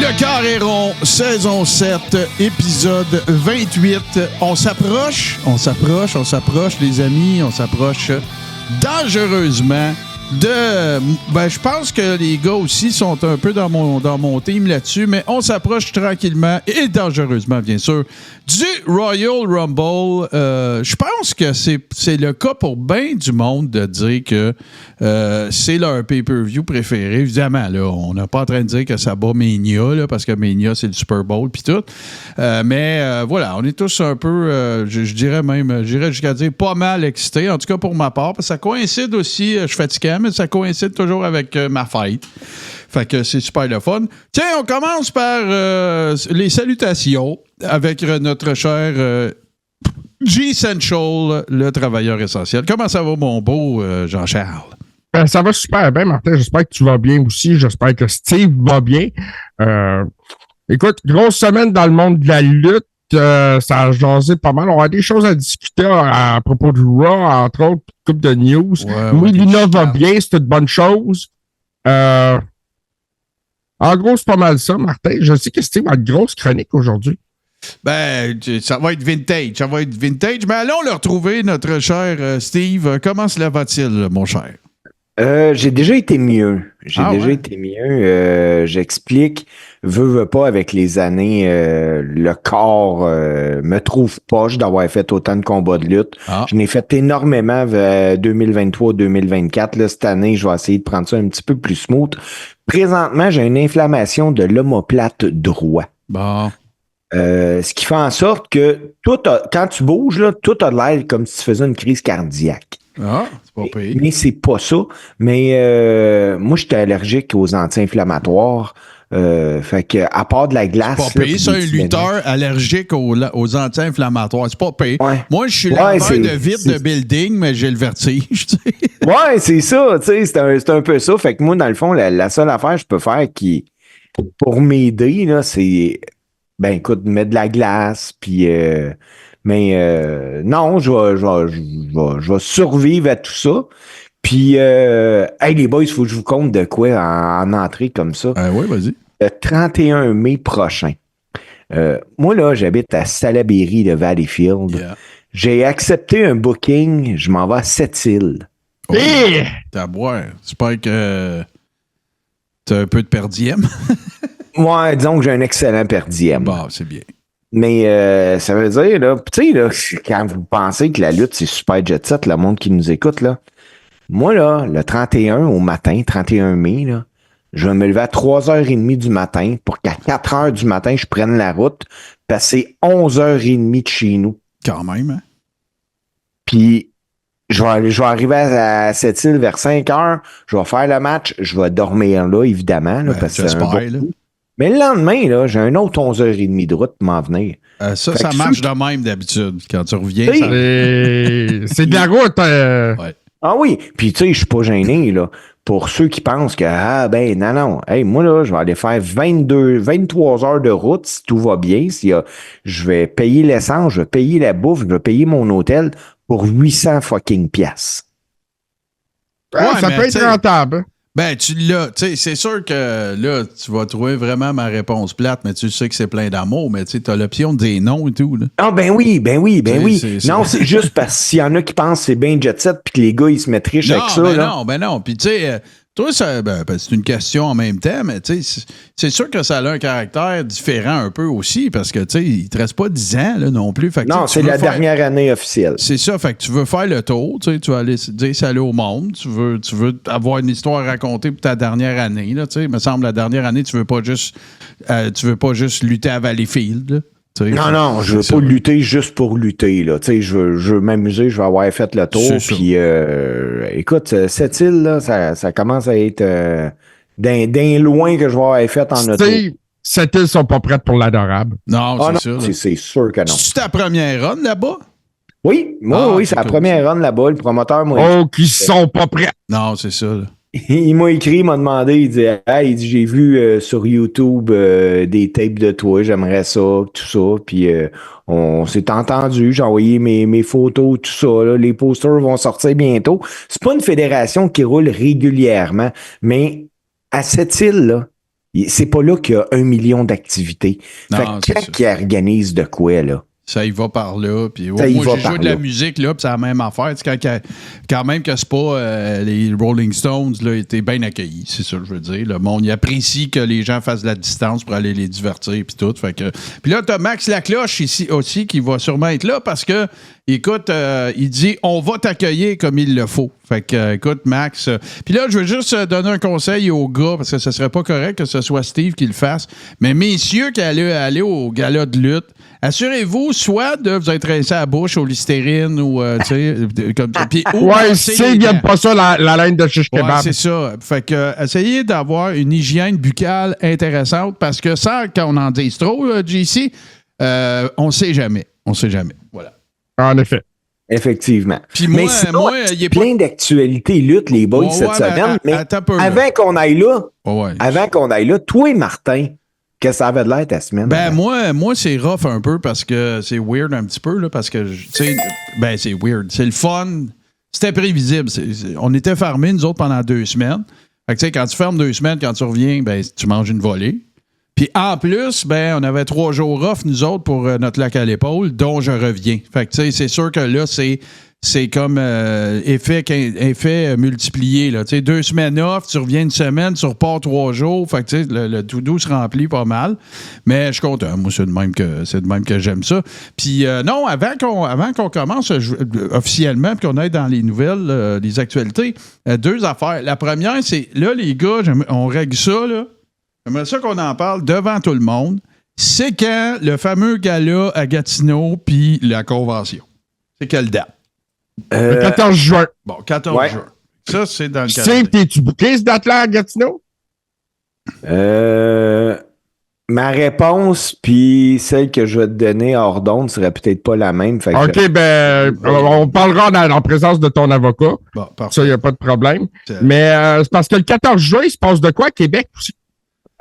Le Carré rond, saison 7, épisode 28. On s'approche, les amis, on s'approche dangereusement de... Ben, je pense que les gars aussi sont un peu dans mon team là-dessus, mais on s'approche tranquillement et dangereusement, bien sûr, du Royal Rumble. Je pense que c'est le cas pour bien du monde de dire que c'est leur pay-per-view préféré. Évidemment, là, on n'est pas en train de dire que ça bat Mania, là, parce que Mania, c'est le Super Bowl puis tout. Mais voilà, on est tous un peu, je dirais jusqu'à dire pas mal excités, en tout cas pour ma part, parce que ça coïncide aussi, je suis fatigué, mais ça coïncide toujours avec ma fête. Fait que c'est super le fun. Tiens, on commence par les salutations avec notre cher G-Central, le travailleur essentiel. Comment ça va, mon beau Jean-Charles? Ça va super bien, Martin. J'espère que tu vas bien aussi. J'espère que Steve va bien. Écoute, grosse semaine dans le monde de la lutte. Ça a jasé pas mal. On a des choses à discuter à propos du Raw, entre autres, une couple de news. Oui, Luna va bien, c'est une bonne chose. En gros, c'est pas mal ça, Martin. Je sais que Steve a une grosse chronique aujourd'hui. Ben, ça va être vintage. Mais allons le retrouver, notre cher Steve. Comment cela va-t-il, mon cher? J'ai déjà été mieux. J'explique, veux pas, avec les années, le corps me trouve poche d'avoir fait autant de combats de lutte. Je n'ai fait énormément 2023-2024. Là, cette année, je vais essayer de prendre ça un petit peu plus smooth. Présentement, j'ai une inflammation de l'omoplate droit. Bon. Ce qui fait en sorte que quand tu bouges, là, tout a l'air comme si tu faisais une crise cardiaque. Ah, c'est pas pire. Mais c'est pas ça. Mais moi, j'étais allergique aux anti-inflammatoires. Fait que, à part de la glace. C'est pas pire, ça, un lutteur allergique aux anti-inflammatoires. C'est pas pire. Ouais. Moi, je suis laveur de vide de building, mais j'ai le vertige. Ouais, c'est ça. C'est un peu ça. Fait que moi, dans le fond, la seule affaire que je peux faire pour m'aider, là, c'est, ben, écoute, mettre de la glace, puis. Non, je vais survivre à tout ça. Puis, hey, les boys, il faut que je vous compte de quoi en entrée comme ça. Oui, vas-y. Le 31 mai prochain. Moi, là, j'habite à Salaberry de Valleyfield. Yeah. J'ai accepté un booking. Je m'en vais à Sept-Îles. Oh, t'as à boire. J'espère que t'as un peu de per diem. Ouais, disons que j'ai un excellent per diem. Bon, c'est bien. Mais ça veut dire, là, tu sais, là, quand vous pensez que la lutte, c'est super jet set, le monde qui nous écoute, là, moi, là, le 31 au matin, 31 mai, là, je vais me lever à 3h30 du matin pour qu'à 4h du matin, je prenne la route, passer 11h30 de chez nous. Quand même, hein? Puis, je vais arriver à Sept-Îles vers 5h, je vais faire le match, je vais dormir là, évidemment, là, parce que c'est un bon coup. Mais le lendemain, là, j'ai un autre 11h30 de route pour m'en venir. Ça marche de même d'habitude. Quand tu reviens, c'est de la route. Ouais. Ah oui, puis tu sais, je suis pas gêné, là. Pour ceux qui pensent que, non. Hey, moi, là, je vais aller faire 23 heures de route si tout va bien. Je vais payer l'essence, je vais payer la bouffe, je vais payer mon hôtel pour 800 fucking piastres. Ça peut être rentable. Ben, tu l'as. Tu sais, c'est sûr que là, tu vas trouver vraiment ma réponse plate, mais tu sais que c'est plein d'amour, mais tu sais, t'as l'option des noms et tout, là. Ah, ben oui. Non, c'est juste parce qu'il y en a qui pensent que c'est bien jet set puis que les gars, ils se mettent riches avec ça, là. Non. Puis tu sais, toi, c'est une question en même temps, mais tu sais, c'est sûr que ça a un caractère différent un peu aussi, parce que tu sais, il te reste pas 10 ans, là, non plus. Fait que, non, c'est la dernière année officielle. C'est ça, fait que tu veux faire le tour, tu sais, tu vas aller dire salut au monde, tu veux avoir une histoire à raconter pour ta dernière année, là, tu sais. Il me semble, la dernière année, tu veux pas juste lutter à Valleyfield, là. Non, je veux pas lutter juste pour lutter, là. Tu sais, je veux m'amuser, je vais avoir fait le tour. Puis, écoute, cette île, là, ça commence à être d'un loin que je vais avoir fait en auto. Cette île sont pas prêtes pour l'adorable. Non, c'est sûr. C'est sûr que non. C'est ta première run là-bas? Oui, oui, c'est la première run là-bas. Le promoteur m'a qui sont pas prêts. Non, c'est ça, là. Il m'a écrit, il m'a demandé, il dit j'ai vu sur YouTube des tapes de toi, j'aimerais ça, tout ça. Puis on s'est entendu, j'ai envoyé mes photos, tout ça. Là, les posters vont sortir bientôt. C'est pas une fédération qui roule régulièrement, mais à cette île-là, C'est pas là qu'il y a 1 million d'activités. Non, Fait c'est que ça. quand ils organisent de quoi, là? Ça y va par là. Puis, Ça y moi, va j'ai par joué de la là. musique, là, puis c'est la même affaire. Tu sais, quand même que c'est pas les Rolling Stones, là, étaient bien accueillis, c'est ça que je veux dire. Le monde, il apprécie que les gens fassent de la distance pour aller les divertir, puis tout. Fait que... Puis là, t'as Max Lacloche ici aussi qui va sûrement être là parce que, écoute, il dit « On va t'accueillir comme il le faut ». Fait que, écoute, Max... Puis là, je veux juste donner un conseil aux gars, parce que ce serait pas correct que ce soit Steve qui le fasse. Mais messieurs qui allaient aller au gala de lutte, assurez-vous soit de vous être rincé à la bouche au Listerine ou, tu sais, comme ça. Puis, ou Ouais, brasser Steve, les il dents. aime pas ça, la laine de shish Ouais, kebab. c'est ça. Fait que, essayez d'avoir une hygiène buccale intéressante parce que sans qu'on en dise trop, JC, on sait jamais. On sait jamais. Voilà. En effet. Effectivement. Puis Mais moi, sinon, il est pas. plein d'actualités lutte, les boys, Ouais, cette ouais, semaine. Mais attends un peu, là. avant qu'on aille là, Ouais. toi et Martin, qu'est-ce que ça avait de l'air ta semaine? Ben, avant? moi c'est rough un peu parce que c'est weird un petit peu, là, parce que, tu sais, ben, c'est weird. C'est le fun. C'était prévisible. On était fermés, nous autres, pendant 2 semaines. Fait que, tu sais, quand tu fermes 2 semaines, quand tu reviens, ben, tu manges une volée. Puis en plus, ben, on avait 3 jours off, nous autres, pour notre lac à l'épaule, dont je reviens. Fait que, tu sais, c'est sûr que là, c'est comme effet multiplié. Là. Tu sais, 2 semaines off, tu reviens une semaine, tu repars 3 jours. Fait que tu sais, le to-do se remplit pas mal. Mais je suis content. Moi, c'est de même que j'aime ça. Puis non, avant qu'on commence officiellement puis qu'on aille dans les nouvelles, les actualités, 2 affaires. La première, c'est là, les gars, on règle ça, là. J'aimerais ça qu'on en parle devant tout le monde. C'est quand le fameux gala à Gatineau puis la convention. C'est quelle date? Le 14 juin. Bon, 14 Ouais. juin. Ça, c'est dans le Steve, calendrier. t'es-tu bouqué ce date-là à Gatineau? Ma réponse, puis celle que je vais te donner hors d'onde, serait peut-être pas la même. Fait que OK, ben, on parlera en présence de ton avocat. Bon, parfait. Ça, il n'y a pas de problème. C'est- Mais c'est parce que le 14 juin, il se passe de quoi à Québec aussi?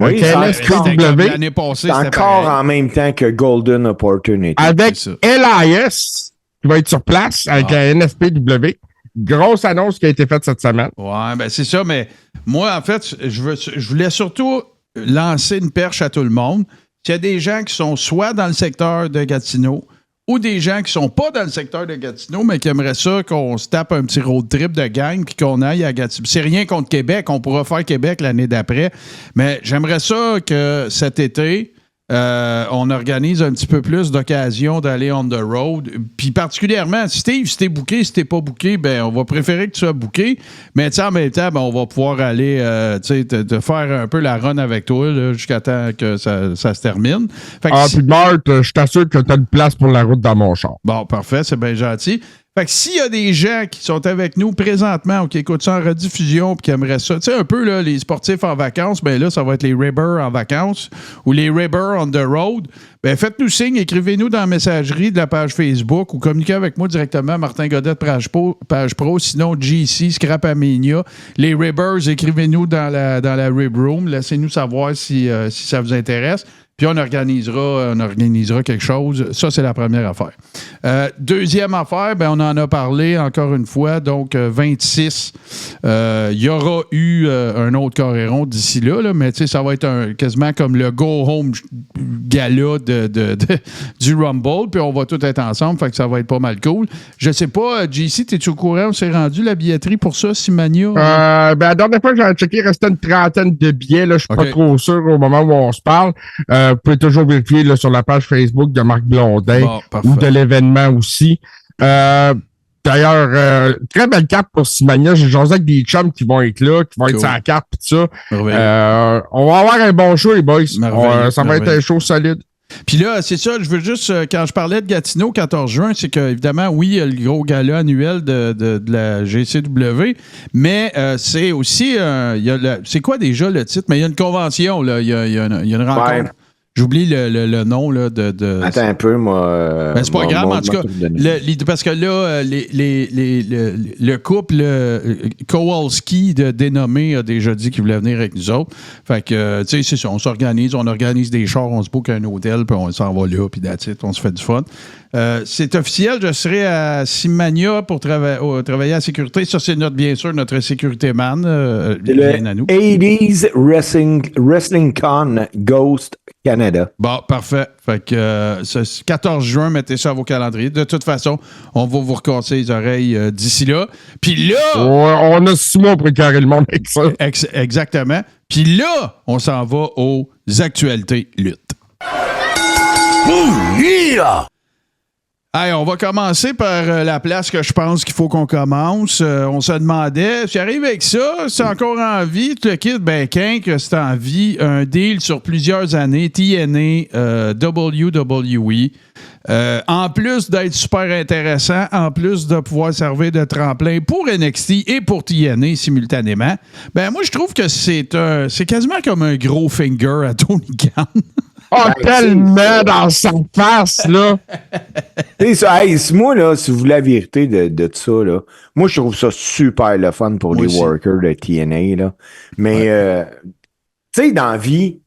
Oui, Avec c'est C'était comme NSPW, l'année passée, c'est c'était encore pareil. en même temps que Golden Opportunity. avec c'est ça. LIS, qui va être sur place avec la NSPW. Grosse annonce qui a été faite cette semaine. Ouais, ben c'est ça, mais moi, en fait, je voulais surtout lancer une perche à tout le monde. S'il y a des gens qui sont soit dans le secteur de Gatineau ou des gens qui sont pas dans le secteur de Gatineau, mais qui aimeraient ça qu'on se tape un petit road trip de gang puis qu'on aille à Gatineau. C'est rien contre Québec, on pourra faire Québec l'année d'après, mais j'aimerais ça que cet été, on organise un petit peu plus d'occasions d'aller on the road. Puis particulièrement, Steve, si t'es booké, si t'es pas booké, ben on va préférer que tu sois booké. Mais tu sais, en même temps, ben, on va pouvoir aller te faire un peu la run avec toi là, jusqu'à temps que ça se termine. Fait que Puis Marthe, je t'assure que tu as une place pour la route dans mon char. bon, parfait, c'est bien gentil. Fait que s'il y a des gens qui sont avec nous présentement ou qui écoutent ça en rediffusion puis qui aimeraient ça, tu sais, un peu là, les sportifs en vacances, ben là, ça va être les Ribbers en vacances ou les Ribbers on the road. Ben faites-nous signe, écrivez-nous dans la messagerie de la page Facebook ou communiquez avec moi directement, Martin Godette, page pro, sinon GC, Scrapamania. Les Ribbers, écrivez-nous dans la Rib Room, laissez-nous savoir si ça vous intéresse. Puis on organisera quelque chose. Ça, c'est la première affaire. Deuxième affaire, ben, on en a parlé encore une fois. Donc, 26, il y aura eu un autre Coréron d'ici là, mais ça va être quasiment comme le go-home gala du Rumble. Puis on va tout être ensemble, fait que ça va être pas mal cool. Je sais pas, JC, t'es-tu au courant? On s'est rendu la billetterie pour ça, Simania? La dernière fois que j'ai checké, il restait une 30aine de billets. Je suis pas trop sûr au moment où on se parle. Vous pouvez toujours vérifier là, sur la page Facebook de Marc Blondin Bon, ou de l'événement aussi. D'ailleurs, très belle carte pour Simania. J'ai jasé avec des chums qui vont être là, qui vont être Cool. sur la carte et tout ça. Merveilleux. On va avoir un bon show, les boys. Merveilleux, Ça va être merveilleux. un show solide. Puis là, c'est ça, je veux juste, quand je parlais de Gatineau 14 juin, c'est que évidemment, oui, il y a le gros gala annuel de la GCW, mais c'est aussi, c'est quoi déjà le titre? Mais il y a une convention, là, il y a une rencontre. Ouais. J'oublie le nom là, de... Attends un peu, moi. Ben, c'est pas grave, en tout cas. Parce que là, le couple Kowalski de Dénommé a déjà dit qu'il voulait venir avec nous autres. Fait que, tu sais, c'est ça. On organise des chars, on se book un hôtel, puis on s'en va là, puis that's it, on se fait du fun. C'est officiel, je serai à Simmania pour travailler à la sécurité. Ça, c'est bien sûr notre sécurité man. Bien à nous. 80s Wrestling Con Ghost Canada. Bon, parfait. Fait que 14 juin, mettez ça à vos calendriers. De toute façon, on va vous recasser les oreilles d'ici là. Puis là... on a 6 mois pour éclairer le monde avec ça. Exactement. Puis là, on s'en va aux actualités lutte. Hey, on va commencer par la place que je pense qu'il faut qu'on commence. On se demandait, si j'arrive avec ça, c'est encore en vie, tu le quittes, ben, que c'est en vie, un deal sur plusieurs années, TNA, WWE. En plus d'être super intéressant, en plus de pouvoir servir de tremplin pour NXT et pour TNA simultanément, ben moi je trouve que c'est quasiment comme un gros finger à Tony Khan. Oh, tellement dans sa face, là! C'est ça. Hey, moi, là, si vous voulez la vérité de ça, là, moi, je trouve ça super le fun pour les workers de TNA, là. Mais, tu sais, dans la vie,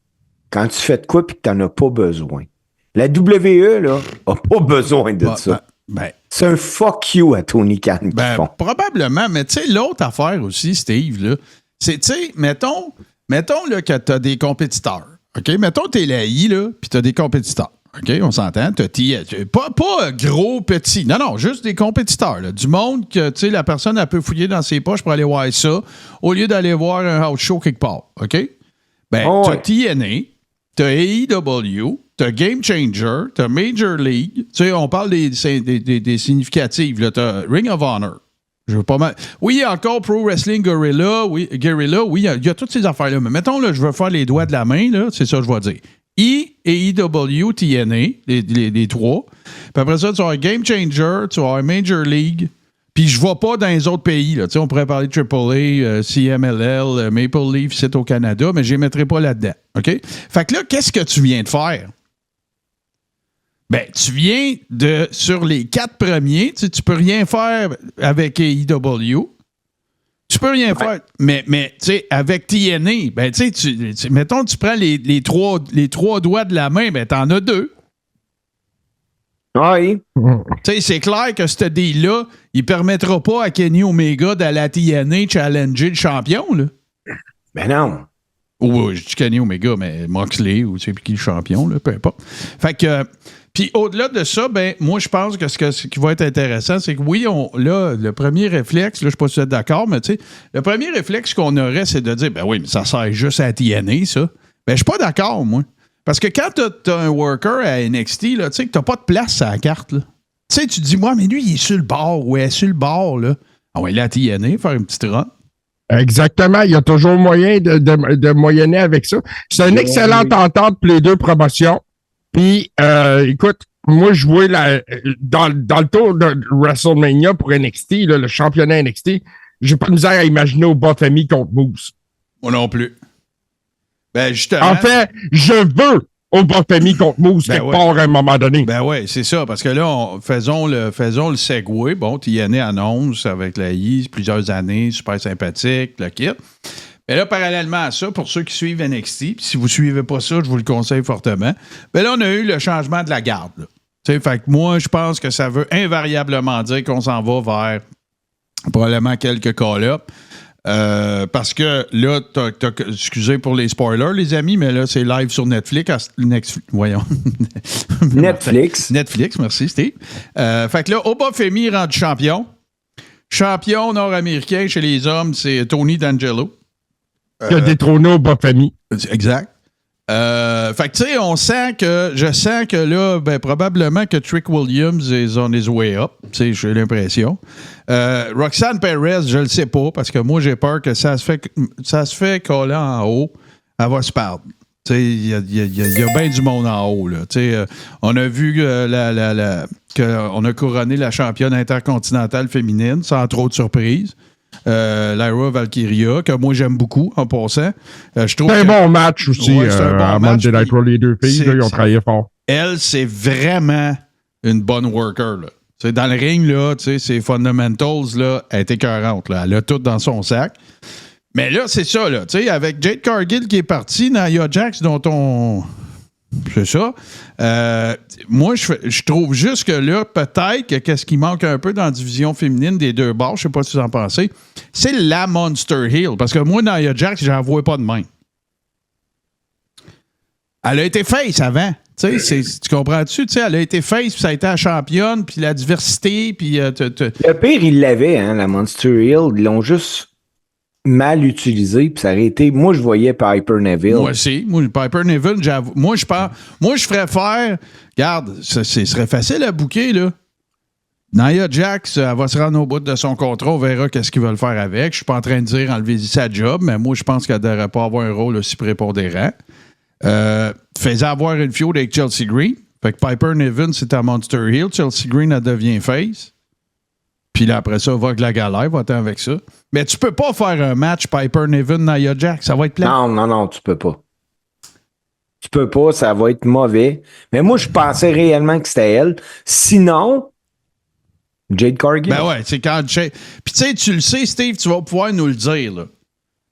quand tu fais de quoi et que tu n'en as pas besoin, la WWE, là, a pas besoin de ça. C'est un fuck you à Tony Khan qu'ils font. Probablement, mais tu sais, l'autre affaire aussi, Steve, là, c'est, tu sais, mettons là, que tu as des compétiteurs. OK? Mettons, t'es l'AI, là, puis t'as des compétiteurs. OK? On s'entend? Pas gros, petit. Non, juste des compétiteurs. Là. Du monde que, tu sais, la personne, elle peut fouiller dans ses poches pour aller voir ça, au lieu d'aller voir un house show quelque part. OK? Ben, t'as TNA, t'as AEW, t'as Game Changer, t'as Major League. Tu sais, on parle des significatives. Là. T'as Ring of Honor. Je veux pas mal. Oui, encore Pro Wrestling Guerrilla, oui, il y a toutes ces affaires-là. Mais mettons, là, je veux faire les doigts de la main, là, c'est ça que je vais dire. AEW, TNA, les trois. Puis après ça, tu as un Game Changer, tu as un Major League. Puis je ne vais pas dans les autres pays. Là. On pourrait parler de AAA, CMLL, Maple Leaf, c'est au Canada, mais je ne les mettrai pas là-dedans. OK? Fait que là, qu'est-ce que tu viens de faire? Ben, tu viens sur les 4 premiers, tu peux rien faire avec AEW. Tu peux rien faire. Mais tu sais, avec TNA, ben, tu sais, mettons, tu prends les trois doigts de la main, ben, t'en as 2. Oui. Tu sais, c'est clair que ce deal-là, il permettra pas à Kenny Omega d'aller à TNA challenger le champion, là. Ben non. Ou je dis Kenny Omega, mais Moxley, ou tu sais, qui le champion, là, peu importe. Fait que... Puis au-delà de ça, ben moi, je pense que ce qui va être intéressant, c'est que oui, là, le premier réflexe, là, je ne sais pas si vous êtes d'accord, mais tu sais, le premier réflexe qu'on aurait, c'est de dire, ben oui, mais ça sert juste à TNA, ça. Ben, je suis pas d'accord, moi. Parce que quand tu as un worker à NXT, là, tu sais, que tu n'as pas de place à la carte, là. Tu sais, tu te dis, moi, mais lui, il est sur le bord, ouais, sur le bord, là. Ah ouais, là, à TNA, faire une petite run. Exactement. Il y a toujours moyen de moyenner avec ça. C'est une excellente entente pour les deux promotions. Puis, écoute, moi, je jouais dans le tour de WrestleMania pour NXT, là, le championnat NXT, j'ai pas de misère à imaginer au Bafemi contre Moose. Moi non plus. Ben, justement. En fait, je veux au Bafemi contre Moose quelque part à un moment donné. Ben oui, c'est ça, parce que là, faisons le segue. Bon, TNA annonce avec la I, plusieurs années, super sympathique, le kit. Mais là, parallèlement à ça, pour ceux qui suivent NXT, puis si vous ne suivez pas ça, je vous le conseille fortement, ben là, on a eu le changement de la garde. Fait que moi, je pense que ça veut invariablement dire qu'on s'en va vers probablement quelques call-ups. Parce que là, excusez pour les spoilers, les amis, mais là, c'est live sur Netflix. Voyons. Netflix. Netflix, merci, Steve. Fait que là, Obafemi est rendu champion. Champion nord-américain chez les hommes, c'est Tony D'Angelo. Qui a détrôné Obafemi. Exact. Fait que, tu sais, je sens que là, ben, probablement que Trick Williams is on his way up. Tu sais, j'ai l'impression. Roxanne Perez, je le sais pas, parce que moi, j'ai peur que ça se fait coller en haut, elle va se perdre. Tu sais, il y a bien du monde en haut, là. Tu sais, on a vu qu'on a couronné la championne intercontinentale féminine, sans trop de surprise. Lyra Valkyria, que moi j'aime beaucoup en passant. Je trouve c'est un bon match aussi. Ouais, c'est un bon à match, Monday Night Raw, les deux filles, là, ils ont travaillé fort. Elle, c'est vraiment une bonne worker. Là. T'sais, dans le ring, là, ses fundamentals, là, elle est écœurante. Là. Elle a tout dans son sac. Mais là, c'est ça. Là, avec Jade Cargill qui est parti, Nia Jax, dont on... C'est ça. Moi, je trouve juste que là, peut-être que qu'est-ce qui manque un peu dans la division féminine des deux bords, je sais pas si vous en pensez, c'est la Monster Heel. Parce que moi, Nia Jax, j'en vois pas de même. Elle a été face avant. Tu comprends-tu? Elle a été face, puis ça a été la championne, puis la diversité, puis... Le pire, ils l'avaient, hein, la Monster Heel. Ils l'ont juste mal utilisé, puis ça aurait été... Moi, je voyais Piper Neville. Moi aussi. Moi, Piper Neville, j'avoue. Moi, je ferais faire... Regarde, ce serait facile à booker, là. Nia Jax, elle va se rendre au bout de son contrat. On verra qu'est-ce qu'ils veulent faire avec. Je suis pas en train de dire enlever sa job, mais moi, je pense qu'elle ne devrait pas avoir un rôle aussi prépondérant. Faisait avoir une feud avec Chelsea Green. Fait que Piper Niven, c'est à Monster Hill. Chelsea Green, elle devient face. Puis là, après ça, va avec la galère, va-t'en avec ça. Mais tu peux pas faire un match Piper Niven, Nia Jax. Ça va être plat. Non, tu peux pas. Tu peux pas, ça va être mauvais. Mais moi, je pensais réellement que c'était elle. Sinon, Jade Cargill. Ben ouais, c'est quand... Puis tu sais, tu le sais, Steve, tu vas pouvoir nous le dire, là.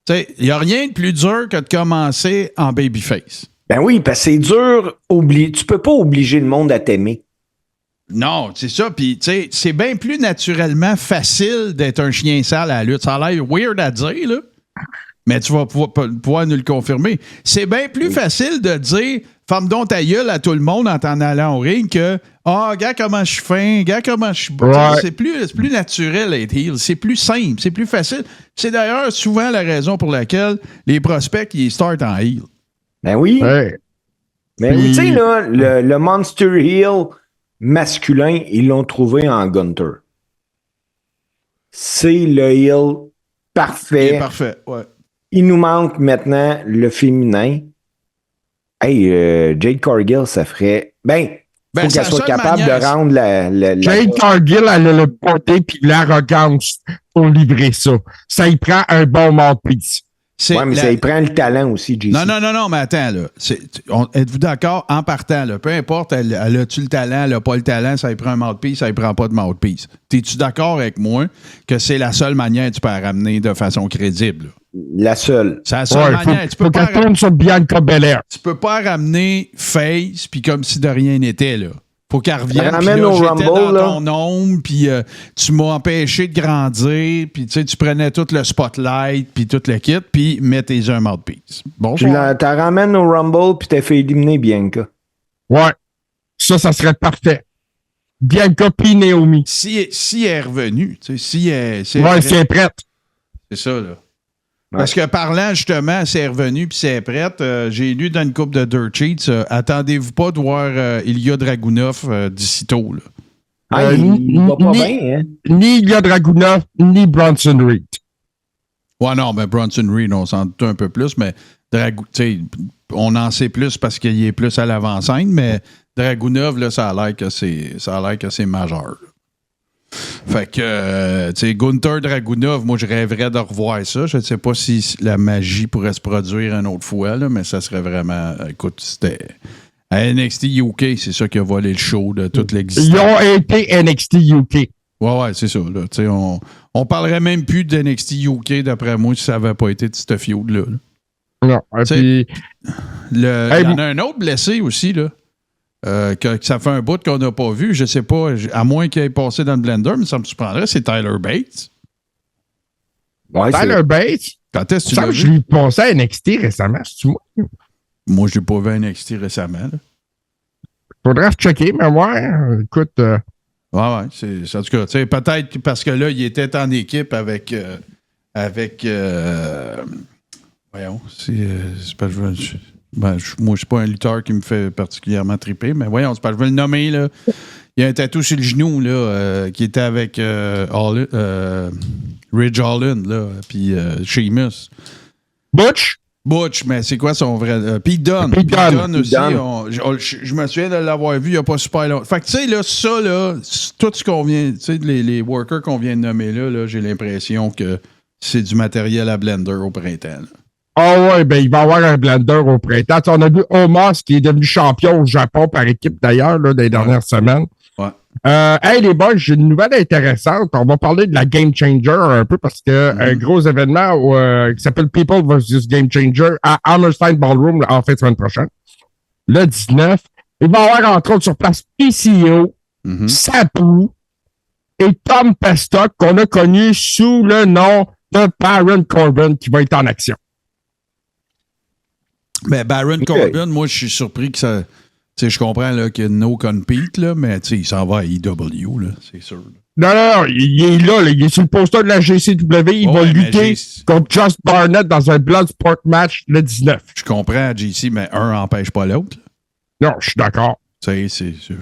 Tu sais, il n'y a rien de plus dur que de commencer en babyface. Ben oui, parce que c'est dur. Tu peux pas obliger le monde à t'aimer. Non, c'est ça. Puis, tu sais, c'est bien plus naturellement facile d'être un chien sale à la lutte. Ça a l'air weird à dire, là. Mais tu vas pouvoir nous le confirmer. C'est bien plus facile de dire « Ferme donc ta gueule à tout le monde en t'en allant au ring » que « Ah, regarde comment je suis fin, regarde comment je suis beau. Ouais. » C'est plus naturel être heel. C'est plus simple, c'est plus facile. C'est d'ailleurs souvent la raison pour laquelle les prospects, ils startent en heel. Ben oui. Ouais. Mais tu sais, là, le Monster Heel masculin, ils l'ont trouvé en Gunter. C'est le heel parfait. Il est parfait, ouais. Il nous manque maintenant le féminin. Hey, Jade Cargill, ça ferait... faut qu'elle soit capable de rendre la... Jade Cargill, elle a le porté puis l'arrogance pour livrer ça. Ça y prend un bon mouthpiece. Ouais, mais ça y prend le talent aussi, JC. Non, mais attends, là. Êtes-vous d'accord? En partant, là, peu importe, elle a-tu le talent, elle a pas le talent, ça y prend un mouthpiece, ça y prend pas de mouthpiece. T'es-tu d'accord avec moi que c'est la seule manière que tu peux la ramener de façon crédible? La seule. C'est la seule manière. Faut qu'elle tourne sur Bianca Belair. Tu peux pas ramener face, puis comme si de rien n'était, là. Faut qu'elle revienne. Ramène là, au j'étais Rumble, dans ton ombre, puis tu m'as empêché de grandir, puis tu prenais tout le spotlight, puis tout le kit, puis mettez un mouthpiece. Bonsoir. Tu la ramènes au Rumble, puis t'as fait éliminer Bianca. Ouais. Ça serait parfait. Bianca puis Naomi. Si elle est revenue, tu sais, si elle est prête. C'est ça, là. Parce que parlant, justement, c'est revenu puis c'est prête, j'ai lu dans une couple de Dirt Sheets, attendez-vous pas de voir Ilya Dragunov d'ici tôt. Là. Il va pas bien, hein? Ni Ilya Dragunov, ni Bronson Reed. Ouais, non, mais Bronson Reed, on s'en doute un peu plus, mais on en sait plus parce qu'il est plus à l'avant-scène, mais Dragunov, là, ça a l'air que c'est majeur. Là. Fait que, tu sais, Gunther Dragunov, moi, je rêverais de revoir ça. Je ne sais pas si la magie pourrait se produire une autre fois, là, mais ça serait vraiment... Écoute, c'était... À NXT UK, c'est ça qui a volé le show de toute l'existence. Ils ont été NXT UK. Ouais, c'est ça. Là. On parlerait même plus de NXT UK, d'après moi, si ça n'avait pas été de cette feud-là. Non, et puis... Il y en a un autre blessé aussi, là. Que ça fait un bout qu'on n'a pas vu. Je sais pas, à moins qu'il ait passé dans le blender, mais ça me surprendrait, c'est Tyler Bates. Ouais, Tyler Bates? Quand est-ce que tu l'as vu? Je lui pensais à NXT récemment, c'est-tu moi? Moi, je l'ai pas vu à NXT récemment. Là. Faudrait checker, mais ouais, écoute... Ouais, c'est en tout cas, peut-être parce que là, il était en équipe avec voyons, c'est pas... moi, je suis pas un lutteur qui me fait particulièrement triper, mais voyons, c'est pas, je vais le nommer, là. Il y a un tatou sur le genou, là, qui était avec Ridge Holland, là, puis Sheamus. Butch, mais c'est quoi son vrai... Pete Dunne. Pete Dunne aussi, je me souviens de l'avoir vu il n'y a pas super longtemps. Fait que, tu sais, là, ça, là, tout ce qu'on vient... Tu sais, les workers qu'on vient de nommer là, j'ai l'impression que c'est du matériel à blender au printemps. Là. Ah ouais, ben il va y avoir un blender au printemps. T'sais, on a vu Omos qui est devenu champion au Japon par équipe d'ailleurs là, dans les dernières semaines. Ouais. Hey les boys, j'ai une nouvelle intéressante. On va parler de la Game Changer un peu parce que un gros événement qui s'appelle People vs. Game Changer à Hammerstein Ballroom en fin de semaine prochaine. Le 19. Il va y avoir entre autres sur place PCO, Sapu et Tom Pestock qu'on a connu sous le nom de Baron Corbin qui va être en action. Ben, Baron Corbin, moi, je suis surpris que ça. Tu sais, je comprends là, qu'il y a no compete, là, mais il s'en va à EW, là, c'est sûr. Là. Non, il est là, il est sur le poster de la GCW. Il va lutter contre Josh Barnett dans un Bloodsport match le 19. Je comprends, JC, mais un n'empêche pas l'autre. Non, je suis d'accord.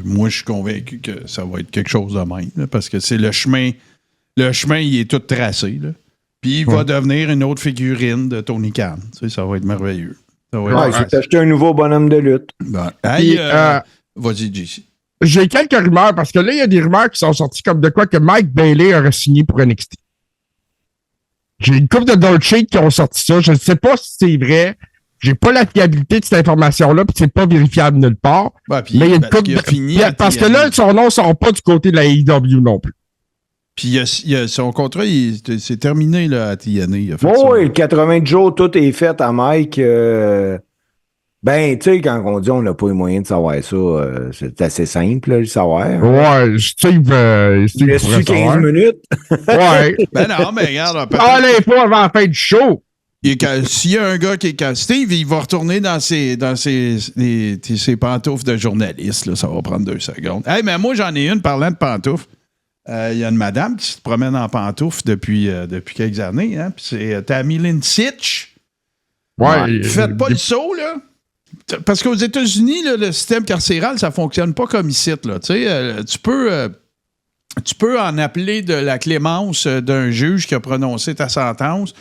Moi, je suis convaincu que ça va être quelque chose de même, là, parce que c'est le chemin. Le chemin, il est tout tracé, là. Puis il va devenir une autre figurine de Tony Khan. Ça va être merveilleux. Il s'est acheté un nouveau bonhomme de lutte. Ben, vas-y, JC. J'ai quelques rumeurs, parce que là, il y a des rumeurs qui sont sorties comme de quoi que Mike Bailey aurait signé pour NXT. J'ai une couple de dirt sheets qui ont sorti ça. Je ne sais pas si c'est vrai. J'ai pas la fiabilité de cette information-là, puis c'est pas vérifiable nulle part. Ouais, puis mais il y a une couple parce que là, son nom ne sort pas du côté de la AEW non plus. Puis son contrat, c'est terminé là, à TNA. Oui, 80 jours, tout est fait à Mike. Ben, tu sais, quand on dit on n'a pas les moyens de savoir ça, c'est assez simple, là, le savoir. Ouais, Steve il a su 15 minutes. Ouais. Ben non, mais regarde. Les fois avant la fin du show. S'il y a un gars qui est... Steve, il va retourner dans ses pantoufles de journaliste. Là, ça va prendre 2 secondes. Hey, mais moi, j'en ai une parlant de pantoufles. Il y a une madame qui se promène en pantoufles depuis quelques années. Hein, puis c'est Tammy Lynn Sitch. Ouais. Faites pas le saut, là. Parce qu'aux États-Unis, là, le système carcéral, ça fonctionne pas comme ici. Là. Tu peux en appeler de la clémence d'un juge qui a prononcé ta sentence.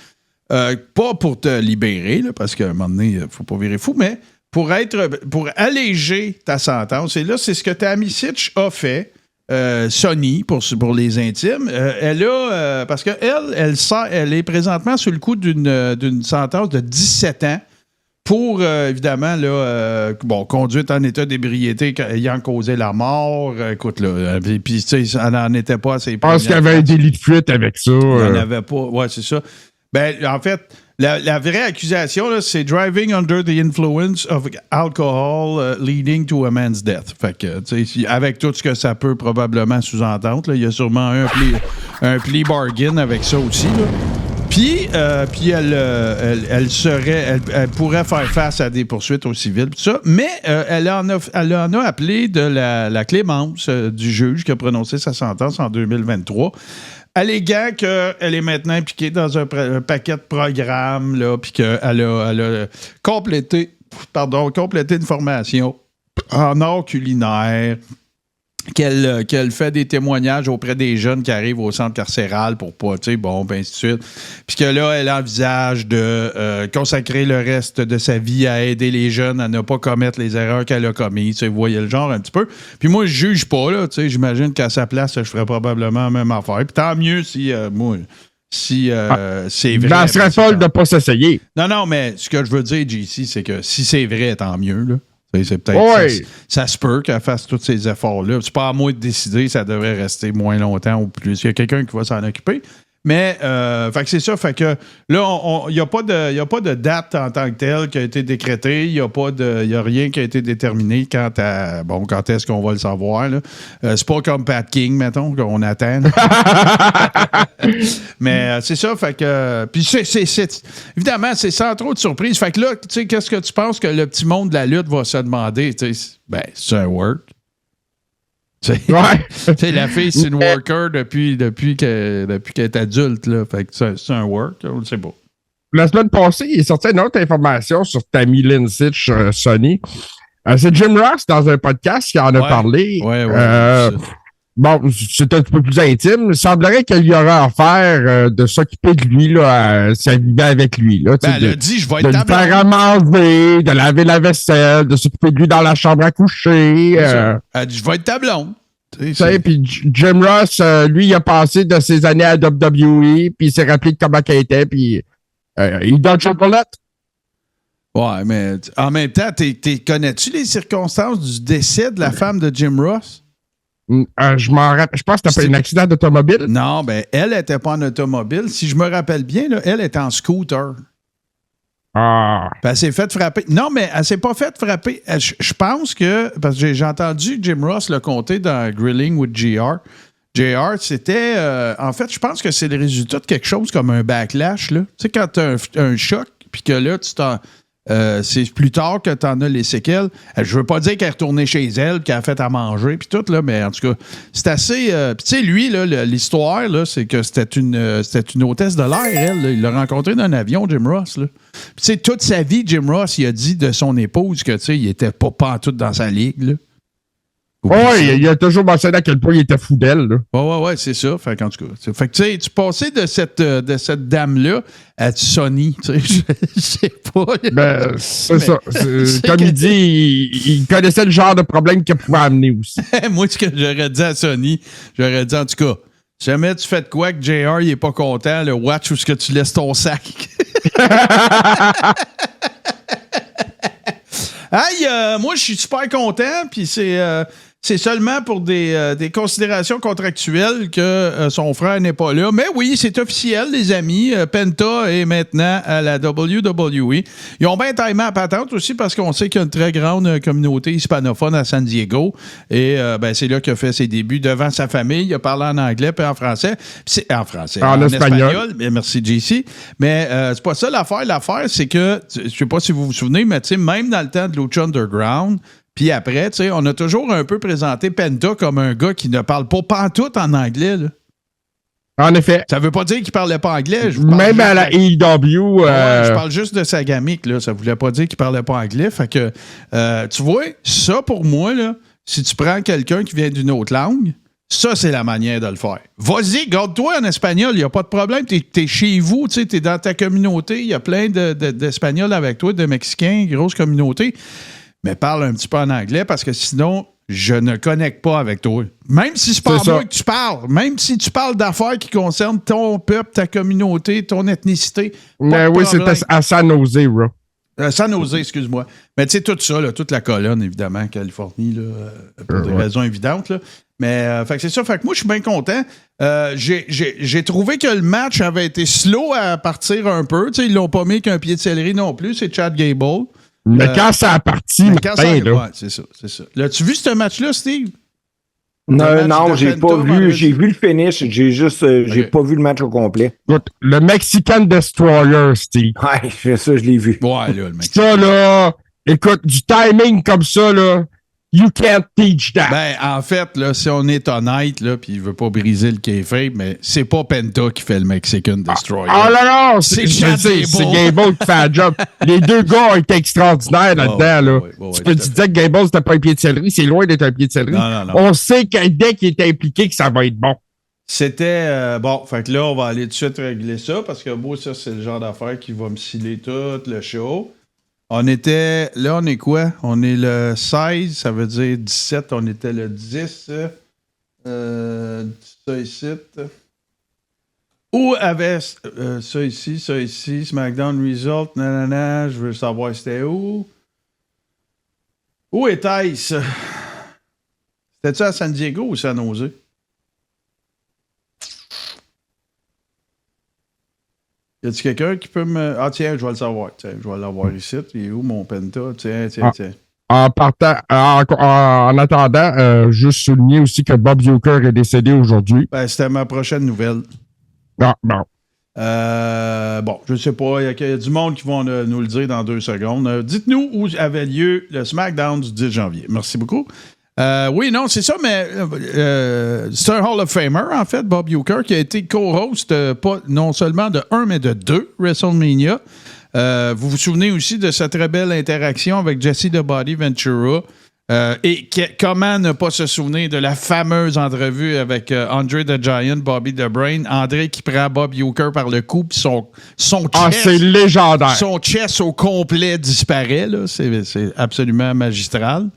Pas pour te libérer, là, parce qu'à un moment donné, il ne faut pas virer fou, mais pour alléger ta sentence. Et là, c'est ce que Tammy Sitch a fait. Sony, pour les intimes, elle a... parce qu'elle est présentement sous le coup d'une sentence de 17 ans pour, évidemment, là, conduite en état d'ébriété ayant causé la mort. Écoute, là, puis, tu sais, elle n'en était pas assez... Je pense qu'il y avait un délit de fuite avec ça. Il n'y en avait pas. Ouais, c'est ça. Ben, en fait, la vraie accusation, là, c'est driving under the influence of alcohol leading to a man's death. Fait que, tu sais, avec tout ce que ça peut probablement sous-entendre, il y a sûrement un plea bargain avec ça aussi, là. Puis elle pourrait faire face à des poursuites au civil, tout ça, mais elle en a appelé de la clémence du juge qui a prononcé sa sentence en 2023. Alléguant qu'elle est maintenant impliquée dans un paquet de programmes, là, puis qu'elle a complété une formation en art culinaire, qu'elle fait des témoignages auprès des jeunes qui arrivent au centre carcéral pour pas, tu sais, ainsi de suite. Puis que là, elle envisage de consacrer le reste de sa vie à aider les jeunes à ne pas commettre les erreurs qu'elle a commises. Tu sais, vous voyez le genre un petit peu. Puis moi, je juge pas, là, tu sais, j'imagine qu'à sa place, je ferais probablement la même affaire. Puis tant mieux si, c'est vrai. Ben, elle serait folle de pas s'essayer. Non, mais ce que je veux dire, JC, c'est que si c'est vrai, tant mieux, là. C'est peut-être ça se peut qu'elle fasse tous ces efforts-là. C'est pas à moi de décider, ça devrait rester moins longtemps ou plus. Il y a quelqu'un qui va s'en occuper. Mais fait que c'est ça. Fait que là, il n'y a pas de date en tant que telle qui a été décrétée. Il n'y a rien qui a été déterminé quand est-ce qu'on va le savoir. Là. C'est pas comme Pat King, mettons, qu'on attend. Mais c'est ça. Fait que. Puis évidemment, c'est sans trop de surprise. Fait que là, tu sais, qu'est-ce que tu penses que le petit monde de la lutte va se demander? Ben, c'est un work. Ouais. La fille, c'est une worker depuis qu'elle est adulte. Là. Fait que c'est un work, on le sait pas. La semaine passée, il est sorti une autre information sur Tammy Lynn Sitch, Sony. C'est Jim Ross dans un podcast qui en a parlé. C'est un petit peu plus intime. Il semblerait qu'il y aurait affaire de s'occuper de lui là, si elle vivait avec lui. Là, elle a dit, je vais être de lui faire à manger, de laver la vaisselle, de s'occuper de lui dans la chambre à coucher. Elle dit, je vais être ta blonde. Tu sais, puis Jim Ross, lui, il a passé de ses années à WWE, puis il s'est rappelé de comment il était, puis il donne chocolat. Ouais, mais en même temps, connais-tu les circonstances du décès de la femme de Jim Ross? Je m'en rappelle. Je pense que c'était pas un accident d'automobile. Non, ben elle n'était pas en automobile. Si je me rappelle bien, là, elle était en scooter. Ah. Puis elle s'est fait frapper. Non, mais elle s'est pas fait frapper. Je pense que, parce que j'ai entendu Jim Ross le compter dans Grilling with JR. JR, c'était, en fait, je pense que c'est le résultat de quelque chose comme un backlash. Là. Tu sais, quand tu as un choc, puis que là, c'est plus tard que tu en as les séquelles. Je veux pas dire qu'elle est retournée chez elle, qu'elle a fait à manger, puis tout, là, mais en tout cas, c'est assez. Puis tu sais, lui, là, l'histoire, là, c'est que c'était une hôtesse de l'air, elle. Là. Il l'a rencontrée dans un avion, Jim Ross. Puis tu sais, toute sa vie, Jim Ross, il a dit de son épouse que, tu sais, il était pas pantoute dans sa ligue, là. Oui, il a toujours mentionné à quel point il était fou d'elle. Ouais, c'est ça. Fait qu'en tout cas, fait que tu sais, tu passais de cette dame-là à Sonny, tu sais, je sais pas. Ben, c'est ça. Comme il dit, il connaissait le genre de problème qu'il pouvait amener aussi. Moi, ce que j'aurais dit à Sonny, j'aurais dit en tout cas, si jamais tu fais de quoi que JR il est pas content, le watch où est-ce que tu laisses ton sac. Hey, moi, je suis super content, puis c'est seulement pour des considérations contractuelles que son frère n'est pas là. Mais oui, c'est officiel, les amis. Penta est maintenant à la WWE. Ils ont bien timé à patente aussi parce qu'on sait qu'il y a une très grande communauté hispanophone à San Diego. Et c'est là qu'il a fait ses débuts devant sa famille. Il a parlé en anglais puis en français. En espagnol. Merci, JC. Mais c'est pas ça l'affaire. L'affaire, c'est que, je sais pas si vous vous souvenez, mais même dans le temps de Lucha Underground, puis après, tu sais, on a toujours un peu présenté Penta comme un gars qui ne parle pas pantoute en anglais. Là. En effet. Ça veut pas dire qu'il parlait pas anglais. Même à la AEW. Je parle juste de sa gamique. Là. Ça voulait pas dire qu'il parlait pas anglais. Fait que, tu vois, ça pour moi, là, si tu prends quelqu'un qui vient d'une autre langue, ça, c'est la manière de le faire. Vas-y, garde-toi en espagnol, il n'y a pas de problème. T'es chez vous, tu es dans ta communauté, il y a plein d'Espagnols avec toi, de Mexicains, grosse communauté. Mais parle un petit peu en anglais parce que sinon, je ne connecte pas avec toi. Même si c'est pas moi que tu parles, même si tu parles d'affaires qui concernent ton peuple, ta communauté, ton ethnicité. Mais oui, c'était à San Jose, bro. San Jose, excuse-moi. Mais tu sais, tout ça, là, toute la colonne, évidemment, Californie, là, pour des raisons évidentes. Là. Mais fait que c'est ça. Fait que moi, je suis bien content. J'ai trouvé que le match avait été slow à partir un peu. T'sais, ils l'ont pas mis qu'un pied de céleri non plus. C'est Chad Gable. Mais quand ça a parti, ouais, c'est ça. L'as-tu vu ce match-là, Steve? Non, j'ai pas vu. J'ai vu le finish. J'ai pas vu le match au complet. Le Mexican Destroyer, Steve. Ouais, ça, je l'ai vu. Ouais, là, le Mexican. Ça, là, écoute, du timing comme ça, là, you can't teach that. Ben, en fait, là, si on est honnête, là, puis il veut pas briser le kayfabe, mais c'est pas Penta qui fait le Mexican Destroyer. Ah là là, c'est Gable qui fait le job. Les deux gars ont été extraordinaires là-dedans. Tu peux te dire que Gable, c'était pas un pied de céleri. C'est loin d'être un pied de céleri. Non. On sait que dès qu'il est impliqué, que ça va être bon. C'était bon. Fait que là, on va aller tout de suite régler ça parce que moi, ça, c'est le genre d'affaire qui va me sciller tout le show. On était. Là, on est quoi? On est le 16, ça veut dire 17. On était le 10. Ça ici. Où avait ça ici, SmackDown Result, nanana, je veux savoir c'était où. Où était-ce? C'était-tu à San Diego ou San Jose? Y a-t-il quelqu'un qui peut me. Ah, tiens, je vais le savoir. Tiens, je vais l'avoir ici. Il est où mon Penta? Tiens. En attendant, juste souligner aussi que Bob Uecker est décédé aujourd'hui. Ben, c'était ma prochaine nouvelle. Ah, bon. Bon, je sais pas. Il y a du monde qui vont nous le dire dans 2 secondes. Dites-nous où avait lieu le SmackDown du 10 janvier. Merci beaucoup. Oui, non, c'est ça, mais c'est un Hall of Famer, en fait, Bob Uecker, qui a été co-host pas non seulement de 1, mais de 2 WrestleMania. Vous vous souvenez aussi de sa très belle interaction avec Jesse the Body Ventura. Comment ne pas se souvenir de la fameuse entrevue avec Andre the Giant, Bobby the Brain, André qui prend Bob Uecker par le cou, puis son chest, c'est légendaire. Son chest au complet disparaît, là. C'est absolument magistral.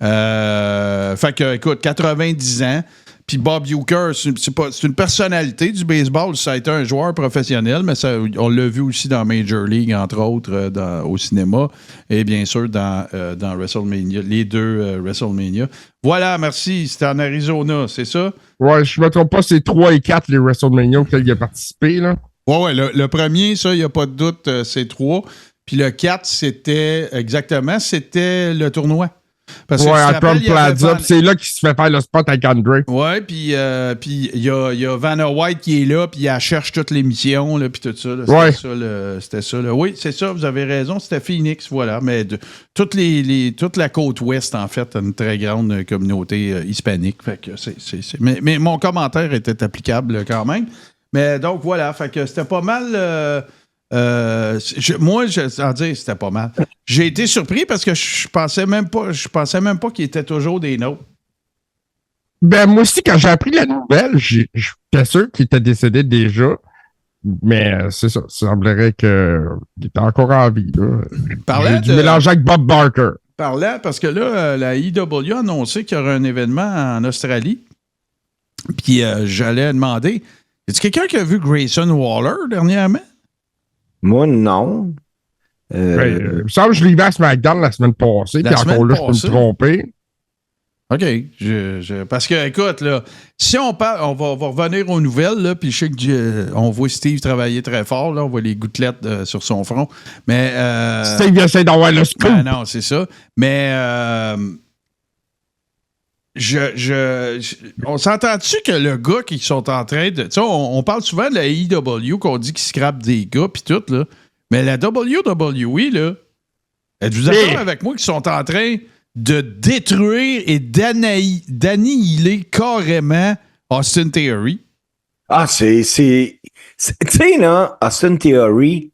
Fait que, écoute, 90 ans. Puis Bob Uecker, c'est une personnalité du baseball. Ça a été un joueur professionnel, mais on l'a vu aussi dans Major League, entre autres, au cinéma, et bien sûr dans WrestleMania, les deux WrestleMania. Voilà, merci. C'était en Arizona, c'est ça? Ouais, je ne me trompe pas, c'est 3 et 4 les WrestleMania auxquels il a participé, là. Ouais, le premier, ça, il n'y a pas de doute, c'est 3. Puis le 4, c'était le tournoi. Parce que à Trump Plaza, c'est là qu'il se fait faire le spot avec André. Ouais, puis il y a Vanna White qui est là, puis elle cherche toute l'émission, puis tout ça. Là, c'était ça. Là. Oui, c'est ça, vous avez raison, c'était Phoenix, voilà. Mais toute la côte ouest, en fait, a une très grande communauté hispanique. Fait que mais mon commentaire était applicable quand même. Mais donc, voilà, fait que c'était pas mal... c'était pas mal. J'ai été surpris parce que je pensais même pas qu'il était toujours des nôtres. Ben, moi aussi, quand j'ai appris la nouvelle, j'étais sûr qu'il était décédé déjà. Mais c'est ça. Il semblerait qu'il était encore en vie. J'ai dû mélanger avec Bob Barker. Parce que là, la IW a annoncé qu'il y aurait un événement en Australie. Puis j'allais demander, est-ce quelqu'un qui a vu Grayson Waller dernièrement? Moi, non. Il me semble que je l'ai vu à SmackDown la semaine passée, puis encore là, je peux me tromper. OK. Parce que, écoute, là, si on parle, on va revenir aux nouvelles, là, puis je sais qu'on voit Steve travailler très fort, là, on voit les gouttelettes sur son front. Mais. Steve essaie d'avoir le scoop. Ben non, c'est ça. Mais. On s'entend-tu que le gars qui sont en train de... Tu sais, on parle souvent de la IW, qu'on dit qu'ils scrapent des gars, puis tout, là. Mais la WWE, là, êtes-vous d'accord avec moi qu'ils sont en train de détruire et d'annihiler carrément Austin Theory? Ah, tu sais, là, Austin Theory,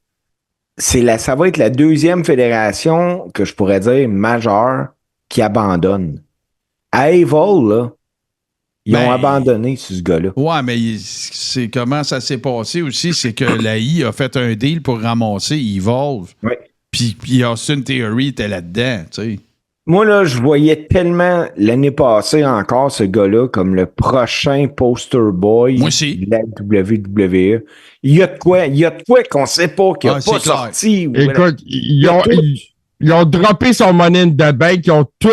ça va être la deuxième fédération que je pourrais dire majeure qui abandonne. À Evil, là, ils ont abandonné ce gars-là. Ouais, mais c'est comment ça s'est passé aussi, c'est que la I a fait un deal pour ramasser Evolve. Oui. Puis Austin Theory était là-dedans, tu sais. Moi, là, je voyais tellement l'année passée encore ce gars-là comme le prochain poster boy de la WWE. Il y a de quoi qu'on sait pas, qu'il n'a pas sorti. Écoute, ils ont droppé son money in the bank, ils ont tout.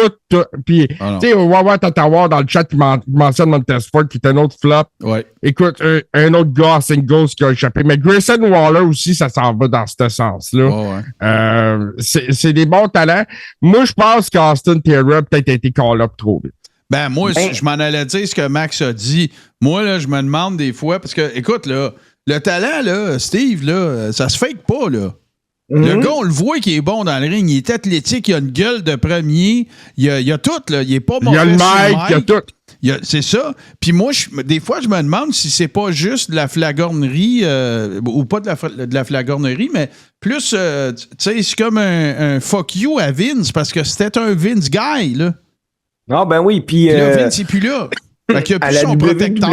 Puis, tu sais, Wawa Tatawar dans le chat qui mentionne Montesford, qui est un autre flop. Ouais. Écoute, un autre gars en singles qui a échappé. Mais Grayson Waller aussi, ça s'en va dans ce sens-là. C'est des bons talents. Moi, je pense qu'Austin Theory a peut-être été call-up trop vite. Ben, moi, je m'en allais dire ce que Max a dit. Moi, là, je me demande des fois, parce que, écoute, là, le talent, là, Steve, là, ça se fake pas, là. Le gars, on le voit qu'il est bon dans le ring. Il est athlétique, il a une gueule de premier. Il a tout, là. Il est pas mauvais. Il a le mic, il a tout. C'est ça. Puis moi, des fois, je me demande si c'est pas juste de la flagornerie, ou pas de la flagornerie, mais plus, tu sais, c'est comme un fuck you à Vince, parce que c'était un Vince guy, là. Ah, ben oui, puis... là, Vince, il est plus là. Fait qu'il a plus son protecteur.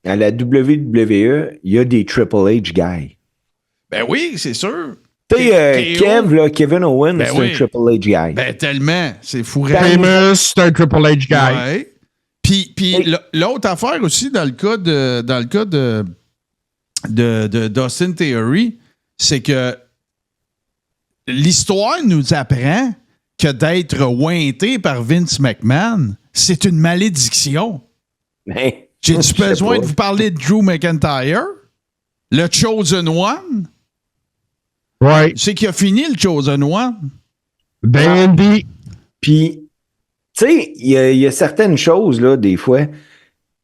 À la WWE, il y a des Triple H guys. Ben oui, c'est sûr. Tu sais, Kevin Owens, c'est un Triple H guy. Ben tellement, c'est fou. Famous, c'est un Triple H guy. Ouais. Puis l'autre affaire aussi, dans le cas d'Austin Theory, c'est que l'histoire nous apprend que d'être ointé par Vince McMahon, c'est une malédiction. J'ai-tu besoin de vous parler de Drew McIntyre? Le Chosen One? Ouais. C'est qui a fini le Chosen One? Bandy. Puis, tu sais, il y a certaines choses, là, des fois.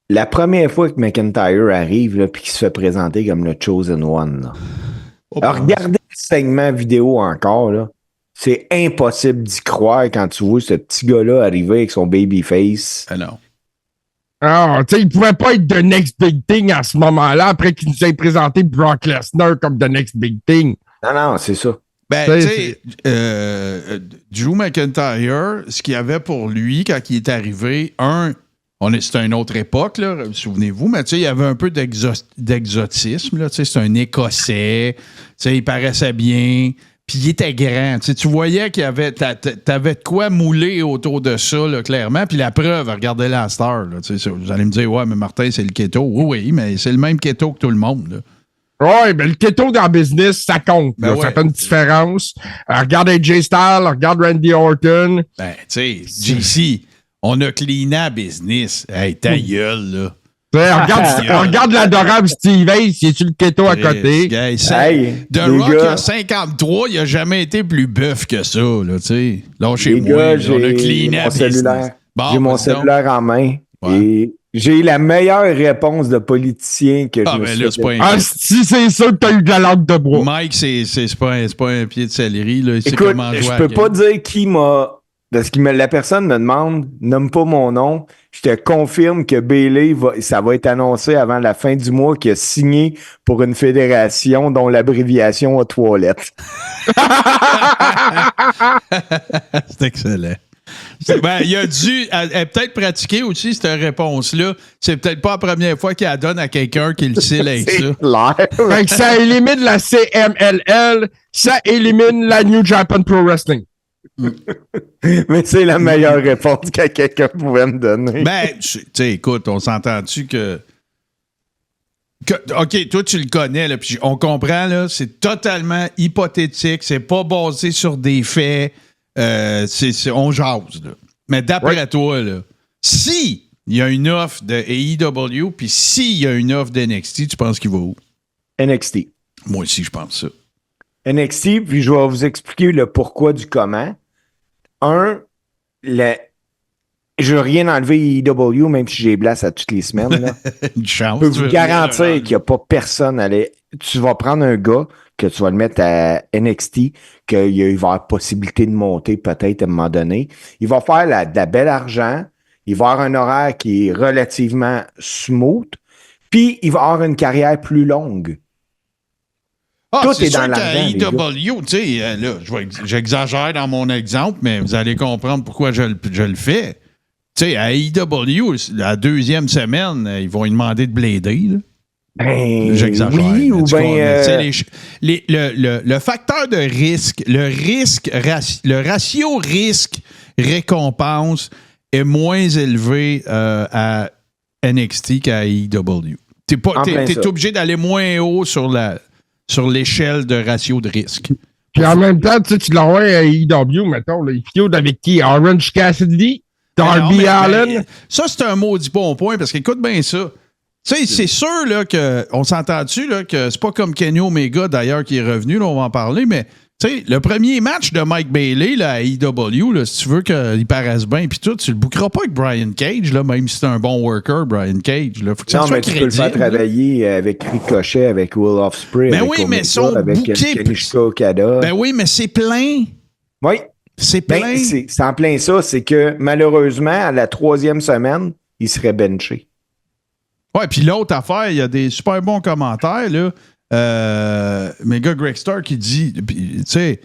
La première fois que McIntyre arrive, là, puis qu'il se fait présenter comme le Chosen One, là. Alors, regardez le segment vidéo encore, là. C'est impossible d'y croire quand tu vois ce petit gars-là arriver avec son babyface. Ah non. Ah, tu sais, il pouvait pas être The Next Big Thing à ce moment-là, après qu'il nous ait présenté Brock Lesnar comme The Next Big Thing. Non, c'est ça. Ben, tu sais, Drew McIntyre, ce qu'il y avait pour lui quand il est arrivé, c'était une autre époque, là, souvenez-vous, mais tu sais, il y avait un peu d'exotisme, là, tu sais, c'est un Écossais, tu sais, il paraissait bien, puis il était grand, tu voyais qu'il y avait, t'avais de quoi mouler autour de ça, là, clairement, puis la preuve, regardez la star, là, tu sais, vous allez me dire, ouais, mais Martin, c'est le keto. Oui, mais c'est le même keto que tout le monde, là. Ouais, ben le keto dans le business, ça compte. Ben Ça fait une différence. Regarde AJ Styles, regarde Randy Orton. Ben, tu sais, JC, on a cleané à business. Hey, ta gueule, là. Regarde l'adorable Steve Ace, il est sur le keto à côté. The Rock, il a 53, il a jamais été plus bœuf que ça, là, tu sais. Lâchez-moi, on a cleané à business. Bon, j'ai mon cellulaire en main et j'ai la meilleure réponse de politicien que je me suis fait. Si c'est sûr que t'as eu de la langue de bois. Mike, c'est pas un pied de céleri, là. Écoute, je peux pas dire qui m'a... Parce que la personne me demande, nomme pas mon nom, je te confirme que Bayley, ça va être annoncé avant la fin du mois qu'il a signé pour une fédération dont l'abréviation a 3 lettres. C'est excellent. Ben, il a dû peut-être pratiquer aussi cette réponse-là. C'est peut-être pas la première fois qu'il la donne à quelqu'un qui le sait avec ça. Fait que ça élimine la CMLL, ça élimine la New Japan Pro Wrestling. Mais c'est la meilleure réponse que quelqu'un pouvait me donner. Ben, tu sais, écoute, on s'entend-tu que... OK, toi, tu le connais, là, puis on comprend, là, c'est totalement hypothétique, c'est pas basé sur des faits, on jase, là. Mais d'après toi, là, si il y a une offre de AEW, puis s'il y a une offre d'NXT, tu penses qu'il va où? NXT. Moi aussi, je pense ça. NXT, puis je vais vous expliquer le pourquoi du comment. Je veux rien enlever AEW, même si j'ai blasse à toutes les semaines. Là. Une chance. Je peux vous garantir qu'il n'y a pas personne à aller. Tu vas prendre un gars que tu vas le mettre à NXT, qu'il va y avoir possibilité de monter peut-être à un moment donné. Il va faire de la belle argent. Il va avoir un horaire qui est relativement smooth. Puis, il va avoir une carrière plus longue. Tout est dans l'argent. AEW, tu sais, là, j'exagère dans mon exemple, mais vous allez comprendre pourquoi je le fais. Tu sais, à AEW, la deuxième semaine, ils vont lui demander de blader. Là. Ben, j'exagère. Oui, ou bien... le facteur de risque, le ratio risque-récompense est moins élevé à NXT qu'à AEW. T'es obligé d'aller moins haut sur l'échelle de ratio de risque. Puis en même temps, tu l'envoies à AEW, mettons, là, il feud avec qui? Orange Cassidy? Darby Allin? Ça, c'est un maudit bon point, parce qu'écoute bien ça. Tu sais, c'est sûr là, qu'on s'entend-tu là, que c'est pas comme Kenny Omega, d'ailleurs, qui est revenu, là, on va en parler, mais tu sais, le premier match de Mike Bayley là, à AEW, là, si tu veux qu'il paraisse bien, puis tout, tu le bookeras pas avec Brian Cage, là, même si c'est un bon worker, Brian Cage. Là. Faut que ça soit tu peux le faire travailler avec Ricochet, avec Will Ospreay, ben oui, mais avec Kenishka Okada. Ben oui, mais c'est plein. Oui. C'est plein. C'est en plein ça, c'est que malheureusement, à la 3e semaine, il serait benché. Ouais, puis l'autre affaire, il y a des super bons commentaires, là. Mega Greg Star qui dit, tu sais,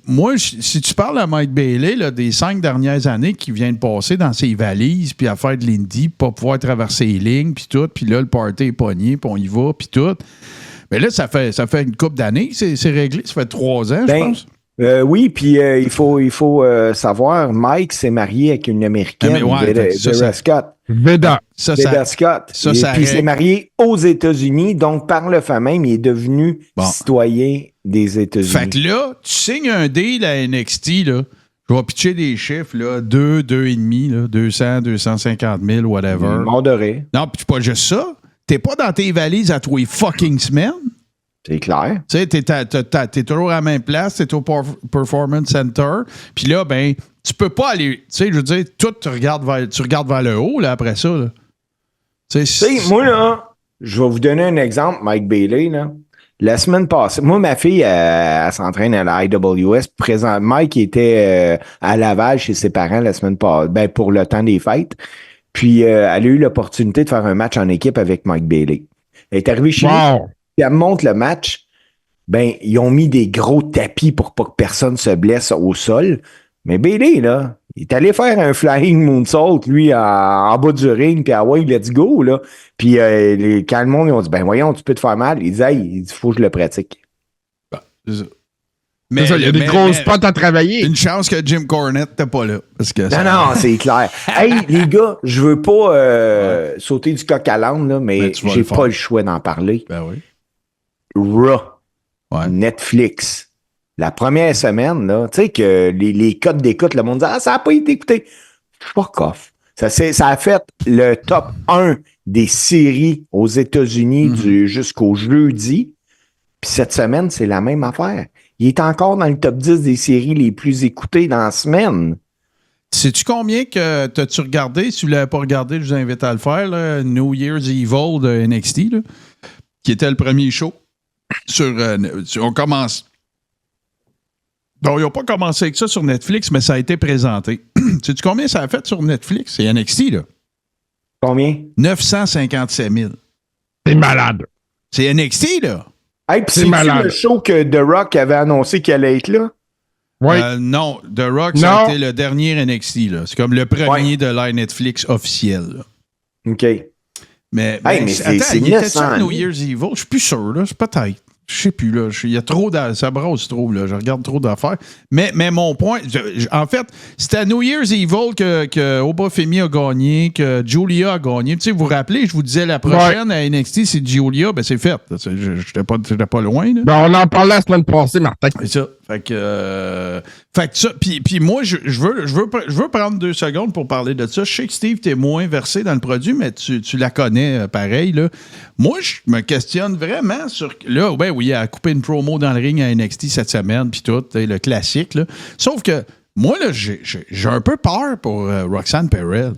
moi, si tu parles à Mike Bayley là, des 5 dernières années qui vient de passer dans ses valises, puis à faire de l'indie, pas pouvoir traverser les lignes, puis tout, puis là, le party est pogné, puis on y va, puis tout. Mais là, ça fait une couple d'années, c'est réglé, ça fait 3 ans, je pense. Oui, puis il faut savoir, Mike s'est marié avec une Américaine, Vera Scott. Veda Scott. Puis il s'est marié aux États-Unis, donc par le fait même, il est devenu citoyen des États-Unis. Fait que là, tu signes un deal à NXT, là, je vais pitcher des chiffres, là, 2,5, là, 200, 250 000, whatever. Mondoré. Non, puis pas juste ça, t'es pas dans tes valises à tous les fucking semaines. C'est clair. Tu sais, t'es toujours à la même place, t'es au Performance Center. Puis là, ben, tu peux pas aller. Tu sais, je veux dire, tu regardes vers le haut, là, après ça. Là. Tu sais, moi, là, je vais vous donner un exemple, Mike Bayley, là. La semaine passée, moi, ma fille, elle s'entraîne à la IWS. Mike était à Laval chez ses parents la semaine passée, ben, pour le temps des fêtes. Puis, elle a eu l'opportunité de faire un match en équipe avec Mike Bayley. Elle est arrivée chez lui. Elle me montre le match. ben, ils ont mis des gros tapis pour pas que personne se blesse au sol. Mais Bailey, là, il est allé faire un flying moonsault, lui, en bas du ring, puis ouais, let's go, là. Puis quand le monde, ils ont dit, ben voyons, tu peux te faire mal. Il dit, il faut que je le pratique. C'est ça. C'est ça, il y a des gros spots à travailler. Une chance que Jim Cornette n'était pas là. Parce que Non, c'est clair. Hey, les gars, je veux pas sauter du coq à l'âne, là, mais j'ai pas le choix d'en parler. Ben oui. Raw. Ouais. Netflix. La première semaine, là, tu sais que les codes d'écoute, le monde dit « Ah, ça n'a pas été écouté. » Fuck off. Ça a fait le top 1 des séries aux États-Unis jusqu'au jeudi. Puis cette semaine, c'est la même affaire. Il est encore dans le top 10 des séries les plus écoutées dans la semaine. Sais-tu combien que t'as-tu regardé? Si vous ne l'avez pas regardé, je vous invite à le faire. Là, New Year's Evil de NXT, là, qui était le premier show. On commence. Donc, ils n'ont pas commencé avec ça sur Netflix, mais ça a été présenté. Sais-tu combien ça a fait sur Netflix? C'est NXT, là. Combien? 957 000. C'est malade. C'est NXT, là. Hey, puis c'est le show que The Rock avait annoncé qu'il allait être là? Oui. Non, The Rock, ça a été le dernier NXT, là. C'est comme le premier de l'ère Netflix officiel, là. OK. Mais c'est il était sur New Year's Evil? Je suis plus sûr, là. C'est peut-être. Je sais plus, là. Il y a trop ça brosse trop, là. Je regarde trop d'affaires. Mais mon point, en fait, c'était à New Year's Evil que Obafemi a gagné, que Julia a gagné. Tu sais, vous vous rappelez, je vous disais la prochaine à NXT, c'est Julia. Ben, c'est fait. J'étais pas loin, là. Ben, on en parlait la semaine passée, Martin. C'est ça. Fait que ça. Puis moi, je veux prendre 2 secondes pour parler de ça. Je sais que Steve, t'es moins versé dans le produit, mais tu la connais pareil, là. Moi, je me questionne vraiment sur. Là, ben oui, il a coupé une promo dans le ring à NXT cette semaine, puis tout, le classique, là. Sauf que moi, là, j'ai un peu peur pour Roxanne Perez.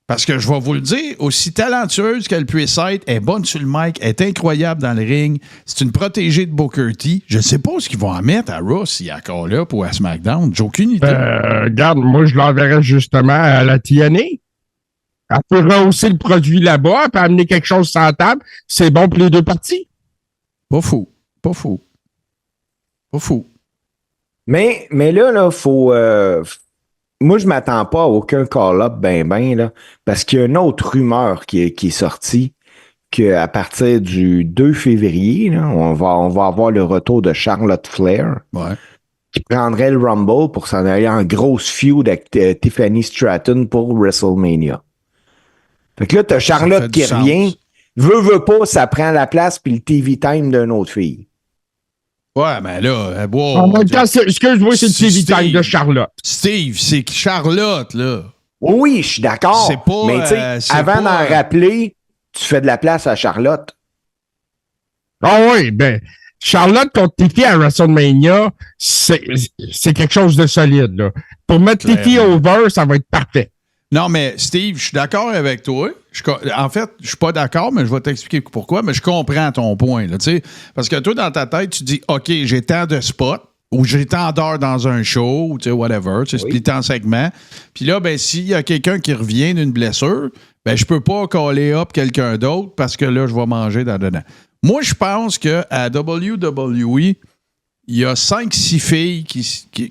Parce que je vais vous le dire, aussi talentueuse qu'elle puisse être, elle est bonne sur le mic, elle est incroyable dans le ring, c'est une protégée de Booker T. Je ne sais pas ce qu'ils vont en mettre à Raw s'il est encore là ou à SmackDown. J'ai aucune idée. Regarde, moi, je l'enverrais justement à la TNA. Elle peut rehausser le produit là-bas, puis amener quelque chose sur la table. C'est bon pour les deux parties. Pas fou. Pas fou. Pas fou. Mais là, faut... moi, je m'attends pas à aucun call-up là, parce qu'il y a une autre rumeur qui est sortie, qu'à partir du 2 février, là, on va avoir le retour de Charlotte Flair, qui prendrait le Rumble pour s'en aller en grosse feud avec Tiffany Stratton pour WrestleMania. Fait que là, t'as Charlotte qui revient, veut pas, ça prend la place puis le TV time d'une autre fille. Ouais, mais là, en même temps, excuse-moi, c'est le TV time de Charlotte. Steve, c'est Charlotte, là. Oui, je suis d'accord. C'est pas, mais tu sais, avant d'en rappeler, tu fais de la place à Charlotte. Ah oui, ben, Charlotte contre Tiffy à WrestleMania, c'est quelque chose de solide, là. Pour mettre Tiffy over, ça va être parfait. Non, mais Steve, je suis d'accord avec toi. En fait, je suis pas d'accord, mais je vais t'expliquer pourquoi. Mais je comprends ton point, là, tu sais. Parce que toi, dans ta tête, tu dis, OK, j'ai tant de spots ou j'ai tant d'heures dans un show, ou tu sais, whatever, tu sais, splitté en segments. Puis là, ben, s'il y a quelqu'un qui revient d'une blessure, ben, je peux pas coller up quelqu'un d'autre parce que là, je vais manger dedans. Moi, je pense qu'à WWE, il y a 5-6 filles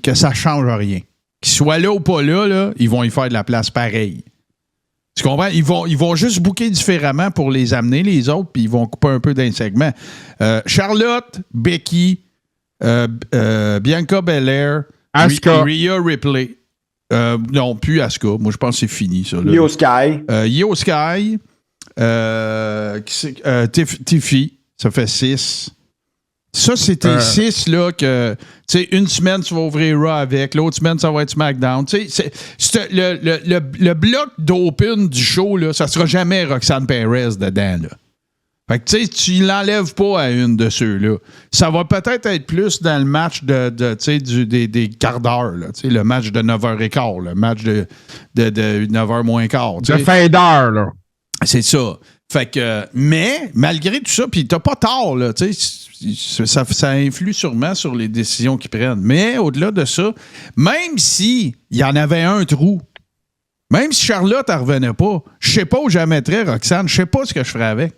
que ça change rien. Qu'ils soient là ou pas là, ils vont y faire de la place pareil. Tu comprends? Ils vont juste booker différemment pour les amener, les autres, puis ils vont couper un peu d'un segment. Charlotte, Becky, Bianca Belair, Asuka. Rhea Ripley. Non, plus Asuka. Moi, je pense que c'est fini, ça. Là. Io Sky. Io Sky. Tiffy. Ça fait 6. Ça, c'était 6, là, que, tu sais, une semaine, tu vas ouvrir Raw avec, l'autre semaine, ça va être SmackDown. Tu sais, le bloc d'open du show, là, ça sera jamais Roxanne Perez dedans, là. Fait que, tu sais, tu l'enlèves pas à une de ceux-là. Ça va peut-être être plus dans le match des quarts d'heure, là. Tu sais, le match de 9h15, le match de 9h moins quart. De fin d'heure, là. C'est ça. Fait que, mais, malgré tout ça, puis t'as pas tort, là, tu sais, ça influe sûrement sur les décisions qu'ils prennent. Mais, au-delà de ça, même si il y en avait un trou, même si Charlotte, elle revenait pas, je sais pas où je la mettrais, Roxane, je sais pas ce que je ferais avec.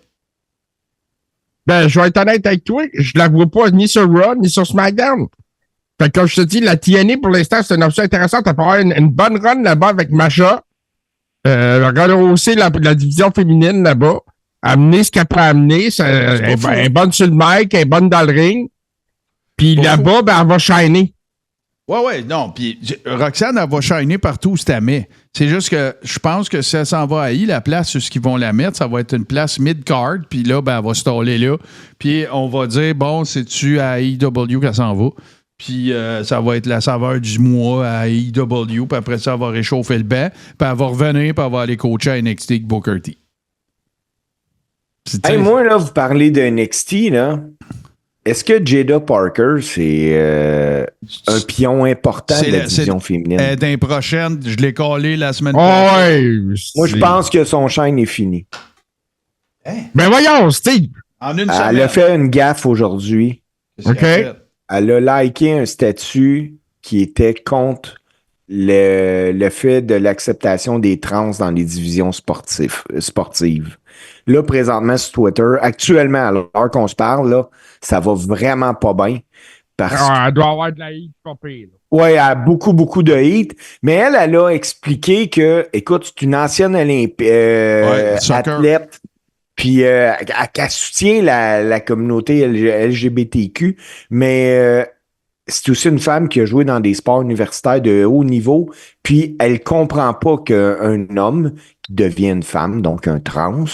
Ben, je vais être honnête avec toi, je la vois pas ni sur Raw, ni sur SmackDown. Fait que comme je te dis, la TNA, pour l'instant, c'est une option intéressante. Elle peut avoir une bonne run là-bas avec Masha. Rehausser la division féminine là-bas. Amener ce qu'elle peut amener. Elle est bonne sur le mic, elle est bonne dans le ring. Puis là-bas, ben, elle va shiner. Ouais, non. Puis Roxane, elle va shiner partout où c'est à met. C'est juste que je pense que si elle s'en va à I, la place sur ce qu'ils vont la mettre, ça va être une place mid-card. Puis là, ben, elle va se staller là. Puis on va dire, bon, c'est-tu à AEW qu'elle s'en va? Puis ça va être la saveur du mois à AEW. Puis après ça, elle va réchauffer le banc. Puis elle va revenir, puis elle va aller coacher à NXT avec Booker T. Hey, moi, là, vous parlez de NXT, là. Est-ce que Jada Parker, c'est un pion important de la division féminine? D'un prochaine, je l'ai collé la semaine prochaine. Moi, je pense que son chaîne est fini. Hein? Ben voyons, Steve! En une semaine. Elle a fait une gaffe aujourd'hui. OK. Elle a liké un statut qui était contre le fait de l'acceptation des trans dans les divisions sportives. Là, présentement, sur Twitter, actuellement, à l'heure qu'on se parle, là, ça va vraiment pas bien. Elle doit avoir de la hate pas pire. Oui, elle a beaucoup, beaucoup de hate. Mais elle a expliqué que, écoute, c'est une ancienne athlète, puis qu'elle soutient la communauté LGBTQ, mais c'est aussi une femme qui a joué dans des sports universitaires de haut niveau, puis elle comprend pas qu'un homme qui devient une femme, donc un trans,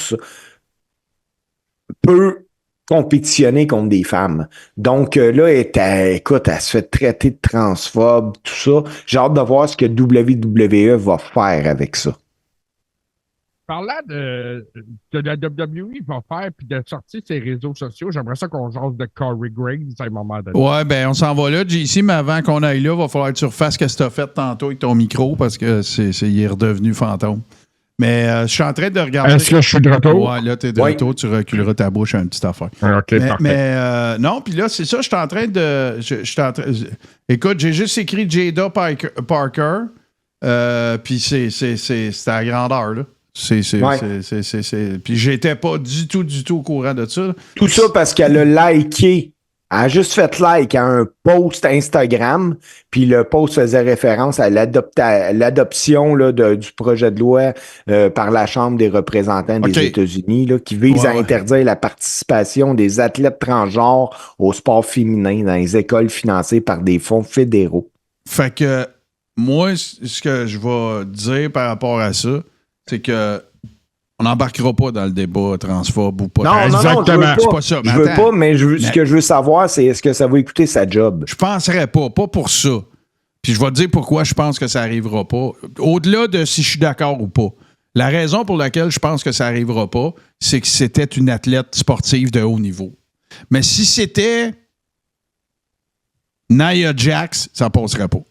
peut compétitionner contre des femmes. Donc là, écoute, elle se fait traiter de transphobe, tout ça. J'ai hâte de voir ce que WWE va faire avec ça. Parlant de la WWE va faire puis de sortir ses réseaux sociaux, j'aimerais ça qu'on jase de Corey Graves à un moment donné. Ouais, ben on s'en va là, JC, mais avant qu'on aille là, il va falloir que tu refasses ce que tu as fait tantôt avec ton micro parce que il est redevenu fantôme. Mais je suis en train de regarder. Est-ce que je suis de retour? Ouais, là, tu es de retour, tu reculeras ta bouche à une petite affaire. OK, parfait. Mais non, puis là, c'est ça, je suis en train de. Écoute, j'ai juste écrit Jada Parker, puis c'est à la grandeur, là. Puis j'étais pas du tout au courant de ça. Tout ça parce qu'elle a liké. Elle a juste fait like à un post Instagram, puis le post faisait référence à l'adoption là, du projet de loi par la Chambre des représentants des États-Unis là, qui vise à interdire la participation des athlètes transgenres au sport féminin dans les écoles financées par des fonds fédéraux. Fait que moi, ce que je vais dire par rapport à ça, c'est que on n'embarquera pas dans le débat transphobe ou pas. Non, exactement. C'est pas ça. Je veux pas, mais ce que je veux savoir, c'est est-ce que ça va écouter sa job? Je penserais pas pour ça. Puis je vais te dire pourquoi je pense que ça arrivera pas. Au-delà de si je suis d'accord ou pas. La raison pour laquelle je pense que ça arrivera pas, c'est que c'était une athlète sportive de haut niveau. Mais si c'était Nia Jax, ça passerait pas.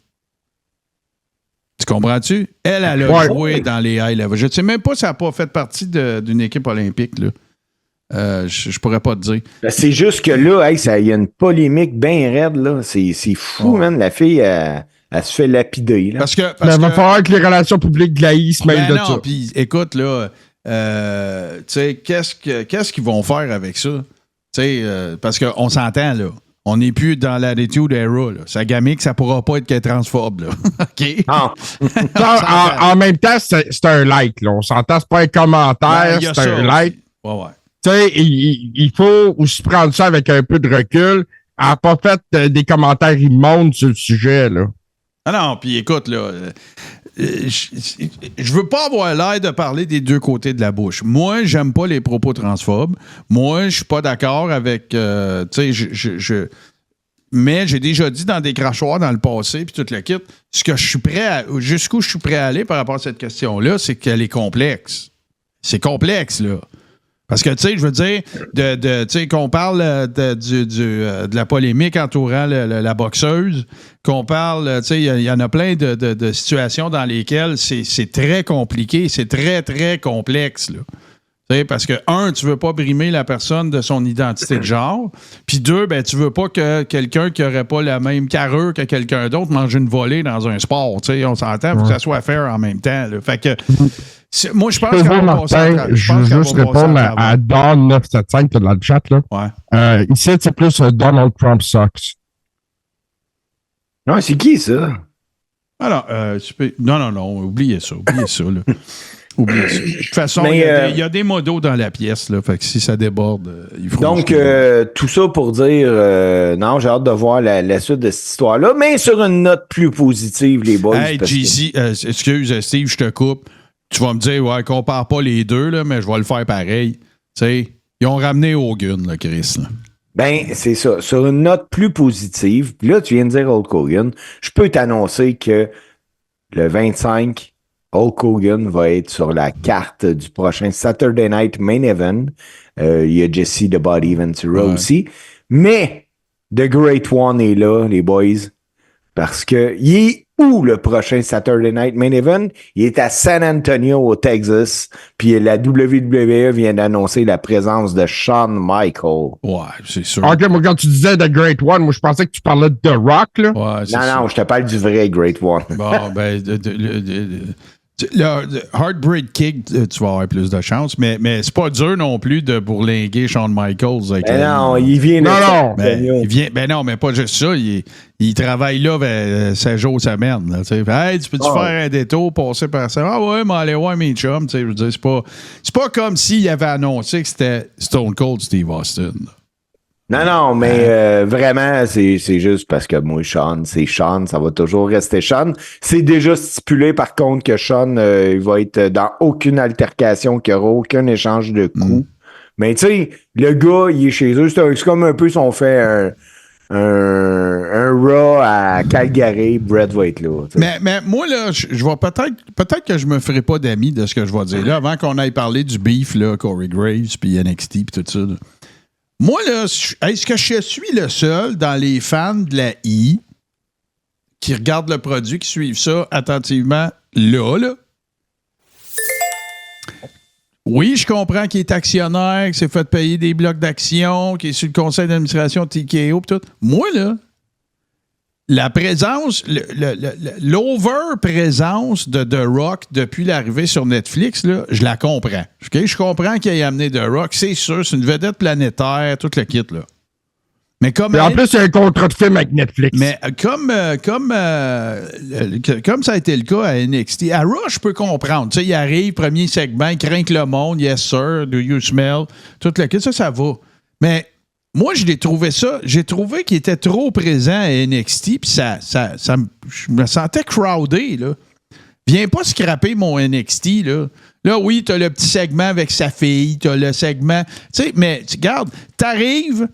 Tu comprends-tu? Elle a joué dans les high level. Je ne sais même pas si elle n'a pas fait partie d'une équipe olympique. Là. Je pourrais pas te dire. C'est juste que là, il y a une polémique bien raide. Là. C'est fou, man. La fille, elle se fait lapider. Là. Parce que il va falloir que les relations publiques de l'AI se mêlent de ça. Puis écoute, là, tu sais, qu'est-ce qu'ils vont faire avec ça? Parce qu'on s'entend, là. On n'est plus dans l'attitude era. Là. Ça gamique, ça pourra pas être qu'elle est transphobe. Là. OK? En même temps, c'est un like. Là. On s'entend, c'est pas un commentaire, c'est un like. Ouais. Tu sais, il faut aussi prendre ça avec un peu de recul. Elle n'a pas fait des commentaires immondes sur le sujet. Là. Ah non, puis écoute, là, je veux pas avoir l'air de parler des deux côtés de la bouche. Moi, j'aime pas les propos transphobes. Moi, je suis pas d'accord avec... tu sais, mais j'ai déjà dit dans des crachoirs dans le passé, puis tout le kit, jusqu'où je suis prêt à aller par rapport à cette question-là, c'est qu'elle est complexe. C'est complexe, là. Parce que, tu sais, je veux dire, tu sais, qu'on parle de la polémique entourant la boxeuse, qu'on parle, tu sais, il y en a plein de situations dans lesquelles c'est très compliqué, c'est très, très complexe, là. T'sais, parce que, un, tu veux pas brimer la personne de son identité de genre. Puis deux, ben, tu veux pas que quelqu'un qui aurait pas la même carrure que quelqu'un d'autre mange une volée dans un sport. T'sais, on s'entend, faut que ça soit fair en même temps. Là. Fait que, moi, je pense qu'on va passer à travers. Je veux juste répondre à Don 975 qui est dans le chat. Là. Ouais. Ici, c'est plus Donald Trump sucks. Non, c'est qui, ça? Alors, non, oubliez ça, là. Oubliez ça. De toute façon, il y a des modos dans la pièce, là. Fait que si ça déborde, il faut. Donc, tout ça pour dire, non, j'ai hâte de voir la suite de cette histoire-là, mais sur une note plus positive, les boys. Hey, JC, excuse, Steve, je te coupe. Tu vas me dire, ouais, compare pas les deux, là, mais je vais le faire pareil. Tu sais, ils ont ramené Hogan, là, Chris, là. Ben, c'est ça. Sur une note plus positive, puis là, tu viens de dire Hulk Hogan, je peux t'annoncer que le 25, Hulk Hogan va être sur la carte du prochain Saturday Night Main Event. Il y a Jesse The Body Ventura aussi. Mais The Great One est là, les boys, parce que il est où le prochain Saturday Night Main Event? Il est à San Antonio, au Texas. Puis la WWE vient d'annoncer la présence de Shawn Michaels. Ouais, c'est sûr. OK, moi, quand tu disais The Great One, moi, je pensais que tu parlais de The Rock, là. Ouais, non, je te parle du vrai Great One. Bon, ben, le Heartbreak Kick, tu vas avoir plus de chance, mais c'est pas dur non plus de bourlinguer Shawn Michaels. Avec non, il vient de il vient, non, mais pas juste ça. Il travaille là 16 jours semaine. Là, hey, tu peux-tu faire un détour, passer par ça? Ah ouais, mais aller voir mes chums. Je veux dire, c'est pas comme s'il avait annoncé que c'était Stone Cold Steve Austin. Non, mais vraiment, c'est juste parce que moi, Shawn, c'est Shawn, ça va toujours rester Shawn. C'est déjà stipulé, par contre, que Shawn, il va être dans aucune altercation, qu'il n'y aura aucun échange de coups. Mais tu sais, le gars, il est chez eux, c'est comme un peu si on fait un Raw à Calgary, Brett va être là. Mais moi, là, je vais peut-être que je me ferai pas d'amis de ce que je vais dire là, avant qu'on aille parler du beef, là, Corey Graves, puis NXT, puis tout ça, là. Moi, là, est-ce que je suis le seul dans les fans de la I qui regardent le produit, qui suivent ça attentivement là? Oui, je comprends qu'il est actionnaire, qu'il s'est fait payer des blocs d'action, qu'il est sur le conseil d'administration TKO et tout. Moi, là, la présence, l'over-présence de The Rock depuis l'arrivée sur Netflix, là, je la comprends. Okay? Je comprends qu'il ait amené The Rock, c'est sûr, c'est une vedette planétaire, tout le kit, là. Mais comme en plus, il y a un contrat de film avec Netflix. Mais comme ça a été le cas à NXT, à Raw, je peux comprendre. Tu sais, il arrive, premier segment, il craint que le monde, yes sir, do you smell, tout le kit, ça va. Mais moi, j'ai trouvé qu'il était trop présent à NXT, puis je me sentais crowdé, là. Viens pas scraper mon NXT, là. Là, oui, t'as le petit segment avec sa fille, t'as le segment... Tu sais, mais regarde, t'arrives...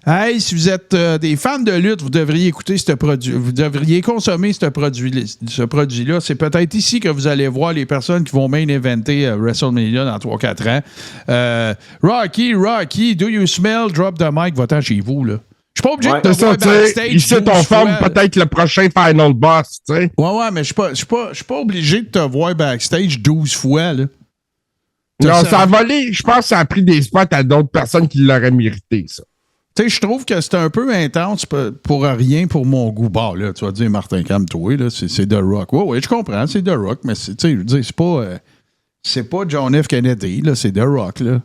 Hey, si vous êtes des fans de lutte, vous devriez écouter ce produit. Vous devriez consommer ce produit-là. C'est peut-être ici que vous allez voir les personnes qui vont main eventer WrestleMania dans 3-4 ans. Rocky, do you smell? Drop the mic, va-t'en chez vous, là. Je suis pas obligé de te voir backstage. Ici, on forme peut-être le prochain Final Boss, tu sais. Ouais, mais je suis pas obligé de te voir backstage 12 fois, là. Non, ça a volé. Je pense que ça a pris des spots à d'autres personnes qui l'auraient mérité, ça. Tu sais, je trouve que c'est un peu intense pour rien pour mon goût. Bah, là, tu vas dire, Martin, calme-toi, là, c'est The Rock. Oui, je comprends, c'est The Rock, mais tu sais, je veux dire, c'est pas John F. Kennedy, là, c'est The Rock, là.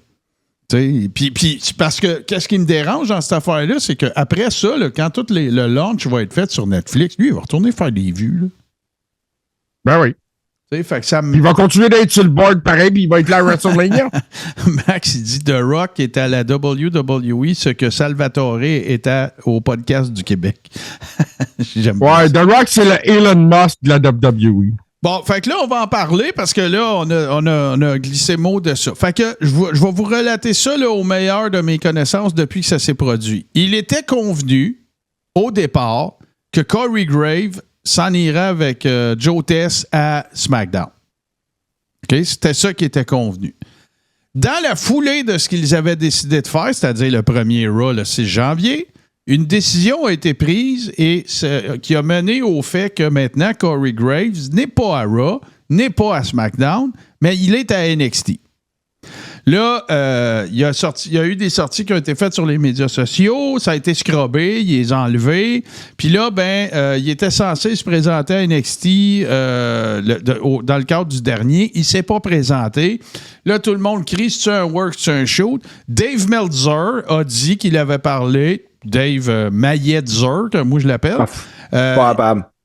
Tu sais, puis parce que, qu'est-ce qui me dérange dans cette affaire-là, c'est qu'après ça, là, quand tout le launch va être fait sur Netflix, lui, il va retourner faire des vues, là. Ben oui. Fait que ça il va continuer d'être sur le board pareil, puis il va être là à WrestleMania. Max, il dit The Rock est à la WWE, ce que Salvatore était au podcast du Québec. J'aime bien The Rock, c'est le Elon Musk de la WWE. Bon, fait que là, on va en parler parce que là, on a glissé mot de ça. Fait que je vais vous relater ça là, au meilleur de mes connaissances depuis que ça s'est produit. Il était convenu, au départ, que Corey Graves s'en irait avec Joe Tess à SmackDown. Okay? C'était ça qui était convenu. Dans la foulée de ce qu'ils avaient décidé de faire, c'est-à-dire le premier Raw le 6 janvier, une décision a été prise et qui a mené au fait que maintenant, Corey Graves n'est pas à Raw, n'est pas à SmackDown, mais il est à NXT. Là, il y a eu des sorties qui ont été faites sur les médias sociaux. Ça a été scrubbé, il les a enlevés. Puis là, il était censé se présenter à NXT dans le cadre du dernier. Il ne s'est pas présenté. Là, tout le monde crie, c'est un work, c'est un shoot. Dave Meltzer a dit qu'il avait parlé. Dave Meltzer, que moi je l'appelle.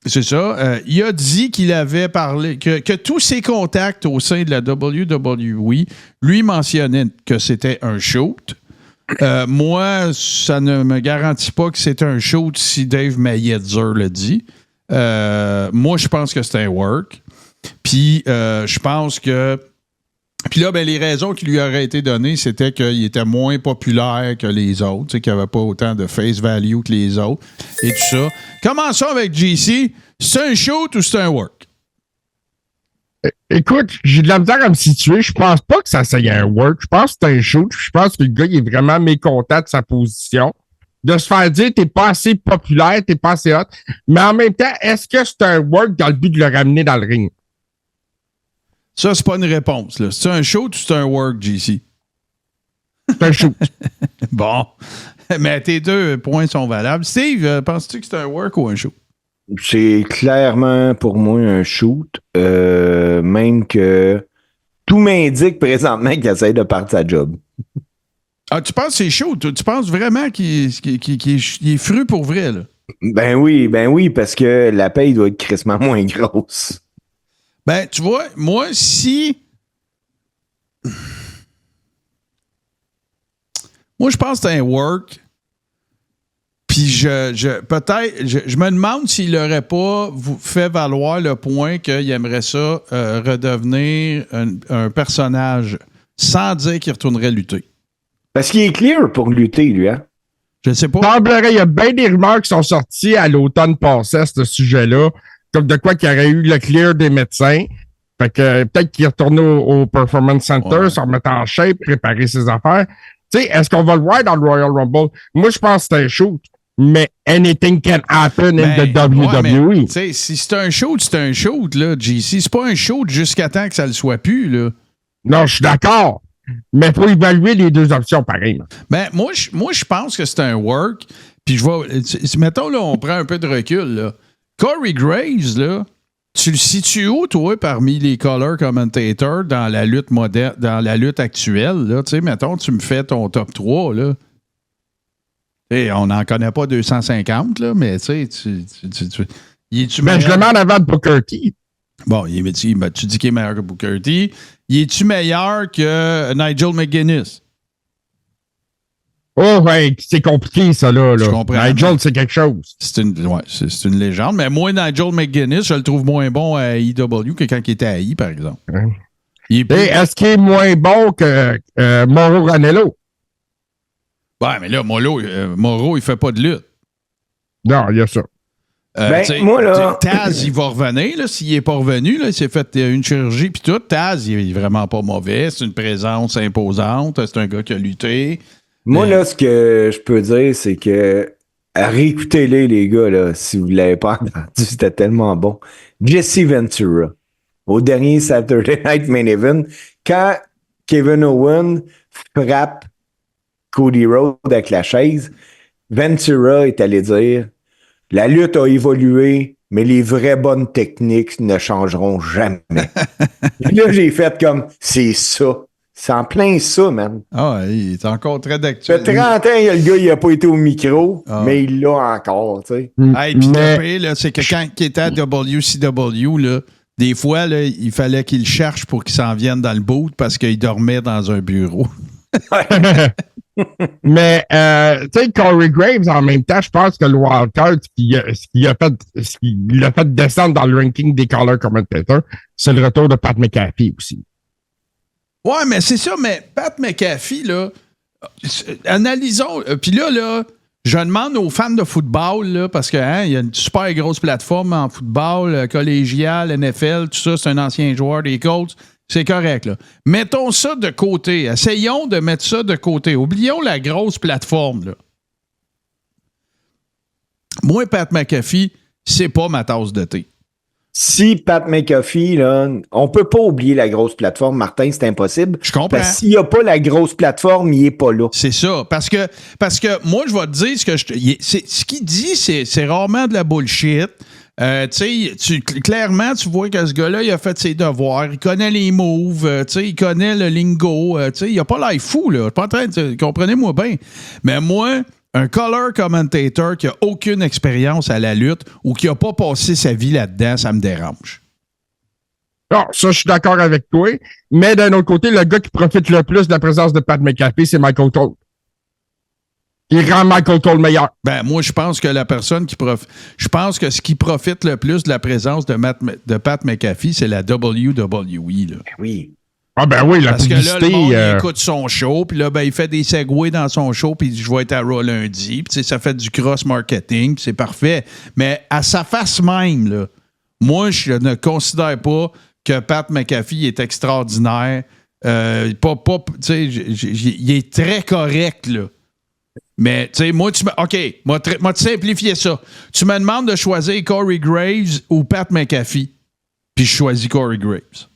C'est ça. Il a dit qu'il avait parlé, que tous ses contacts au sein de la WWE lui mentionnaient que c'était un shoot. Moi, ça ne me garantit pas que c'est un shoot si Dave Meltzer le dit. Moi, je pense que c'est un work. Puis, je pense que... Puis là, les raisons qui lui auraient été données, c'était qu'il était moins populaire que les autres, qu'il n'avait pas autant de face value que les autres et tout ça. Commençons avec JC. C'est un shoot ou c'est un work? Écoute, j'ai de la misère à me situer. Je pense pas que ça soit un work. Je pense que c'est un shoot. Je pense que le gars, il est vraiment mécontent de sa position. De se faire dire, t'es pas assez populaire, t'es pas assez hot. Mais en même temps, est-ce que c'est un work dans le but de le ramener dans le ring? Ça, c'est pas une réponse. Là. C'est un shoot ou c'est un work, JC? C'est un shoot. Bon. Mais tes 2 points sont valables. Steve, penses-tu que c'est un work ou un shoot? C'est clairement pour moi un shoot. Même que tout m'indique présentement qu'il essaie de partir sa job. Ah, tu penses que c'est shoot? Tu penses vraiment qu'il est fru pour vrai, là? Ben oui, parce que la paye doit être crissement moins grosse. Ben, tu vois, moi, si... Moi, je pense que c'est un work. Puis peut-être, je me demande s'il n'aurait pas fait valoir le point qu'il aimerait ça redevenir un personnage sans dire qu'il retournerait lutter. Parce qu'il est clear pour lutter, lui, hein? Je ne sais pas. Il y a bien des rumeurs qui sont sorties à l'automne passé à ce sujet-là. Comme de quoi qu'il y aurait eu le clear des médecins. Fait que peut-être qu'il est retourné au Performance Center, se remettre en shape, préparer ses affaires. Tu sais, est-ce qu'on va le voir dans le Royal Rumble? Moi, je pense que c'est un shoot. Mais anything can happen in the WWE. Tu sais, si c'est un shoot, c'est un shoot, là, JC. C'est pas un shoot jusqu'à temps que ça le soit plus, là. Non, je suis d'accord. Mais il faut évaluer les 2 options pareil. Ben, moi, je pense que c'est un work. Puis je vais. Mettons, là, on prend un peu de recul, là. Corey Graves, là, tu le situes où, toi, parmi les color commentators dans la lutte moderne, dans la lutte actuelle, là? Tu sais, mettons, tu me fais ton top 3, là. Hey, on n'en connaît pas 250, là, mais tu sais, Ben, je le mets en avant de Booker T. Bon, tu dis qu'il est meilleur que Booker T. Y es-tu meilleur que Nigel McGuinness? Oh, ouais, c'est compliqué, ça, là. Je comprends. Nigel, c'est quelque chose. C'est une légende. Mais moi, Nigel McGuinness, je le trouve moins bon à AEW que quand il était à AI, par exemple. Est-ce qu'il est moins bon que Mauro Ranello? Ouais, mais là, Mauro, il fait pas de lutte. Non, il y a ça. Moi, là... Taz, il va revenir, là, s'il n'est pas revenu, là, il s'est fait une chirurgie, puis tout. Taz, il est vraiment pas mauvais. C'est une présence imposante. C'est un gars qui a lutté. Moi, là, ce que je peux dire, c'est que réécoutez-les gars, là, si vous ne l'avez pas entendu, c'était tellement bon. Jesse Ventura, au dernier Saturday Night Main Event, quand Kevin Owens frappe Cody Rhodes avec la chaise, Ventura est allé dire « La lutte a évolué, mais les vraies bonnes techniques ne changeront jamais. » Là, j'ai fait comme « C'est ça. » C'est en plein ça, man. Ah, il est encore très d'actuel. Ça fait 30 ans, le gars, il n'a pas été au micro, mais il l'a encore, tu sais. Hey, puis le pire, là, c'est que quand il était à WCW, là, des fois, là, il fallait qu'il cherche pour qu'il s'en vienne dans le boot parce qu'il dormait dans un bureau. Mais, tu sais, Corey Graves, en même temps, je pense que le wildcard, ce qui l'a fait descendre dans le ranking des color commentators, c'est le retour de Pat McAfee aussi. Ouais, mais c'est ça, mais Pat McAfee, là, analysons, puis là, je demande aux fans de football, là, parce qu'il y a une super grosse plateforme en football, collégial, NFL, tout ça, c'est un ancien joueur des Colts, c'est correct, là. Mettons ça de côté, essayons de mettre ça de côté, oublions la grosse plateforme, là. Moi, Pat McAfee, c'est pas ma tasse de thé. si Pat McAfee, là, on peut pas oublier la grosse plateforme, Martin, c'est impossible. Je comprends. Parce que s'il n'y a pas la grosse plateforme, il est pas là. C'est ça. Parce que moi, je vais te dire ce qu'il dit, c'est rarement de la bullshit. Clairement, tu vois que ce gars-là, il a fait ses devoirs, il connaît les moves, il connaît le lingo, il a pas l'air fou, là. Pas en train de, comprenez-moi bien. Mais moi, un color commentator qui a aucune expérience à la lutte ou qui a pas passé sa vie là-dedans, ça me dérange. Non, ça, je suis d'accord avec toi. Mais d'un autre côté, le gars qui profite le plus de la présence de Pat McAfee, c'est Michael Cole. Il rend Michael Cole meilleur. Ben, moi, je pense que je pense que ce qui profite le plus de la présence de Pat McAfee, c'est la WWE, là. Oui. Ah ben oui, la Parce publicité... que là, le monde il écoute son show, puis là, ben, il fait des segways dans son show, puis il dit « Je vais être à Raw lundi », puis ça fait du cross-marketing, puis c'est parfait. Mais à sa face même, là, moi, je ne considère pas que Pat McAfee est extraordinaire. Il est très correct, là. Mais, tu sais, moi, OK, moi, te simplifier ça. Tu me demandes de choisir Corey Graves ou Pat McAfee, puis je choisis Corey Graves.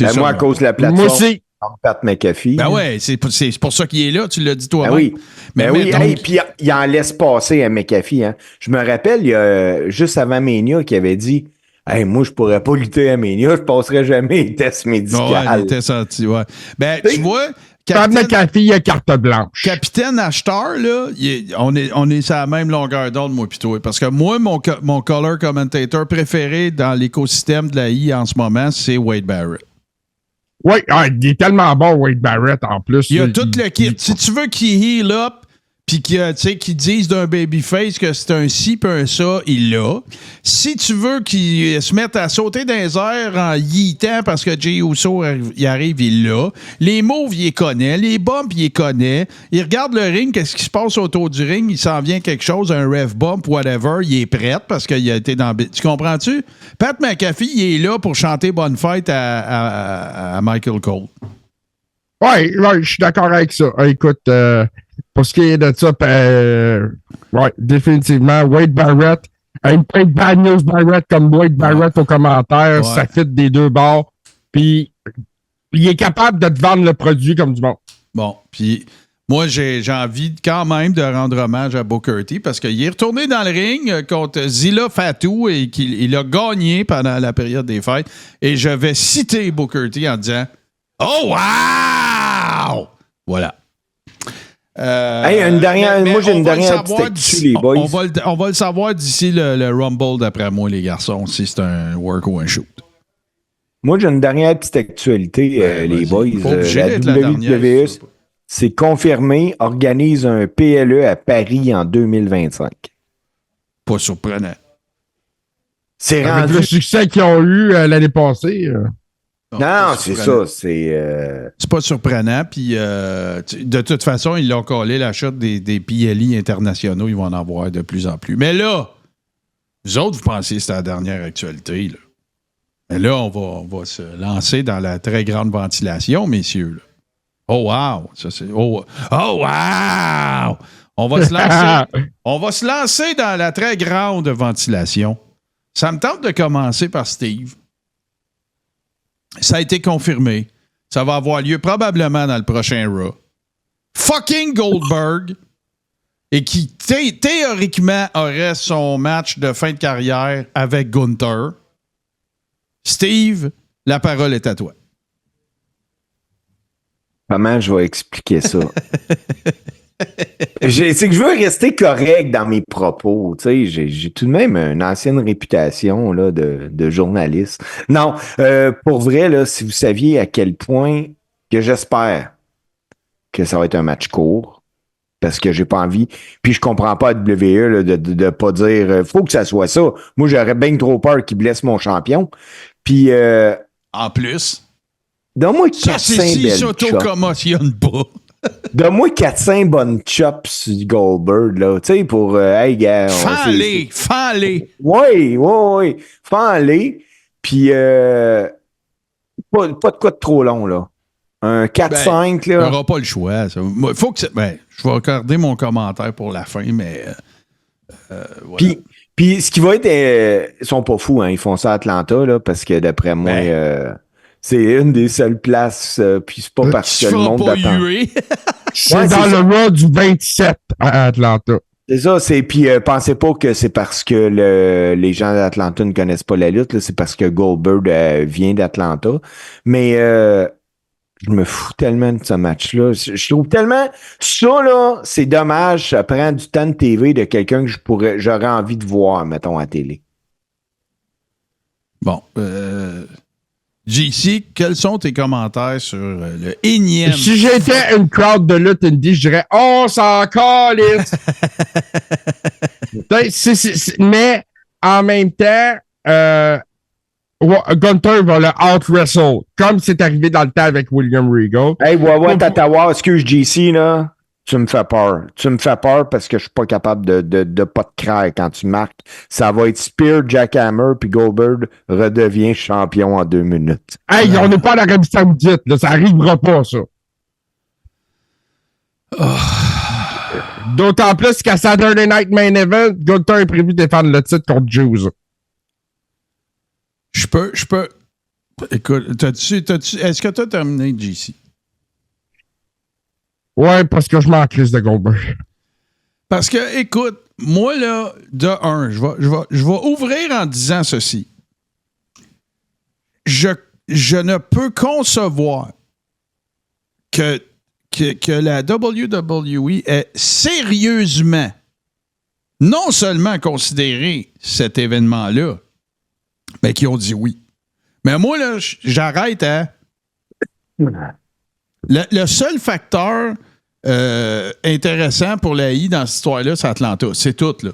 Ben moi, à cause de la plateforme, Moi aussi. Pat McAfee. Ben ouais, c'est pour ça qu'il est là, tu l'as dit toi-même. Ben oui. Mais oui, donc... puis il en laisse passer à McAfee. Hein. Je me rappelle, il y a juste avant Mania, qui avait dit hey, moi, je pourrais pas lutter à Mania, je passerai jamais les tests médicaux. Ouais, les tests ouais. Ben, tu vois... Pat McAfee, il a carte blanche. Capitaine Ashtar, là, on est sur la même longueur d'onde, moi, pis toi. Parce que moi, mon color commentator préféré dans l'écosystème de la I en ce moment, c'est Wade Barrett. Oui, il est tellement bon, Wade Barrett, en plus. Il y a tout le kit. Si tu veux qu'il heal up, puis qu'il dise d'un babyface que c'est un ci puis un ça, il l'a. Si tu veux qu'il se mette à sauter dans les airs en yeetant parce que Jey Uso il arrive, il l'a. Les moves, il les connaît. Les bumps, il les connaît. Il regarde le ring, qu'est-ce qui se passe autour du ring, il s'en vient quelque chose, un ref bump, whatever, il est prêt parce qu'il a été dans... Tu comprends-tu? Pat McAfee, il est là pour chanter Bonne Fête à Michael Cole. Oui, je suis d'accord avec ça. Écoute... pour ce qui est de ça, ouais, définitivement, Wade Barrett, une petite bad news Barrett comme Wade Barrett aux commentaires, ça fit des deux bords, puis il est capable de te vendre le produit comme du monde. Bon, puis moi, j'ai envie quand même de rendre hommage à Booker T parce qu'il est retourné dans le ring contre Zilla Fatou et qu'il a gagné pendant la période des fêtes. Et je vais citer Booker T en disant « Oh, wow! » Voilà. Une dernière, moi, j'ai une dernière petite actu, les boys. On va le savoir d'ici le Rumble, d'après moi, les garçons, si c'est un work ou un shoot. Moi, j'ai une dernière petite actualité, les boys. La WWE, c'est confirmé, organise un PLE à Paris en 2025. Pas surprenant. C'est rendu... le succès qu'ils ont eu l'année passée. Non, c'est ça. C'est pas surprenant. Puis, de toute façon, ils l'ont collé l'achat des PLI internationaux. Ils vont en avoir de plus en plus. Mais là, vous autres, vous pensez que c'est la dernière actualité. Là. Mais là, on va se lancer dans la très grande ventilation, messieurs. Là. Oh, wow! Ça, c'est... Oh, wow! On va se lancer dans la très grande ventilation. Ça me tente de commencer par Steve. Ça a été confirmé. Ça va avoir lieu probablement dans le prochain Raw. Fucking Goldberg, et qui théoriquement aurait son match de fin de carrière avec Gunther. Steve, la parole est à toi. Comment je vais expliquer ça? C'est que je veux rester correct dans mes propos. J'ai tout de même une ancienne réputation là, de journaliste. Non, pour vrai, là, si vous saviez à quel point que j'espère que ça va être un match court, parce que j'ai pas envie, puis je comprends pas à WWE là, de pas dire faut que ça soit ça. Moi, j'aurais bien trop peur qu'il blesse mon champion. Puis en plus, donne-moi 4-5 belles s'auto-commotionne pas. Donne-moi 400 bonnes chops du Goldberg, là, tu sais, pour, hey, gars. Fends-les. Oui. Fends-les. Puis, pas de quoi de trop long, là. Un 4-5, là. On n'aura pas le choix. Ça. Faut que je vais regarder mon commentaire pour la fin, mais. Voilà. Puis ce qui va être... ils sont pas fous, hein. Ils font ça à Atlanta, là, parce que d'après moi, c'est une des seules places, puis c'est pas parce que le monde d'attente. C'est dans le Raw du 27 à Atlanta. C'est ça, puis pensez pas que c'est parce que les gens d'Atlanta ne connaissent pas la lutte, là, c'est parce que Goldberg vient d'Atlanta. Mais je me fous tellement de ce match-là. Je trouve tellement... Ça, là, c'est dommage, ça prend du temps de TV de quelqu'un que j'aurais envie de voir, mettons, à télé. Bon, JC, quels sont tes commentaires sur le énième... Si j'étais une crowd de lutte indie, je dirais « On s'en calisse! » Mais, en même temps, Gunther va le out-wrestle, comme c'est arrivé dans le temps avec William Regal. Hey, Tatawa, excuse JC, là. Tu me fais peur. Tu me fais peur parce que je suis pas capable de pas te craindre quand tu marques. Ça va être Spear, Jackhammer, puis Goldberg redevient champion en 2 minutes. Hey, on n'est pas en Arabie Saoudite, là. Ça arrivera pas, ça. D'autant plus qu'à Saturday Night Main Event, Gunther est prévu de défendre le titre contre Juice. Je peux. Écoute, est-ce que tu as terminé, JC? Ouais, parce que je m'en crisse de Goldberg. Parce que, écoute, moi, là, de un, je vais ouvrir en disant ceci. Je ne peux concevoir que la WWE ait sérieusement non seulement considéré cet événement-là, mais qui ont dit oui. Mais moi, là, j'arrête à... Le seul facteur intéressant pour la I dans cette histoire-là, c'est Atlanta. C'est tout, là.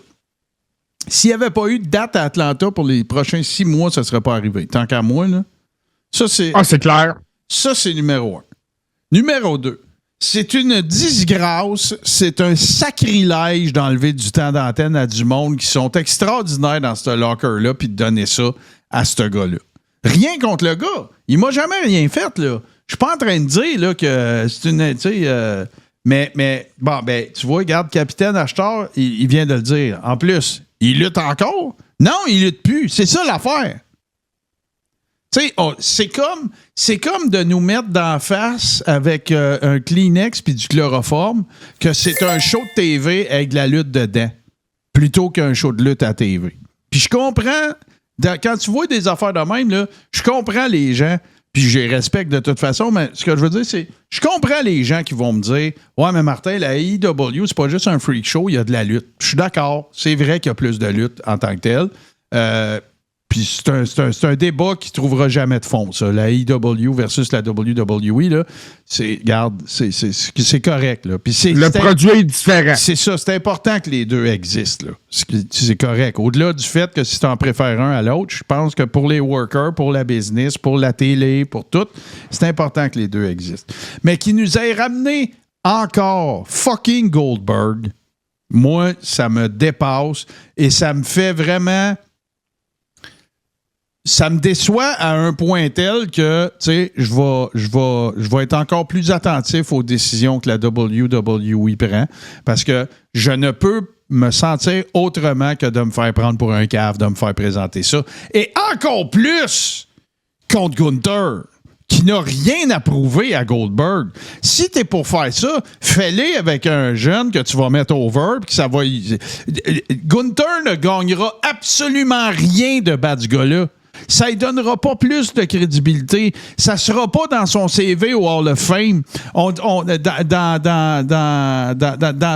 S'il n'y avait pas eu de date à Atlanta pour les prochains 6 mois, ça ne serait pas arrivé. Tant qu'à moi, là. Ça, c'est... Ah, c'est clair. Ça, c'est numéro 1. Numéro 2. C'est une disgrâce, c'est un sacrilège d'enlever du temps d'antenne à du monde qui sont extraordinaires dans ce locker-là puis de donner ça à ce gars-là. Rien contre le gars. Il m'a jamais rien fait, là. Je suis pas en train de dire là, que c'est une... mais bon, ben, tu vois, regarde, Capitaine Acheteur, il vient de le dire. En plus, il lutte encore? Non, il lutte plus. C'est ça l'affaire. Tu sais, c'est comme de nous mettre d'en face avec un Kleenex puis du chloroforme que c'est un show de TV avec de la lutte dedans plutôt qu'un show de lutte à TV. Puis je comprends, quand tu vois des affaires de même, là, je comprends les gens, puis je les respecte de toute façon, mais ce que je veux dire, c'est je comprends les gens qui vont me dire « Ouais, mais Martin, la AEW, c'est pas juste un freak show, il y a de la lutte. » Je suis d'accord, c'est vrai qu'il y a plus de lutte en tant que tel. Puis c'est un débat qui ne trouvera jamais de fond, ça. La AEW versus la WWE, là, c'est correct. Là. Puis le produit est différent. C'est ça, c'est important que les deux existent. Là. C'est correct. Au-delà du fait que si tu en préfères un à l'autre, je pense que pour les workers, pour la business, pour la télé, pour tout, c'est important que les deux existent. Mais qui nous ait ramené encore fucking Goldberg, moi, ça me dépasse et ça me fait vraiment... Ça me déçoit à un point tel que, tu sais, je vais être encore plus attentif aux décisions que la WWE prend parce que je ne peux me sentir autrement que de me faire prendre pour un cave, de me faire présenter ça. Et encore plus contre Gunther, qui n'a rien à prouver à Goldberg. Si t'es pour faire ça, fais-le avec un jeune que tu vas mettre over, puis que ça va... Gunther ne gagnera absolument rien de battre ce gars-là. Ça ne donnera pas plus de crédibilité. Ça ne sera pas dans son CV au Hall of Fame. Dans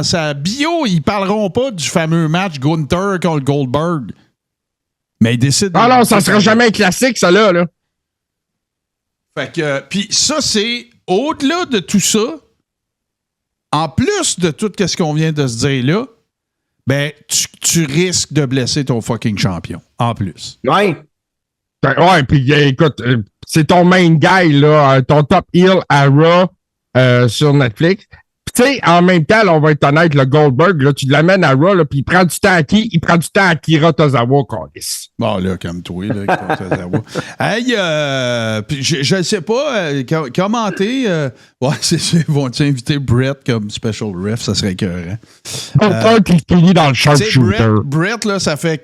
sa bio, ils ne parleront pas du fameux match Gunther contre Goldberg. Mais ils décident... Ah non, ça ne sera jamais un classique, ça, là. Fait que... Puis ça, c'est... Au-delà de tout ça, en plus de tout ce qu'on vient de se dire là, ben, tu risques de blesser ton fucking champion. En plus. Ouais. Ouais, puis écoute, c'est ton main guy, là, ton top heel à Raw sur Netflix. Puis tu tu sais, en même temps, là, on va être honnête, le Goldberg, là, tu l'amènes à Raw, là, puis il prend du temps à qui? Il prend du temps à Akira Tozawa, câlisse. Bon, là, comme toi, là, avec ton Tozawa. Hey, puis je ne sais pas, commenter. Ouais, vont-ils inviter Brett comme special ref? Ça serait écœurant. Qui finit dans le sharpshooter. Brett, là, ça fait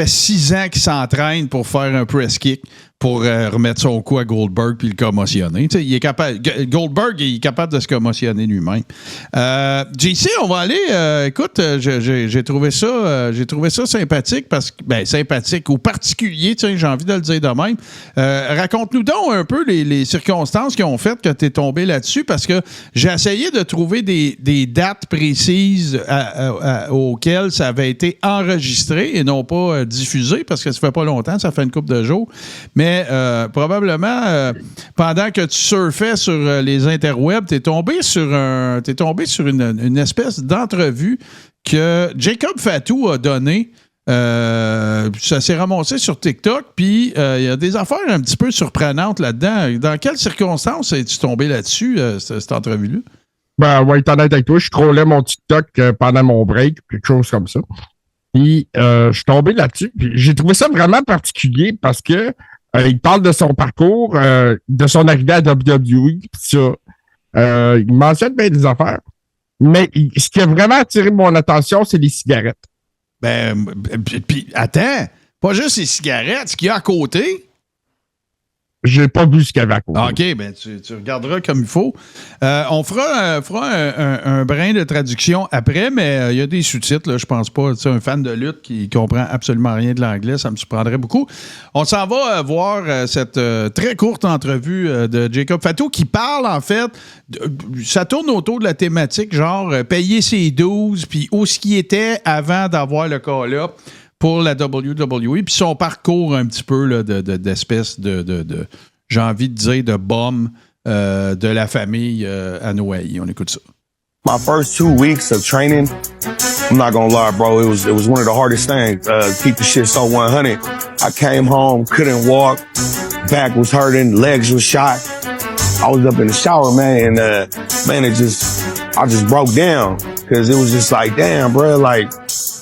6 ans qu'il s'entraîne pour faire un press kick pour remettre son coup à Goldberg puis le commotionner. Il est capable, Goldberg il est capable de se commotionner lui-même. JC, on va aller. Écoute, j'ai trouvé ça sympathique parce que sympathique ou particulier, j'ai envie de le dire de même. Raconte-nous donc un peu les circonstances qui ont fait que tu es tombé là-dessus parce que j'ai essayé de trouver des dates précises auxquelles ça avait été enregistré et non pas diffusé parce que ça fait pas longtemps, ça fait une couple de jours. Mais probablement, pendant que tu surfais sur les interwebs, t'es tombé sur une espèce d'entrevue que Jacob Fatou a donnée. Ça s'est ramassé sur TikTok, puis il y a des affaires un petit peu surprenantes là-dedans. Dans quelles circonstances es-tu tombé là-dessus, cette entrevue-là? Ben, ouais, être honnête avec toi, je scrollais mon TikTok pendant mon break, quelque chose comme ça. Puis, je suis tombé là-dessus. Puis, j'ai trouvé ça vraiment particulier parce que il parle de son parcours, de son arrivée à WWE, pis ça. Il mentionne bien des affaires. Mais ce qui a vraiment attiré mon attention, c'est les cigarettes. Puis attends, pas juste les cigarettes, ce qu'il y a à côté. J'ai pas vu ce qu'il y avait à côté. OK, ben tu regarderas comme il faut. On fera un brin de traduction après, mais il y a des sous-titres, là, je pense pas. Un fan de lutte qui comprend absolument rien de l'anglais, ça me surprendrait beaucoup. On s'en va voir cette très courte entrevue de Jacob Fatou qui parle, en fait, ça tourne autour de la thématique, genre payer ses 12, puis où ce qui était avant d'avoir le call-up pour la WWE, puis son parcours un petit peu là, d'espèce de j'ai envie de dire, de bum de la famille Anoa'i. On écoute ça. My first 2 weeks of training, I'm not gonna lie, bro, it was one of the hardest things. Keep the shit so 100. I came home, couldn't walk, back was hurting, legs was shot. I was up in the shower, man, and I just broke down because it was just like, damn, bro, like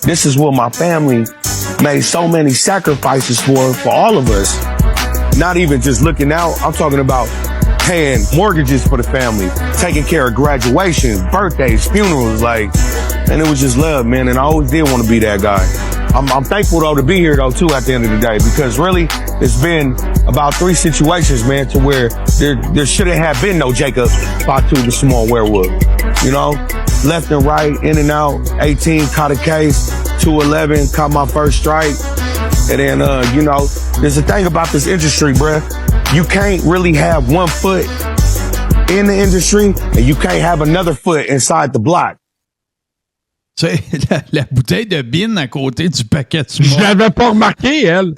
this is what my family made so many sacrifices for all of us. Not even just looking out, I'm talking about paying mortgages for the family, taking care of graduations, birthdays, funerals, like, and it was just love, man, and I always did want to be that guy. I'm thankful, though, to be here, though, too, at the end of the day, because really, it's been about 3 situations, man, to where there shouldn't have been no Jacob Fatu, the small werewolf, you know? Left and right, in and out, 18, caught a case, 211, caught my first strike, and then, you know, there's a thing about this industry, bruh. You can't really have one foot in the industry, and you can't have another foot inside the block. Tu sais, la bouteille de bin à côté du paquet de Je l'avais pas remarqué, elle.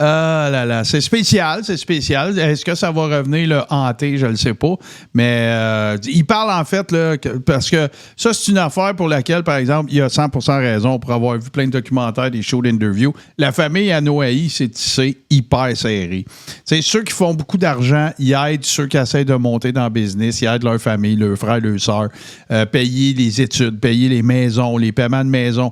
Ah là là, c'est spécial, c'est spécial. Est-ce que ça va revenir le hanter? Je ne le sais pas. Mais il parle en fait, là, parce que ça, c'est une affaire pour laquelle, par exemple, il y a 100% raison pour avoir vu plein de documentaires, des shows d'interview. La famille Anoa'i, c'est hyper serré. T'sais, ceux qui font beaucoup d'argent, ils aident ceux qui essaient de monter dans le business, ils aident leur famille, leurs frères, leurs sœurs, payer les études, payer les maisons, les paiements de maison.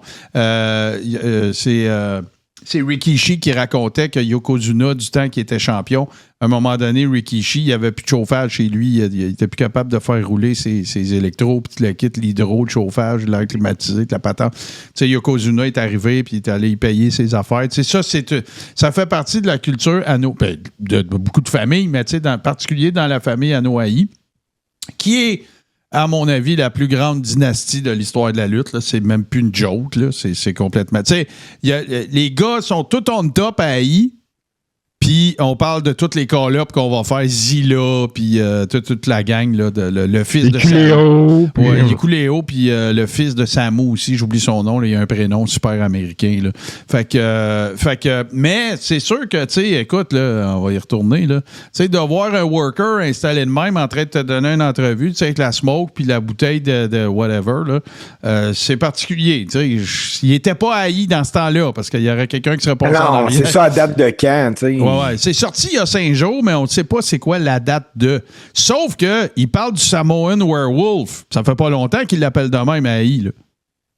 C'est Rikishi qui racontait que Yokozuna, du temps qu'il était champion, à un moment donné, Rikishi, il n'y avait plus de chauffage chez lui. Il n'était plus capable de faire rouler ses électros, puis le kit, l'hydro, le chauffage, l'air climatisé, la patente. Tu sais, Yokozuna est arrivé, puis il est allé y payer ses affaires. Tu sais, ça fait partie de la culture de beaucoup de familles, mais tu sais, en particulier dans la famille Anoa'i, qui est, à mon avis, la plus grande dynastie de l'histoire de la lutte. Là. C'est même plus une joke. Là. C'est complètement... Tu sais, les gars sont tout on top à AI. Puis on parle de tous les call-ups qu'on va faire. Zilla, puis toute la gang. Là, le fils de Samu. Ouais, Yikuléo, puis le fils de Samu aussi. J'oublie son nom. Là, il a un prénom super américain. Là. Fait que, mais c'est sûr que, tu sais, écoute, là, on va y retourner. Tu sais, de voir un worker installé de même en train de te donner une entrevue, tu sais, avec la smoke puis la bouteille de whatever, là, c'est particulier. Tu sais, il était pas haï dans ce temps-là parce qu'il y aurait quelqu'un qui serait passé en Non, arrière. c'est ça à date de quand, tu sais. Ouais, Ouais, c'est sorti il y a 5 jours, mais on ne sait pas c'est quoi la date de. Sauf qu'il parle du Samoan Werewolf. Ça fait pas longtemps qu'il l'appelle de même à AI, là.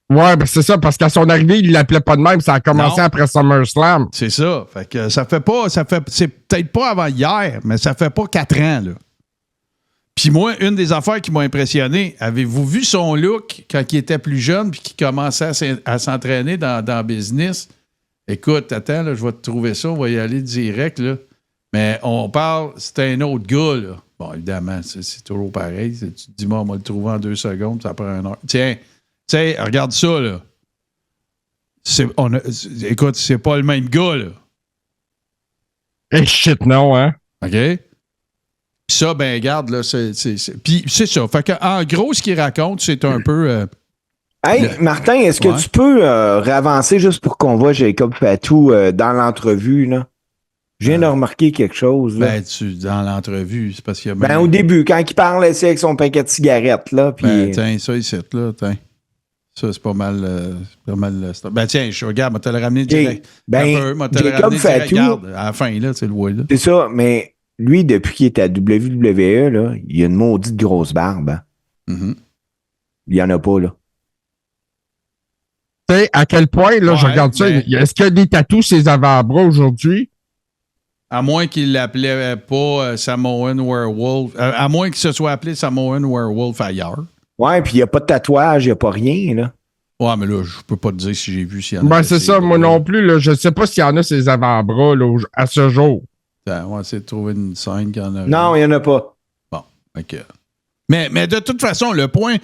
Ouais, ben c'est ça, parce qu'à son arrivée, il l'appelait pas de même. Ça a commencé après SummerSlam. C'est ça. Fait que c'est peut-être pas avant hier, mais ça fait pas 4 ans, là. Puis moi, une des affaires qui m'a impressionné, avez-vous vu son look quand il était plus jeune puis qu'il commençait à s'entraîner dans le business? Écoute, attends, là, je vais te trouver ça, on va y aller direct, là. Mais on parle, c'est un autre gars, là. Bon, évidemment, c'est toujours pareil. Tu te dis, moi, on va le trouver en 2 secondes, ça prend 1 heure. Tiens, regarde ça, là. Écoute, c'est pas le même gars, là. Eh, shit, non, hein? OK? Puis ça, ben, regarde, là, Puis c'est ça. Fait que, en gros, ce qu'il raconte, c'est un peu... Hey, Martin, est-ce que tu peux réavancer juste pour qu'on voit Jacob Fatou dans l'entrevue, là? Je viens de remarquer quelque chose, là. Ben, dans l'entrevue, c'est parce qu'il y a... Ben, au début, quand il parle, c'est avec son paquet de cigarettes, là, puis... Ben, tiens, ça, ici, là, tiens. Ça, c'est pas mal... ben, tiens, regarde, moi, te le ramener direct. Jacob Fatou... Regarde, à la fin, là, tu le vois, là. C'est ça, mais lui, depuis qu'il est à WWE, là, il a une maudite grosse barbe, hein. Mm-hmm. Il y en a pas, là. Tu sais, à quel point, là, je regarde ça, est-ce qu'il y a des tatous ses avant-bras aujourd'hui? À moins qu'il l'appelait pas Samoan Werewolf. À moins qu'il se soit appelé Samoan Werewolf ailleurs. Ouais, puis il n'y a pas de tatouage, il n'y a pas rien, là. Ouais, mais là, je peux pas te dire si j'ai vu s'il y en a. Ben, c'est ça, moi non plus, là. Je sais pas s'il y en a ses avant-bras, là, à ce jour. On va essayer de trouver une scène qu'il y en a. Non, il n'y en a pas. Bon, OK. Mais de toute façon, le point,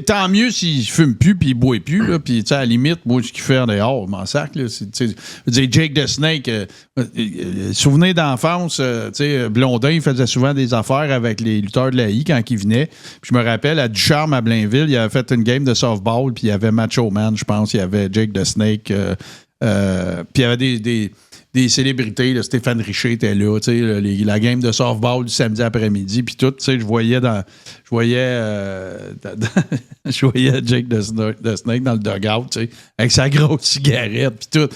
tant mieux s'il fume plus puis il boit plus, là, puis à la limite, moi, ce qu'il fait dehors, je m'en sac, là. Jake the Snake, souvenez d'enfance, Blondin, il faisait souvent des affaires avec les lutteurs de la I quand il venait. Puis je me rappelle, à Ducharme, à Blainville, il avait fait une game de softball, puis il y avait Macho Man, je pense, il y avait Jake the Snake, puis il y avait des célébrités, là, Stéphane Richer était là, la game de softball du samedi après-midi, puis tout, je voyais Jake the Snake dans le dugout, avec sa grosse cigarette, puis tout.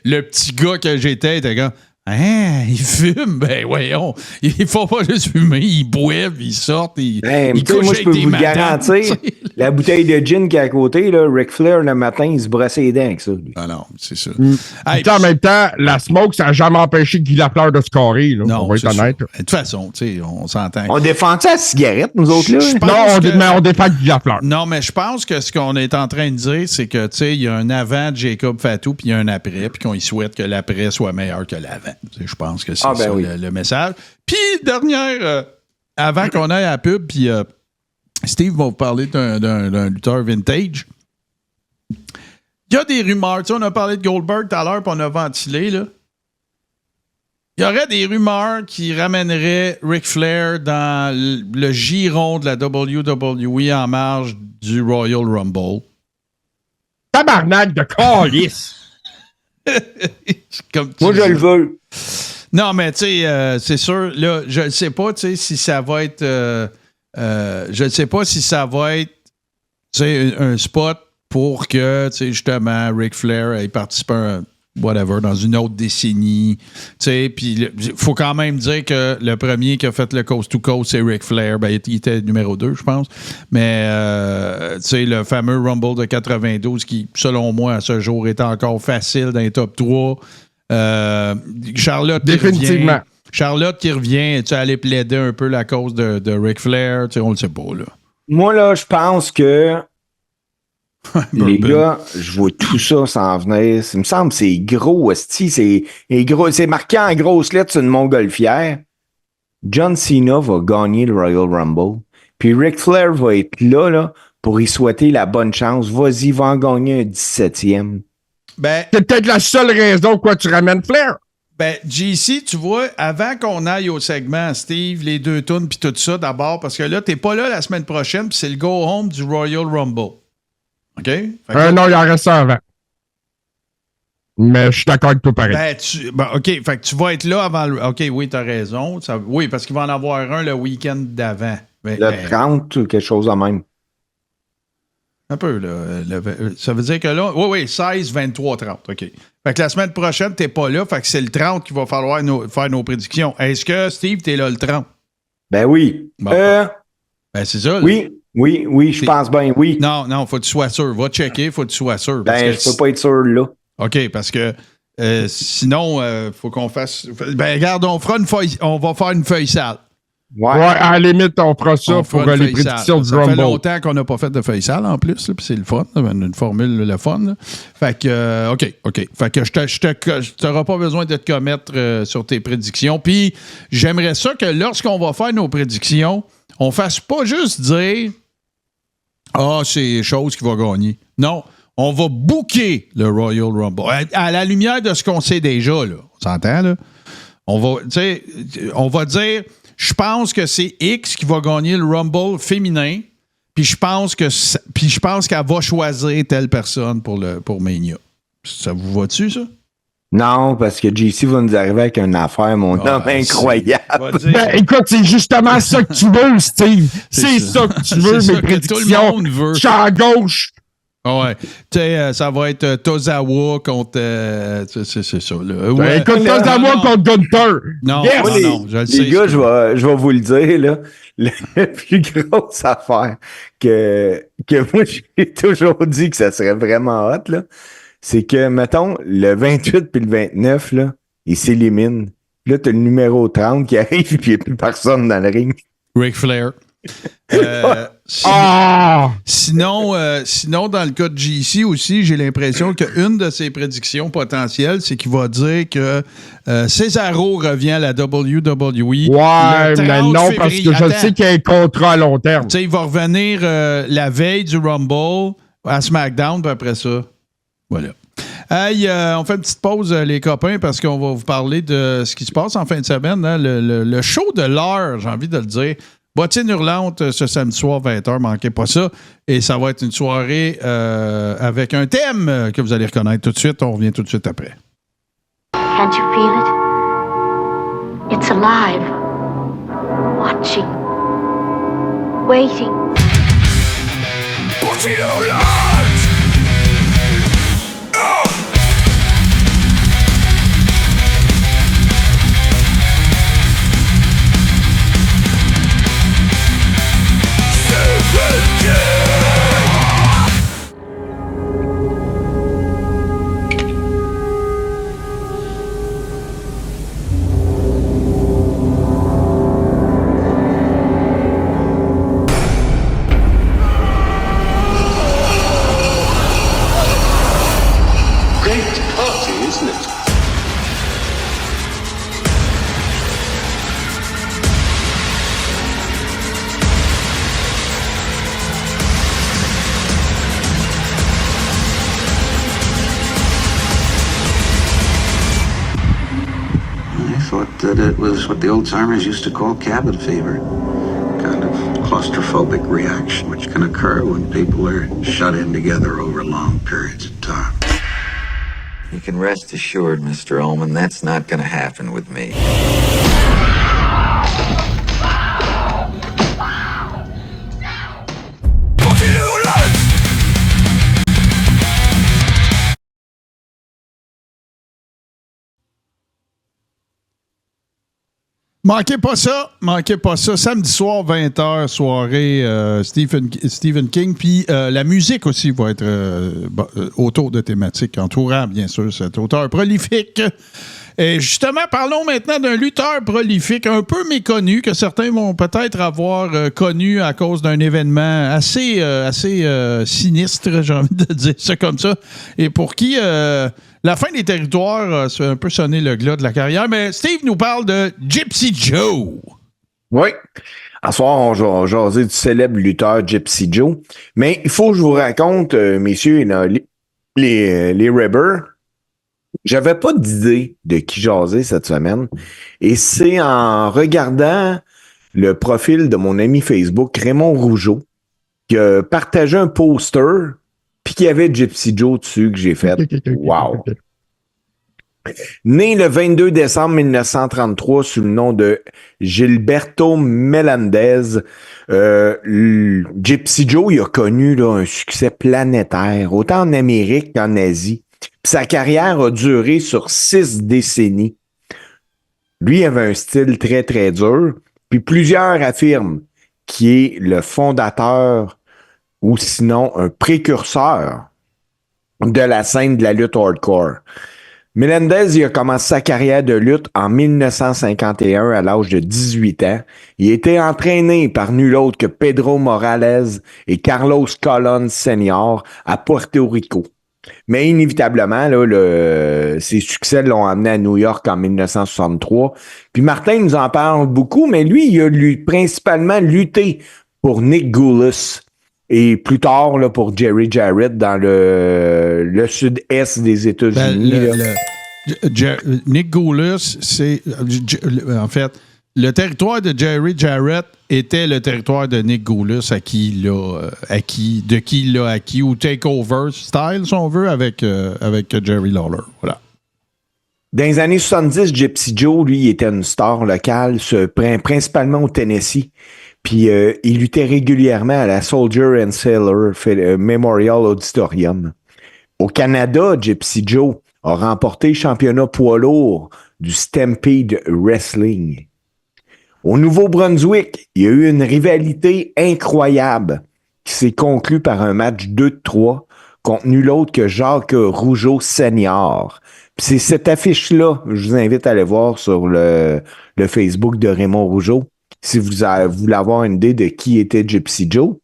Le petit gars que j'étais était comme, hein, il fume, ben voyons, il faut pas juste fumer, il boit, puis il sort, il couche moi, avec des madames. Garantir, la bouteille de gin qui est à côté, là, Ric Flair, le matin, il se brossait les dents avec ça. Lui. Ah non, c'est ça. Hey, en même temps, la smoke, ça n'a jamais empêché Guy Lafleur de scorer, là. Non, on va être honnête. De toute façon, on s'entend. On défend ça à la cigarette, nous autres, là? Non, on défend Guy Lafleur. Non, mais je pense que ce qu'on est en train de dire, c'est que, il y a un avant de Jacob Fatou, puis il y a un après, puis qu'on y souhaite que l'après soit meilleur que l'avant. Je pense que c'est ça le message. Puis, dernière, avant qu'on aille à la pub, puis Steve va vous parler d'un lutteur vintage. Il y a des rumeurs. On a parlé de Goldberg tout à l'heure, puis on a ventilé, là. Il y aurait des rumeurs qui ramèneraient Ric Flair dans le giron de la WWE en marge du Royal Rumble. Tabarnak de calice! Moi, je le veux. Non, mais tu sais, c'est sûr, là, je ne sais pas, tu sais, si ça va être... je ne sais pas si ça va être, tu sais, un spot pour que, tu sais, justement, Ric Flair ait participé à dans une autre décennie. Tu sais, puis il faut quand même dire que le premier qui a fait le Coast to Coast, c'est Ric Flair. Ben, il était numéro 2, je pense. Mais, tu sais, le fameux Rumble de 92 qui, selon moi, à ce jour, est encore facile dans les top 3. Charlotte définitivement. Charlotte qui revient, tu allé plaider un peu la cause de Ric Flair, tu sais, on le sait pas, là. Moi, là, je pense que les gars, je vois tout ça s'en venir. Il me semble que c'est gros, c'est marqué en grosses lettres sur une montgolfière. John Cena va gagner le Royal Rumble. Puis Ric Flair va être là, pour y souhaiter la bonne chance. Vas-y, va en gagner un 17e. Ben, c'est peut-être la seule raison pourquoi tu ramènes Flair. Ben, JC, tu vois, avant qu'on aille au segment, Steve, les 2 tunes puis tout ça, d'abord, parce que là, t'es pas là la semaine prochaine, puis c'est le go-home du Royal Rumble. OK? Non, il en reste ça avant. Mais je suis d'accord avec toi pareil. OK, fait que tu vas être là avant le... OK, oui, t'as raison. Oui, parce qu'il va en avoir un le week-end d'avant. Le 30 ou quelque chose de même. Un peu, là. Ça veut dire que là, oui, 16, 23, 30. OK. Fait que la semaine prochaine, t'es pas là. Fait que c'est le 30 qu'il va falloir faire nos prédictions. Est-ce que, Steve, t'es là le 30? Ben oui. Bon. Ben, c'est ça. Oui, je pense bien, oui. Non, faut que tu sois sûr. Va checker, faut que tu sois sûr. Ben, je peux pas être sûr, là. OK, parce que sinon, faut qu'on fasse... Ben, regarde, on va faire une feuille sale. Ouais, à la limite, on fera ça pour les prédictions du Rumble. Ça fait longtemps qu'on n'a pas fait de feuille sale en plus, puis c'est le fun, une formule le fun. Là. Fait que, OK. Fait que tu n'auras pas besoin de te commettre sur tes prédictions. Puis j'aimerais ça que lorsqu'on va faire nos prédictions, on fasse pas juste dire c'est chose qui va gagner. Non, on va booker le Royal Rumble. À la lumière de ce qu'on sait déjà, là. On s'entend, là? On va dire... Je pense que c'est X qui va gagner le Rumble féminin, puis je pense qu'elle va choisir telle personne pour Mania. Ça vous va-tu, ça? Non, parce que JC va nous arriver avec une affaire, mon homme, incroyable. Ben, écoute, c'est justement ça que tu veux, Steve. C'est ça que tu veux, mes prédictions. Tout le monde veut. Je suis à gauche. Ouais. Tu sais, ça va être Tozawa contre... c'est ça. Là. Ouais, écoute, Tozawa contre Gunther. Non, yes. non, je le sais. Les gars, je vais vous le dire, là. La plus grosse affaire que moi, j'ai toujours dit que ça serait vraiment hot, là, c'est que, mettons, le 28 puis le 29, là, ils s'éliminent. Là, t'as le numéro 30 qui arrive puis il n'y a plus personne dans le ring. Ric Flair. Sinon, dans le cas de JC aussi, j'ai l'impression qu'une de ses prédictions potentielles, c'est qu'il va dire que Cesaro revient à la WWE. Ouais, mais non, parce que je sais qu'il y a un contrat à long terme. Tu sais, il va revenir la veille du Rumble à SmackDown, puis après ça, voilà. Hey, on fait une petite pause, les copains, parce qu'on va vous parler de ce qui se passe en fin de semaine. Hein, le show de l'heure, j'ai envie de le dire. Bottine hurlante ce samedi soir, 20h, manquez pas ça. Et ça va être une soirée avec un thème que vous allez reconnaître tout de suite. On revient tout de suite après. Can't you feel it? It's alive. Watching. Waiting. Bottine hurlante! That it was what the old timers used to call cabin fever, kind of claustrophobic reaction which can occur when people are shut in together over long periods of time. You can rest assured, Mr. Ullman, that's not going to happen with me. Manquez pas ça. Samedi soir, 20h, soirée Stephen King. Puis la musique aussi va être autour de thématiques, entourant bien sûr cet auteur prolifique. Et justement, parlons maintenant d'un lutteur prolifique, un peu méconnu, que certains vont peut-être avoir connu à cause d'un événement assez sinistre, j'ai envie de dire ça comme ça, et pour qui la fin des territoires a un peu sonné le glas de la carrière. Mais Steve nous parle de Gypsy Joe. Oui. À soir, on va jaser du célèbre lutteur Gypsy Joe. Mais il faut que je vous raconte, messieurs, les Ribbers. J'avais pas d'idée de qui jaser cette semaine. Et c'est en regardant le profil de mon ami Facebook, Raymond Rougeau, qui a partagé un poster, puis qu'il y avait Gypsy Joe dessus, que j'ai fait. Wow! Né le 22 décembre 1933 sous le nom de Gilberto Melendez, Gypsy Joe, il a connu là, un succès planétaire, autant en Amérique qu'en Asie. Puis sa carrière a duré sur 6 décennies. Lui il avait un style très, très dur. Puis plusieurs affirment qu'il est le fondateur ou sinon un précurseur de la scène de la lutte hardcore. Melendez, il a commencé sa carrière de lutte en 1951 à l'âge de 18 ans. Il a été entraîné par nul autre que Pedro Morales et Carlos Colon Sr. à Puerto Rico. Mais inévitablement, là, ses succès l'ont amené à New York en 1963. Puis Martin nous en parle beaucoup, mais lui, il a principalement lutté pour Nick Gulas. Et plus tard, là, pour Jerry Jarrett dans le sud-est des États-Unis. Nick Gulas, c'est... En fait, le territoire de Jerry Jarrett était le territoire de Nick Gulas de qui il l'a acquis, ou takeover style, si on veut, avec Jerry Lawler. Voilà. Dans les années 70, Gypsy Joe, lui, il était une star locale, principalement au Tennessee. Puis il luttait régulièrement à la Soldier and Sailor Memorial Auditorium. Au Canada, Gypsy Joe a remporté le championnat poids lourd du Stampede Wrestling. Au Nouveau-Brunswick, il y a eu une rivalité incroyable qui s'est conclue par un match 2-3 contre nul autre que Jacques Rougeau Senior. Puis c'est cette affiche-là, je vous invite à aller voir sur le Facebook de Raymond Rougeau. Si vous voulez avoir une idée de qui était Gypsy Joe,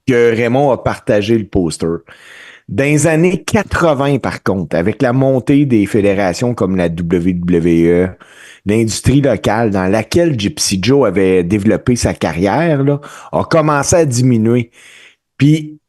que Raymond a partagé le poster. Dans les années 80, par contre, avec la montée des fédérations comme la WWE, l'industrie locale dans laquelle Gypsy Joe avait développé sa carrière, là, a commencé à diminuer. Puis,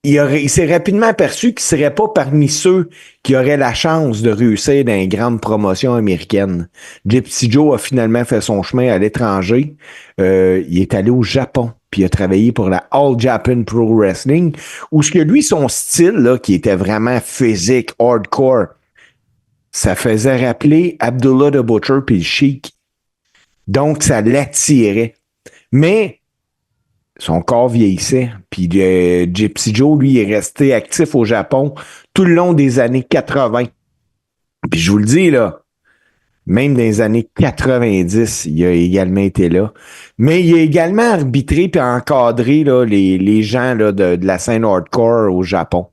il s'est rapidement aperçu qu'il ne serait pas parmi ceux qui auraient la chance de réussir dans une grande promotion américaine. Gypsy Joe a finalement fait son chemin à l'étranger. Il est allé au Japon, puis il a travaillé pour la All Japan Pro Wrestling, où ce que lui, son style, là, qui était vraiment physique, hardcore, ça faisait rappeler Abdullah the Butcher puis le Sheik. Donc, ça l'attirait. Mais son corps vieillissait. Puis Gypsy Joe, lui, est resté actif au Japon tout le long des années 80. Puis je vous le dis, là, même dans les années 90, il a également été là. Mais il a également arbitré puis encadré là, les gens là, de la scène hardcore au Japon.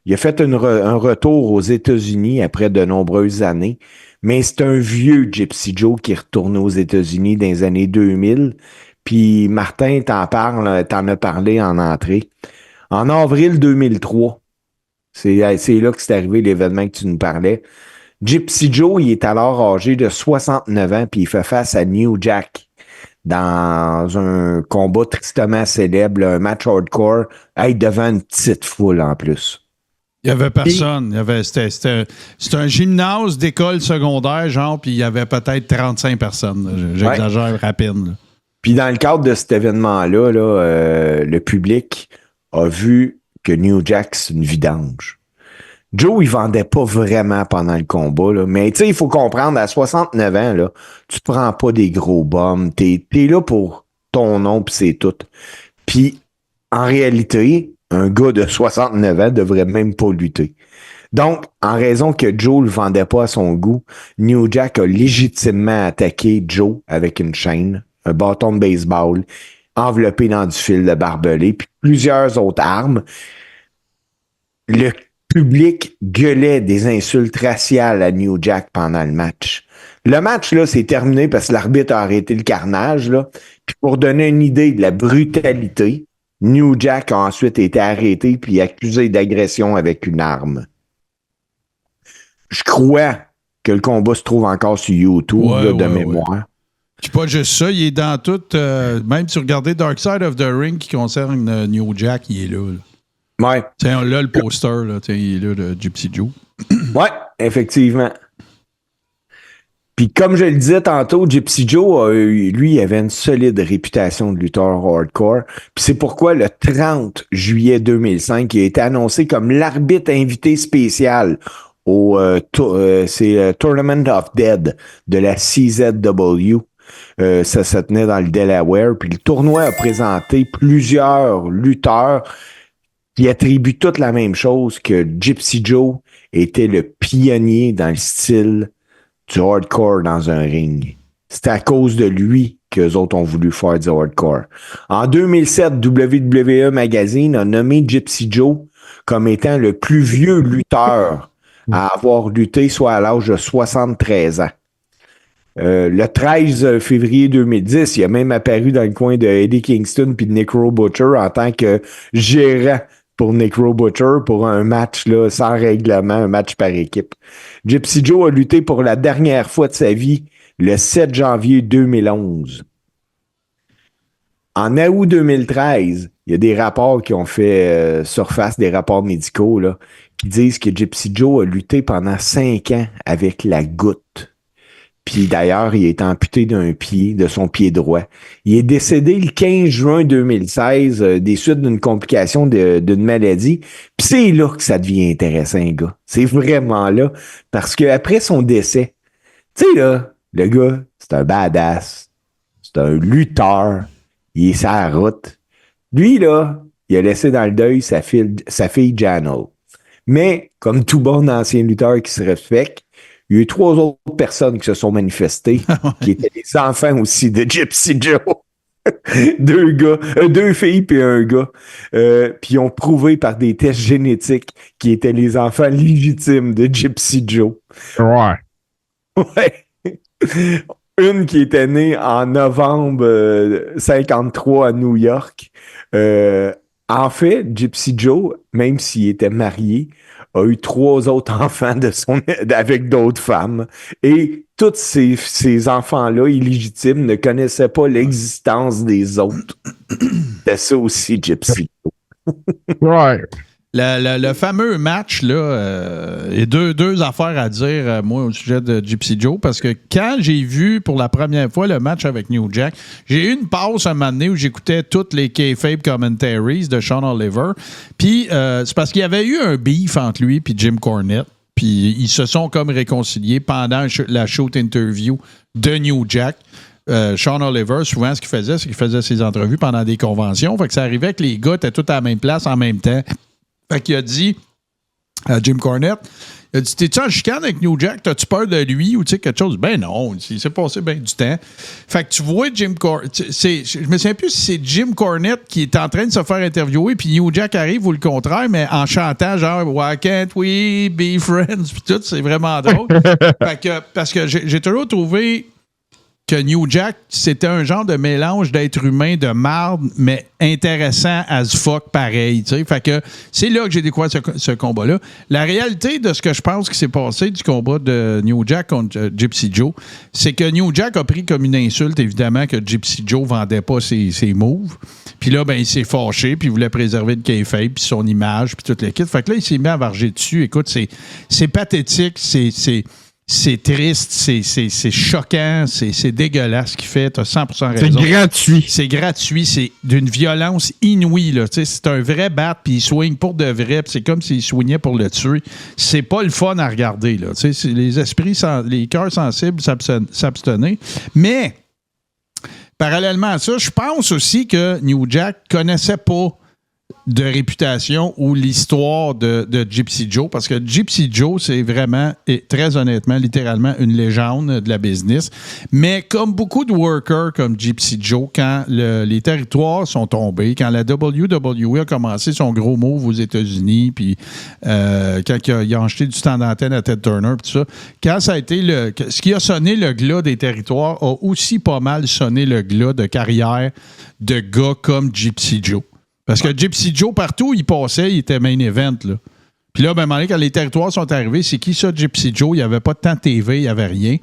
Il a fait un retour aux États-Unis après de nombreuses années. Mais c'est un vieux Gypsy Joe qui est retourné aux États-Unis dans les années 2000. Puis Martin, t'en as parlé en entrée. En avril 2003, c'est là que c'est arrivé l'événement que tu nous parlais. Gypsy Joe, il est alors âgé de 69 ans, puis il fait face à New Jack dans un combat tristement célèbre, un match hardcore, devant une petite foule en plus. Il n'y avait personne. C'était un gymnase d'école secondaire, genre, puis il y avait peut-être 35 personnes. J'exagère rapide. Là. Puis dans le cadre de cet événement-là, le public a vu que New Jack, c'est une vidange. Joe, il vendait pas vraiment pendant le combat, là. Mais tu sais, il faut comprendre, à 69 ans, là, tu prends pas des gros bums. T'es là pour ton nom, pis c'est tout. Puis, en réalité, un gars de 69 ans devrait même pas lutter. Donc, en raison que Joe le vendait pas à son goût, New Jack a légitimement attaqué Joe avec une chaîne, un bâton de baseball, enveloppé dans du fil de barbelé, puis plusieurs autres armes. Le public gueulait des insultes raciales à New Jack pendant le match. Le match, là, c'est terminé parce que l'arbitre a arrêté le carnage, là. Puis pour donner une idée de la brutalité, New Jack a ensuite été arrêté puis accusé d'agression avec une arme. Je crois que le combat se trouve encore sur YouTube, de mémoire. Puis pas juste ça, il est dans tout... même si vous regardez Dark Side of the Ring qui concerne New Jack, il est là. Ouais. Tiens, là, le poster, là, il est là, de Gypsy Joe. Ouais, effectivement. Puis comme je le disais tantôt, Gypsy Joe, lui, avait une solide réputation de lutteur hardcore. Puis c'est pourquoi le 30 juillet 2005, il a été annoncé comme l'arbitre invité spécial c'est Tournament of Dead de la CZW. Ça se tenait dans le Delaware. Puis le tournoi a présenté plusieurs lutteurs qui attribuent toute la même chose, que Gypsy Joe était le pionnier dans le style du hardcore dans un ring. C'est à cause de lui qu'eux autres ont voulu faire du hardcore. En 2007, WWE Magazine a nommé Gypsy Joe comme étant le plus vieux lutteur à avoir lutté, soit à l'âge de 73 ans. Le 13 février 2010, il a même apparu dans le coin de Eddie Kingston puis de Necro Butcher en tant que gérant pour Necro Butcher pour un match là, sans règlement, un match par équipe. Gypsy Joe a lutté pour la dernière fois de sa vie le 7 janvier 2011. En août 2013, il y a des rapports qui ont fait surface, des rapports médicaux là, qui disent que Gypsy Joe a lutté pendant 5 ans avec la goutte. Puis d'ailleurs, il est amputé d'un pied, de son pied droit. Il est décédé le 15 juin 2016 des suites d'une complication d'une maladie. Puis c'est là que ça devient intéressant, gars. C'est vraiment là. Parce que après son décès, tu sais là, le gars, c'est un badass. C'est un lutteur. Il est sur la route. Lui, là, il a laissé dans le deuil sa fille Janelle. Mais, comme tout bon ancien lutteur qui se respecte, il y a eu 3 autres personnes qui se sont manifestées, qui étaient les enfants aussi de Gypsy Joe. 2 filles puis un gars. Puis ils ont prouvé par des tests génétiques qu'ils étaient les enfants légitimes de Gypsy Joe. Ouais. Ouais. Une qui était née en novembre 53 à New York. En fait, Gypsy Joe, même s'il était marié, a eu 3 autres enfants avec d'autres femmes. Et tous ces enfants-là, illégitimes, ne connaissaient pas l'existence des autres. C'était ça aussi, Gypsy Joe. Ouais. Le fameux match, là, il y a deux affaires à dire, moi, au sujet de Gypsy Joe, parce que quand j'ai vu pour la première fois le match avec New Jack, j'ai eu une pause un moment donné où j'écoutais toutes les kayfabe commentaries de Sean Oliver, puis c'est parce qu'il y avait eu un beef entre lui et Jim Cornette, puis ils se sont comme réconciliés pendant la shoot interview de New Jack. Sean Oliver, souvent, ce qu'il faisait, c'est qu'il faisait ses entrevues pendant des conventions, fait que ça arrivait que les gars étaient tous à la même place en même temps. Fait qu'il a dit à Jim Cornette, il a dit, t'es-tu en chicane avec New Jack? T'as-tu peur de lui ou tu sais quelque chose? Ben non, il s'est passé bien du temps. Fait que tu vois Jim Cornette, je me souviens plus si c'est Jim Cornette qui est en train de se faire interviewer puis New Jack arrive ou le contraire, mais en chantant genre « Why can't we be friends? » puis tout, c'est vraiment drôle. Fait que, parce que j'ai toujours trouvé que New Jack, c'était un genre de mélange d'être humain, de marde, mais intéressant as fuck pareil. T'sais. Fait que c'est là que j'ai découvert ce combat-là. La réalité de ce que je pense qui s'est passé du combat de New Jack contre Gypsy Joe, c'est que New Jack a pris comme une insulte, évidemment, que Gypsy Joe vendait pas ses moves. Puis là, ben, il s'est fâché, puis il voulait préserver le kayfabe, puis son image, puis toute l'équipe. Fait que là, il s'est mis à varger dessus. Écoute, c'est pathétique, c'est triste, c'est choquant, c'est dégueulasse ce qu'il fait, t'as 100% raison. C'est gratuit. C'est gratuit, c'est d'une violence inouïe, là. C'est un vrai bat, puis il swing pour de vrai, puis c'est comme s'il swingait pour le tuer. C'est pas le fun à regarder, là. Les esprits, les cœurs sensibles s'abstenaient. Mais, parallèlement à ça, je pense aussi que New Jack connaissait pas de réputation ou l'histoire de Gypsy Joe, parce que Gypsy Joe, c'est vraiment, et très honnêtement, littéralement, une légende de la business. Mais comme beaucoup de workers comme Gypsy Joe, quand les territoires sont tombés, quand la WWE a commencé son gros move aux États-Unis, puis quand il a acheté du temps d'antenne à Ted Turner, puis tout ça, quand ça a été ce qui a sonné le glas des territoires a aussi pas mal sonné le glas de carrière de gars comme Gypsy Joe. Parce que Gypsy Joe, partout où il passait, il était main event, là. Puis là, ben, quand les territoires sont arrivés, c'est qui ça, Gypsy Joe? Il n'y avait pas de temps de TV, il n'y avait rien.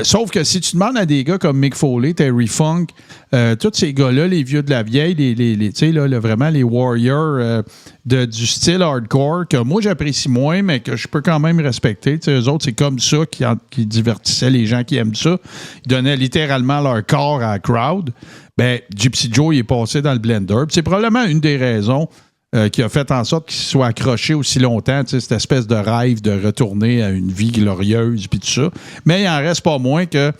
Sauf que si tu demandes à des gars comme Mick Foley, Terry Funk, tous ces gars-là, les vieux de la vieille, tu sais, là, vraiment les warriors du style hardcore, que moi j'apprécie moins, mais que je peux quand même respecter. Tu sais, eux autres, c'est comme ça qui divertissaient les gens qui aiment ça. Ils donnaient littéralement leur corps à la crowd. Ben, Gypsy Joe, il est passé dans le blender. Puis c'est probablement une des raisons qui a fait en sorte qu'il soit accroché aussi longtemps, cette espèce de rêve de retourner à une vie glorieuse puis tout ça. Mais il en reste pas moins que,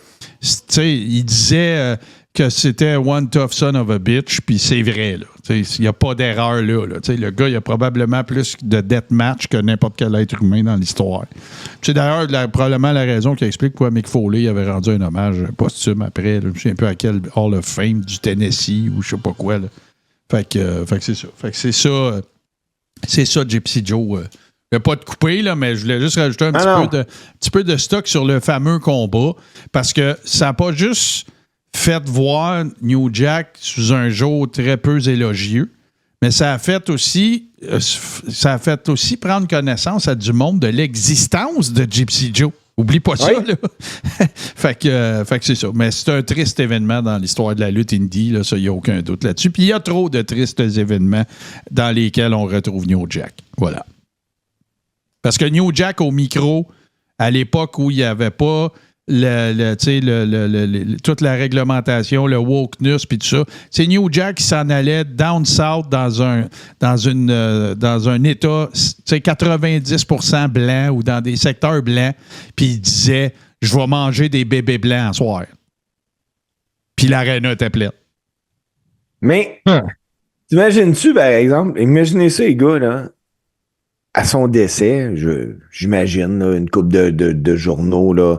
il disait que c'était one tough son of a bitch, puis c'est vrai, là. Il n'y a pas d'erreur là. Le gars, il a probablement plus de deathmatch que n'importe quel être humain dans l'histoire. C'est d'ailleurs probablement la raison qui explique pourquoi Mick Foley avait rendu un hommage posthume après. Là, je ne sais un peu à quel Hall of Fame du Tennessee ou je sais pas quoi. Là. Fait que c'est ça. Fait que c'est ça, Gypsy Joe. Je vais pas te couper, là, mais je voulais juste rajouter un petit peu de stock sur le fameux combat. Parce que ça n'a pas juste fait voir New Jack sous un jour très peu élogieux, mais ça a fait aussi prendre connaissance à du monde de l'existence de Gypsy Joe. Oublie pas ça, là. fait que c'est ça. Mais c'est un triste événement dans l'histoire de la lutte indie, là, ça, il n'y a aucun doute là-dessus. Puis il y a trop de tristes événements dans lesquels on retrouve New Jack. Voilà. Parce que New Jack au micro, à l'époque où il n'y avait pas toute la réglementation, le wokeness, puis tout ça. C'est New Jack qui s'en allait down south dans un État 90% blanc ou dans des secteurs blancs, puis il disait « Je vais manger des bébés blancs en soir. » Puis l'aréna était pleine. Mais, t'imagines-tu, par exemple, imaginez ça, les gars, là, à son décès, j'imagine, là, une couple de journaux, là,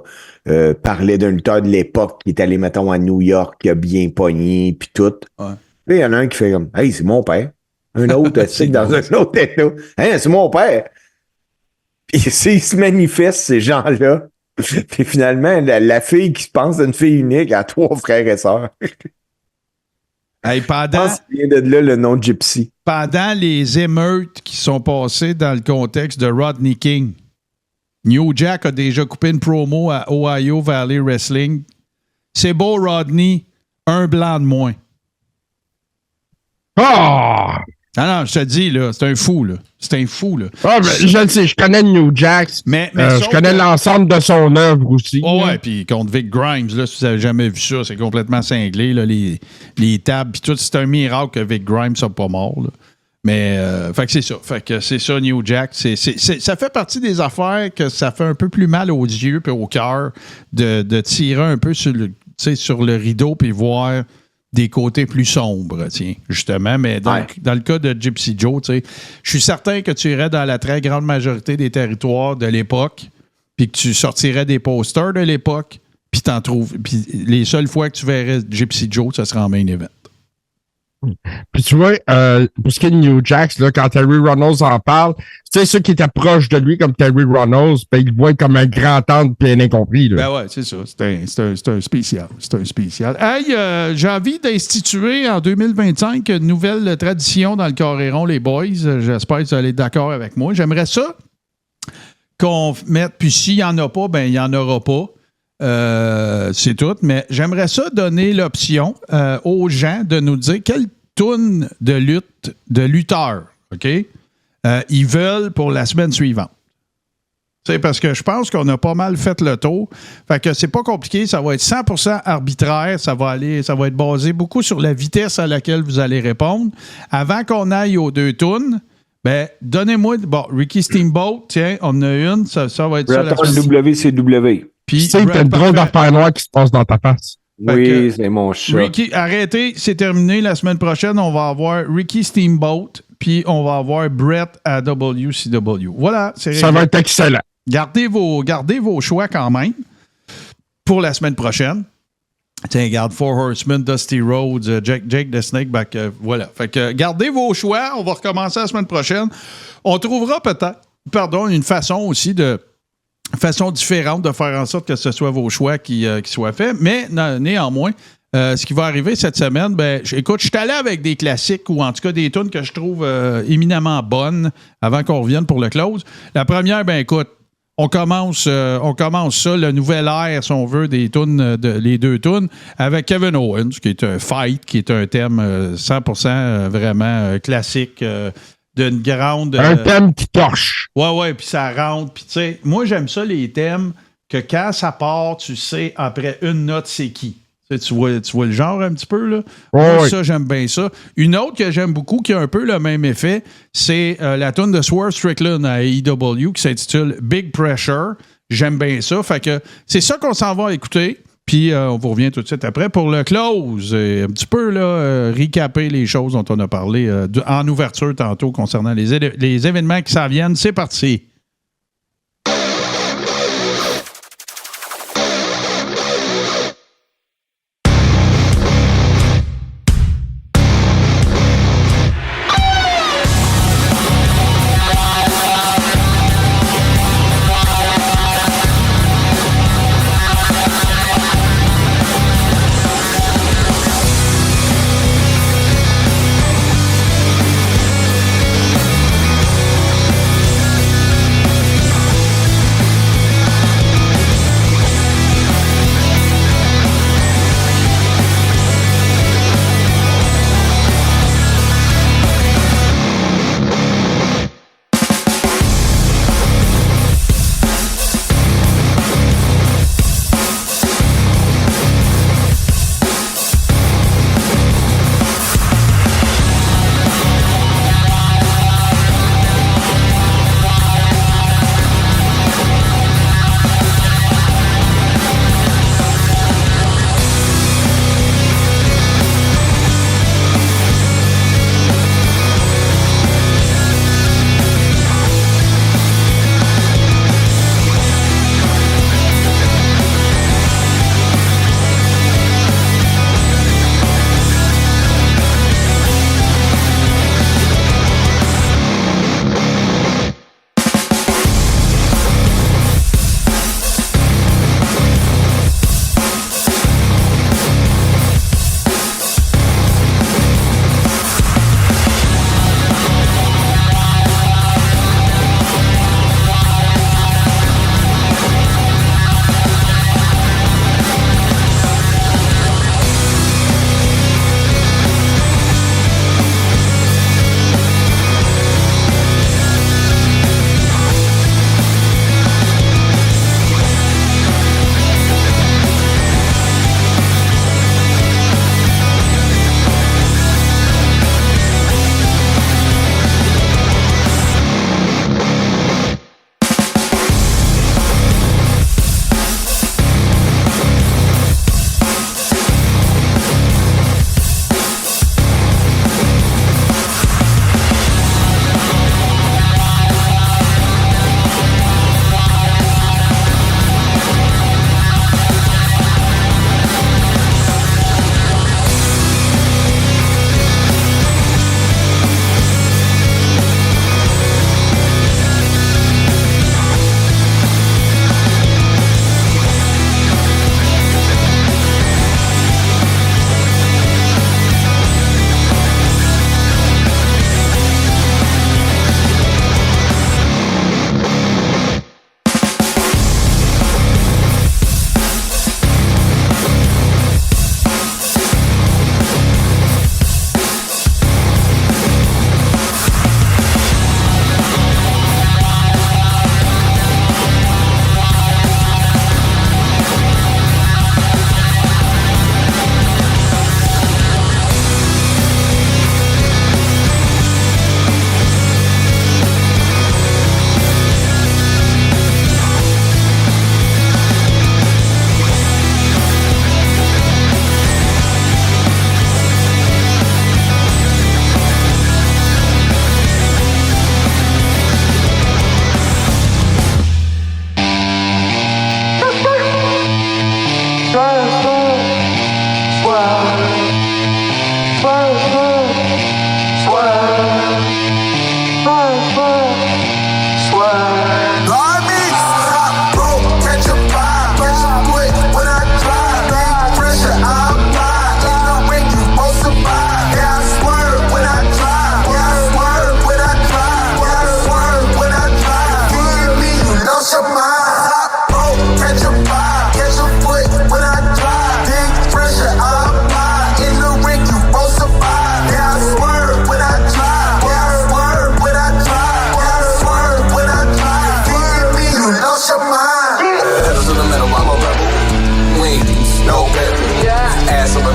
parlait d'un lutteur de l'époque qui est allé, mettons, à New York, qui a bien pogné, puis tout. Ouais. Là, il y en a un qui fait comme « Hey, c'est mon père. » Un autre, c'est dans un autre état. « Hein, c'est mon père. » Puis s'ils se manifestent, ces gens-là, puis finalement, la fille qui se pense d'une fille unique a 3 frères et sœurs. Hey, Je pense qu'il vient de là le nom Gypsy. Pendant les émeutes qui sont passées dans le contexte de Rodney King, New Jack a déjà coupé une promo à Ohio Valley Wrestling. C'est beau, Rodney, un blanc de moins. Ah! Non, je te dis, là, c'est un fou, là. C'est un fou, là. Ah, ben, je le sais, je connais New Jack. Mais je connais l'ensemble de son œuvre aussi. Oh, ouais, puis contre Vic Grimes, là, si vous n'avez jamais vu ça, c'est complètement cinglé, là, les tables, puis tout. C'est un miracle que Vic Grimes soit pas mort, là. Mais, fait que c'est ça. Fait que c'est ça, New Jack. Ça fait partie des affaires que ça fait un peu plus mal aux yeux et au cœur de tirer un peu sur le rideau puis voir des côtés plus sombres, tiens, justement. Mais dans le cas de Gypsy Joe, je suis certain que tu irais dans la très grande majorité des territoires de l'époque puis que tu sortirais des posters de l'époque puis t'en trouves. Puis les seules fois que tu verrais Gypsy Joe, ça serait en main event. Puis tu vois, pour ce qui est de New Jack, là, quand Terry Runnels en parle, tu sais, ceux qui étaient proches de lui, comme Terry Runnels, ben, ils le voient comme un grand-tante bien incompris. Là. Ben ouais, c'est ça. C'est un spécial. C'est un spécial. Hey, j'ai envie d'instituer en 2025 une nouvelle tradition dans le Coréron, les boys. J'espère que vous allez être d'accord avec moi. J'aimerais ça qu'on mette, puis s'il n'y en a pas, ben il n'y en aura pas. C'est tout, mais j'aimerais ça donner l'option aux gens de nous dire quelle toune de lutteurs, OK, ils veulent pour la semaine suivante. C'est parce que je pense qu'on a pas mal fait le tour. Fait que c'est pas compliqué, ça va être 100% arbitraire, ça va être basé beaucoup sur la vitesse à laquelle vous allez répondre. Avant qu'on aille aux 2 tounes, ben, donnez-moi, Ricky Steamboat, tiens, on en a une, ça va être ça. WCW. Puis, tu sais, t'as une drôle d'affaire noire qui se passe dans ta face. Oui, c'est mon chat. Ricky, arrêtez, c'est terminé. La semaine prochaine, on va avoir Ricky Steamboat, puis on va avoir Brett à WCW. Voilà, c'est ça va être excellent. Gardez vos choix quand même pour la semaine prochaine. Tiens, garde Four Horsemen, Dusty Rhodes, Jake the Snake, voilà. Fait que gardez vos choix. On va recommencer la semaine prochaine. On trouvera peut-être, une façon différente de faire en sorte que ce soit vos choix qui soient faits. Mais néanmoins, ce qui va arriver cette semaine, écoute, je suis allé avec des classiques ou en tout cas des tunes que je trouve éminemment bonnes avant qu'on revienne pour le close. La première, écoute, on commence ça, le nouvel air, si on veut, des tunes, les 2 tunes, avec Kevin Owens, qui est un fight, qui est un thème 100% vraiment classique. D'une grande... un thème qui torche. Ouais, puis ça rentre. Puis tu sais, moi, j'aime ça, les thèmes, que quand ça part, tu sais, après une note, c'est qui. Tu Tu vois le genre un petit peu, là? Ouais, Moi, ouais. ça, j'aime bien ça. Une autre que j'aime beaucoup, qui a un peu le même effet, c'est la tune de Swerve Strickland à AEW qui s'intitule Big Pressure. J'aime bien ça. Fait que c'est ça qu'on s'en va écouter. Puis on vous revient tout de suite après pour le close. Un petit peu, là, recaper les choses dont on a parlé en ouverture tantôt concernant les événements qui s'en viennent. C'est parti.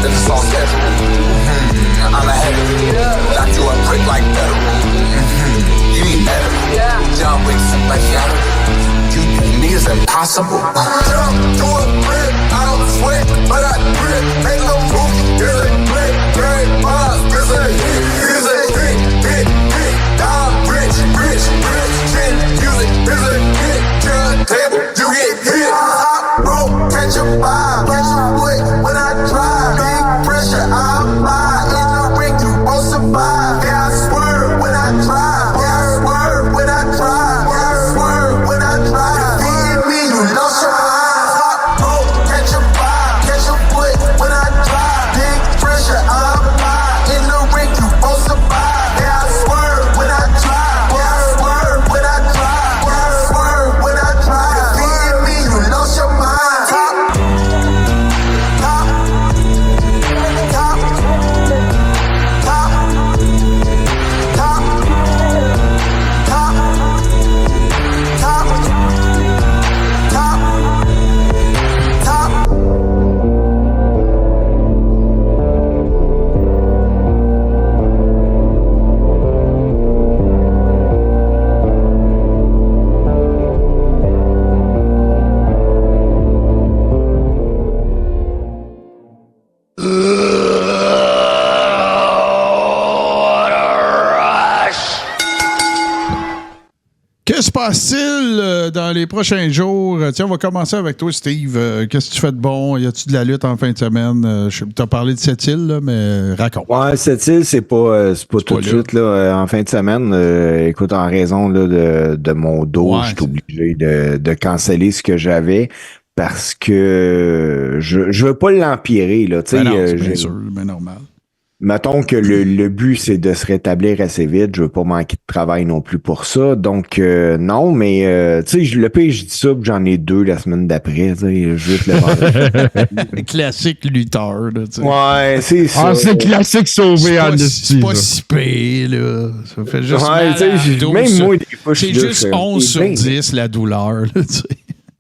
that it's all scheduled. I'm ahead of you. Knock you a prick like metal. You need better. John Wick, like Shadow. You me is impossible. Jump to a brick, I don't sweat, but I grip. Make no move, here's a brick, great boss, here's a hit, here's a hit, hit, hit, dog, rich, rich, rich, chin, music, here's a hit, turn table, you get hit. Bro, catch a vibe, catch a foot when I drive. Big pressure, I'm by. In the ring, you won't survive. Yeah, I swerve when I drive. Yeah, I swerve when I drive. Yeah, I swerve when I drive. Being me, you lost your mind. Hot bro, catch a vibe, catch a foot when I drive. Big pressure, I'm by. In the ring, you won't survive. Yeah, I swerve when I drive. Yeah, I swerve when I drive. Yeah, I swerve when I drive. Being me, you lost your mind. Que se passe-t-il dans les prochains jours? Tiens, on va commencer avec toi, Steve. Qu'est-ce que tu fais de bon? Y a-tu de la lutte en fin de semaine? Tu as parlé de Sept-Îles, là, mais raconte. Ouais, Sept-Îles, c'est pas tout de suite là, en fin de semaine. Écoute, en raison là, de mon dos, Ouais, je suis obligé de canceller ce que j'avais parce que je veux pas l'empirer. Là, tu sais, Ben non, c'est bien sûr, mais normal. mettons que le but, c'est de se rétablir assez vite. Je veux pas manquer de travail non plus pour ça. Donc, non, mais tu sais, le pire, je dis ça, puis j'en ai 2 la semaine d'après. Tu sais, juste le vendredi. Classique lutteur, là, tu sais. Ouais, c'est ça. Ah, c'est classique sauvé C'est en pas, esti. c'est pas si pire, là. Ça fait juste Ouais, mal tu sais, à la dos, même ça. moi, des fois, je C'est suis là, juste je- 11 sur ben, 10, la douleur, là, tu sais.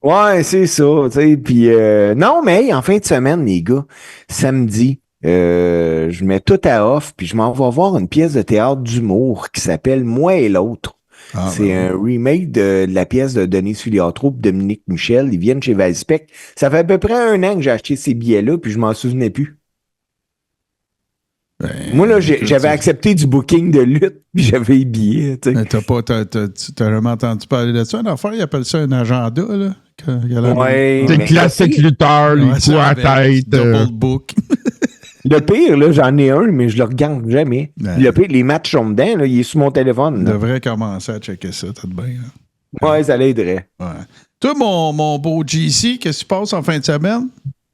Ouais, c'est ça, tu sais. Puis, non, mais hey, en fin de semaine, les gars, samedi, je mets tout à off, puis je m'en vais voir une pièce de théâtre d'humour qui s'appelle Moi et l'autre. Ah, C'est ben, un remake de la pièce de Denis Filiatro et Dominique Michel. Ils viennent chez Valspec. Ça fait à peu près 1 an que j'ai acheté ces billets-là, puis je m'en souvenais plus. ben, Moi, là, écoute, j'avais accepté du booking de lutte, puis j'avais les billets, tu sais. T'as jamais entendu parler de ça? Une affaire, ils appellent ça un agenda, là. Ouais, C'est mais classique lutteur, les coups à la tête. Double book. le pire, là, j'en ai un, mais je le regarde jamais. Ben. Le pire, les matchs sont dedans, là, il est sur mon téléphone. On là. devrait commencer à checker ça, tout bien. Là. Ouais, ça l'aiderait. Ouais. Toi, mon beau GC, qu'est-ce qui se passe en fin de semaine?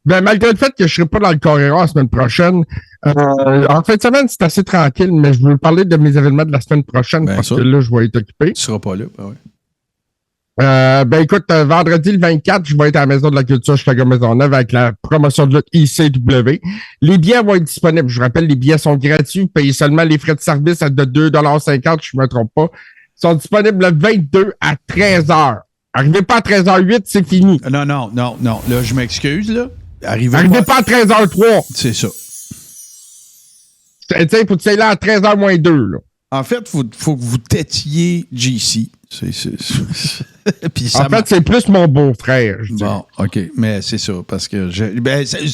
Ben, malgré le fait que je serai pas dans le Coréra la semaine prochaine, en fin de semaine, c'est assez tranquille, mais je veux parler de mes événements de la semaine prochaine Ben, parce ça. que là, je vais être occupé. Tu seras pas là, ben ouais. Ben écoute, vendredi le 24, je vais être à la Maison de la Culture Chicago Maisonneuve avec la promotion de lutte ICW. Les billets vont être disponibles. Je vous rappelle, les billets sont gratuits. Vous payez seulement les frais de service à de 2,50 $, je ne me trompe pas. Ils sont disponibles le 22 à 13h. Arrivez pas à 13h08, c'est fini. Non. Là, je m'excuse, là. Arrivez pas à 13h03. C'est ça. Tu sais, il faut que tu sois là à 13h moins 2, là. En fait, faut que vous têtiez GC. Puis ça En fait, c'est plus mon beau-frère, je dis. bon, OK, mais c'est ça, parce que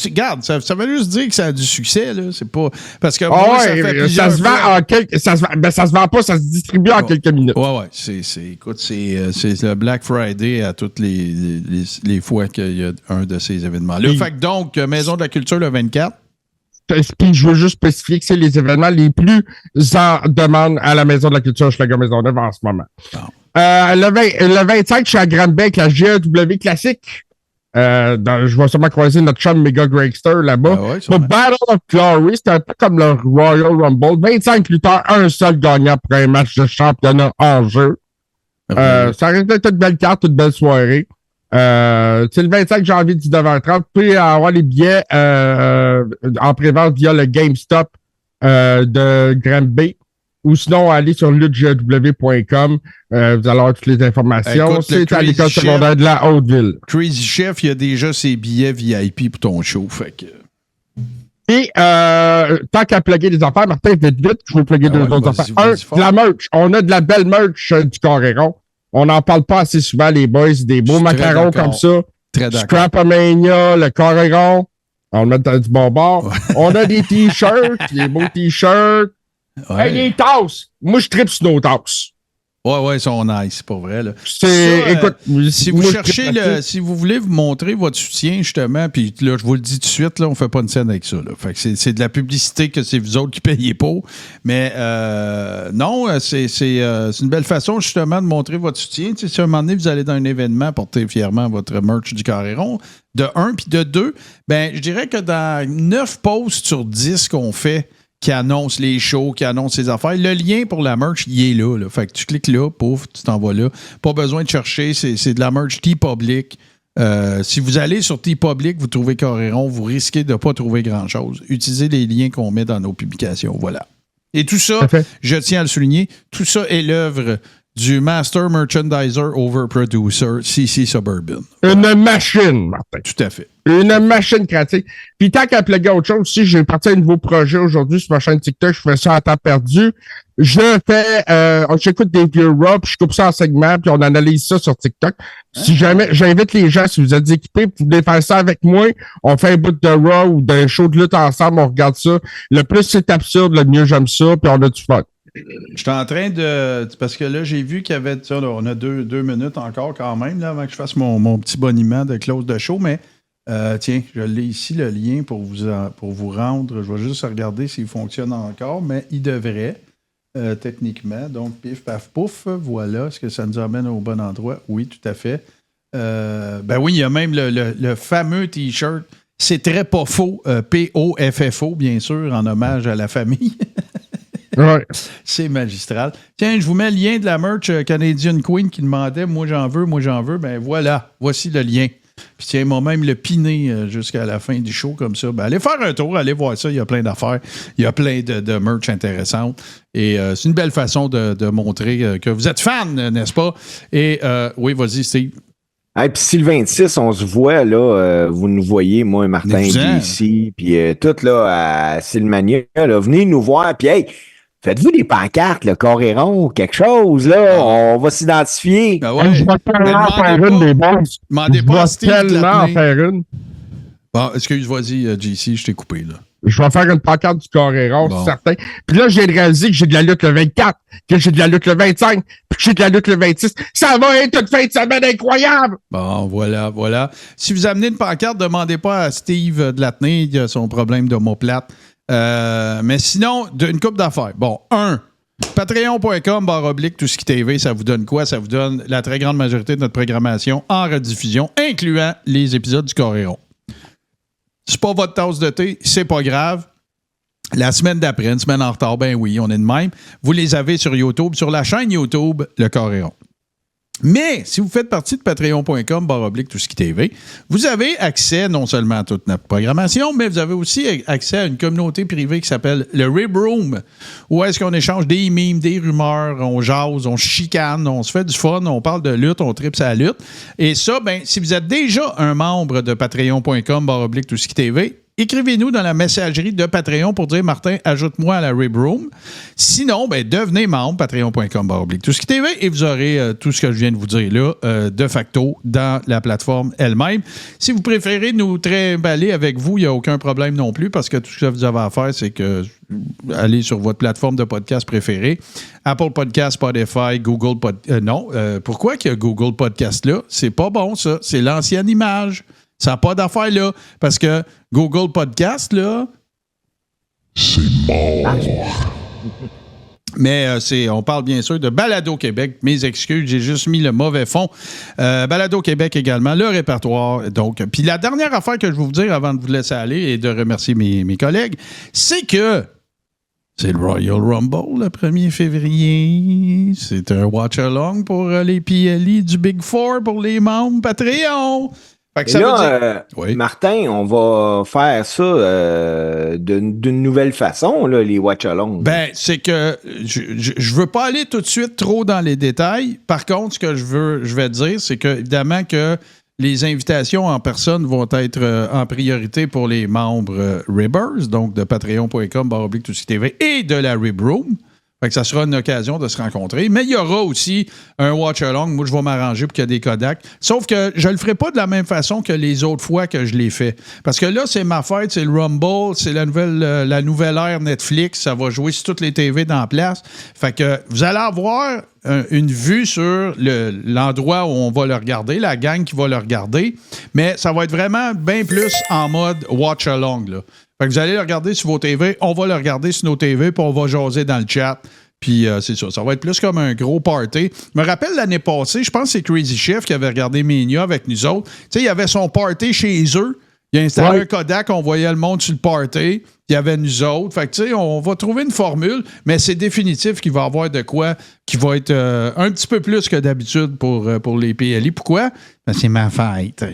regarde, ça veut juste dire que ça a du succès, là. C'est pas. Parce que moi, ça fait plusieurs ça se vend fois. en quelques. Ça se vend pas, ça se distribue en quelques minutes. Ouais. Écoute, c'est le Black Friday à toutes les fois qu'il y a un de ces événements-là. Fait que donc, Maison de la Culture le 24. Puis je veux juste spécifier que c'est les événements les plus en demande à la Maison de la Culture Chicago Maisonneuve en ce moment. Bon. Le 25, je suis à Grande-Bay avec la GEW classique. Je vais sûrement croiser notre chum Mega Gregster là-bas. Ah ouais, Le sûrement. Battle of Glory, c'est un peu comme le Royal Rumble. 25 lutteurs, un seul gagnant pour un match de championnat en jeu. Ça risque d'être une belle carte, une belle soirée. C'est le 25 janvier 19h30. Vous pouvez avoir les billets en prévente via le GameStop de Granby. Ou sinon, allez sur luttejw.com. Vous allez avoir toutes les informations. Écoute, le c'est à Crazy l'école Chef. secondaire de la Haute-Ville. Crazy Chef, il y a déjà ses billets VIP pour ton show. Fait que. Et Et tant qu'à plugger des affaires, Martin, vite, je veux plugger deux autres affaires. De la merch. On a de la belle merch du Coréron. On n'en parle pas assez souvent, les boys. Des beaux macarons comme ça. Très d'accord. Scrapamania, le Coréron. On le met dans du bon bord. Ouais. On a des t-shirts, des beaux t-shirts. Ouais. Hey, les tasses. Moi, je tripe sur nos tasses. Ouais, ils sont nice, pour vrai. Là. Écoute, si vous cherchez, si vous voulez vous montrer votre soutien, justement, puis là, je vous le dis tout de suite, là, on fait pas une scène avec ça. Là. Fait que c'est de la publicité que c'est vous autres qui payez pas. Mais non, c'est une belle façon, justement, de montrer votre soutien. Tu sais, si à un moment donné, vous allez dans un événement, porter fièrement votre merch du Coréron, de 1, puis de 2, ben je dirais que dans 9 posts sur 10 qu'on fait, qui annonce les shows, qui annonce ses affaires. Le lien pour la merch, il est là. Fait que tu cliques là, pouf, tu t'en vas là. Pas besoin de chercher, c'est de la merch TeePublic. Si vous allez sur TeePublic, vous trouvez Coréron, vous risquez de ne pas trouver grand-chose. Utilisez les liens qu'on met dans nos publications. Voilà. Et tout ça, je tiens à le souligner, tout ça est l'œuvre du Master Merchandiser Overproducer, CC Suburban. Une machine, Martin. Tout à fait. Une machine créative. Puis tant qu'à plugger autre chose, si j'ai parti un nouveau projet aujourd'hui sur ma chaîne TikTok, je fais ça à temps perdu. J'écoute des vieux Raw, puis je coupe ça en segments, puis on analyse ça sur TikTok. Si jamais, j'invite les gens, si vous êtes équipés, vous voulez faire ça avec moi, on fait un bout de Raw ou d'un show de lutte ensemble, on regarde ça. Le plus c'est absurde, le mieux j'aime ça, puis on a du fun. Je suis en train de... Parce que là, j'ai vu qu'il y avait... Ça, là, on a deux minutes encore quand même, là, avant que je fasse mon petit boniment de close de show, mais tiens, je l'ai ici, le lien pour vous rendre. Je vais juste regarder s'il fonctionne encore, mais il devrait, techniquement. Donc, pif, paf, pouf, voilà. Est-ce que ça nous amène au bon endroit? Oui, tout à fait. Ben oui, il y a même le fameux T-shirt. C'est très pas faux, P-O-F-F-O, bien sûr, en hommage à la famille. Ouais. C'est magistral. Tiens, je vous mets le lien de la merch Canadian Queen qui demandait « Moi, j'en veux. » Ben voilà, voici le lien. Puis tiens, ils m'ont même le piné jusqu'à la fin du show comme ça. Ben allez faire un tour, allez voir ça. Il y a plein d'affaires. Il y a plein de merch intéressantes. Et c'est une belle façon de montrer que vous êtes fan, n'est-ce pas? Et oui, vas-y, Steve. Hey, puis si le 26, on se voit, là, vous nous voyez, moi, Martin, ici, puis tout, là, à Silmania, là, venez nous voir, puis hey, faites-vous des pancartes, le Coréron, quelque chose, là, on va s'identifier. Ben ouais. Je vais tellement faire une des boss. Demandez pas à Steve tellement faire une. Bon, excuse, vas-y, JC, je t'ai coupé, là. Je vais faire une pancarte du Coréron, c'est certain. Puis là, j'ai réalisé que j'ai de la lutte le 24, que j'ai de la lutte le 25, puis que j'ai de la lutte le 26. Ça va être une fin de semaine incroyable! Bon, voilà. Si vous amenez une pancarte, demandez pas à Steve de la tenir, il a son problème d'omoplate. Mais sinon, une couple d'affaires. Bon, patreon.com/, tout ce qui TV, ça vous donne quoi? Ça vous donne la très grande majorité de notre programmation en rediffusion, incluant les épisodes du Coréron. C'est pas votre tasse de thé, c'est pas grave. La semaine d'après, une semaine en retard, ben oui, on est de même. Vous les avez sur YouTube, sur la chaîne YouTube, le Coréron. Mais si vous faites partie de patreon.com/, tout ce qui TV, vous avez accès non seulement à toute notre programmation, mais vous avez aussi accès à une communauté privée qui s'appelle le Rib Room, où est-ce qu'on échange des mimes, des rumeurs, on jase, on chicane, on se fait du fun, on parle de lutte, on tripe sa lutte. Et ça, ben, si vous êtes déjà un membre de patreon.com/, tout ce qui TV, écrivez-nous dans la messagerie de Patreon pour dire « Martin, ajoute-moi à la Rib Room ». Sinon, ben, devenez membre, patreon.com/, tout ce qui TV, et vous aurez tout ce que je viens de vous dire là, de facto, dans la plateforme elle-même. Si vous préférez nous trimballer avec vous, il n'y a aucun problème non plus, parce que tout ce que vous avez à faire, c'est que allez sur votre plateforme de podcast préférée. Apple Podcast, Spotify, Google Podcast. Pourquoi qu'il y a Google Podcast là? C'est pas bon, ça. C'est l'ancienne image. Ça n'a pas d'affaire là. Parce que Google Podcast, là, c'est mort. Mais on parle bien sûr de Balado Québec. Mes excuses, j'ai juste mis le mauvais fond. Balado Québec également, le répertoire. Donc, puis la dernière affaire que je vais vous dire avant de vous laisser aller et de remercier mes collègues, c'est que c'est le Royal Rumble le 1er février. C'est un watch-along pour les PLI du Big Four pour les membres Patreon. Ça là, oui. Martin, on va faire ça d'une nouvelle façon, là, les watch-alongs. Ben, c'est que je veux pas aller tout de suite trop dans les détails. Par contre, ce que je vais dire, c'est que évidemment que les invitations en personne vont être en priorité pour les membres Ribbers, donc de patreon.com/tout-ce-qui-tv et de la Rib Room. Fait que ça sera une occasion de se rencontrer. Mais il y aura aussi un watch-along. Moi, je vais m'arranger pour qu'il y ait des Kodak. Sauf que je le ferai pas de la même façon que les autres fois que je l'ai fait. Parce que là, c'est ma fête, c'est le Rumble, c'est la nouvelle ère Netflix. Ça va jouer sur toutes les TV dans la place. Fait que vous allez avoir une vue sur l'endroit où on va le regarder, la gang qui va le regarder. Mais ça va être vraiment bien plus en mode watch-along, là. Fait que vous allez le regarder sur vos TV, on va le regarder sur nos TV, puis on va jaser dans le chat. Puis c'est ça, ça va être plus comme un gros party. Je me rappelle l'année passée, je pense que c'est Crazy Chef qui avait regardé Mania avec nous autres. Tu sais, il y avait son party chez eux. Il a installé un Kodak, on voyait le monde sur le party. Il y avait nous autres. Fait que, tu sais, on va trouver une formule, mais c'est définitif qu'il va y avoir de quoi qui va être un petit peu plus que d'habitude pour les PLI. Pourquoi? Ben, c'est ma fête.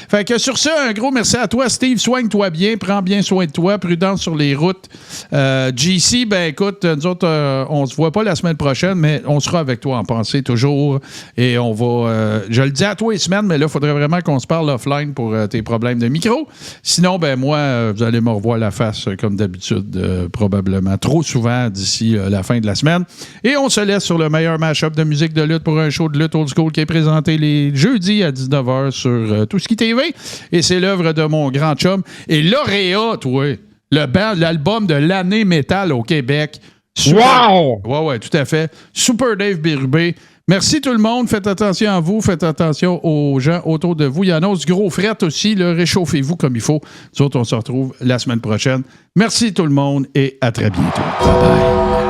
Fait que sur ça, un gros merci à toi, Steve. Soigne-toi bien, prends bien soin de toi, prudence sur les routes. GC, ben écoute, nous autres, on se voit pas la semaine prochaine, mais on sera avec toi en pensée toujours. Et on va, je le dis à toi les semaines, mais là, il faudrait vraiment qu'on se parle offline pour tes problèmes de micro. Sinon, ben moi, vous allez me revoir la face comme d'habitude, probablement trop souvent d'ici la fin de la semaine. Et on se laisse sur le meilleur mash-up de musique de lutte pour un show de lutte old school qui est présenté les jeudis à 19h sur Tout ce qui TV. Et c'est l'œuvre de mon grand chum. Et lauréat, toi, l'album de l'année métal au Québec. Wow! Ouais, tout à fait. Super Dave Bérubé. Merci tout le monde. Faites attention à vous. Faites attention aux gens autour de vous. Il y en a du gros fret aussi. Là. Réchauffez-vous comme il faut. Nous autres, on se retrouve la semaine prochaine. Merci tout le monde et à très bientôt. Bye bye.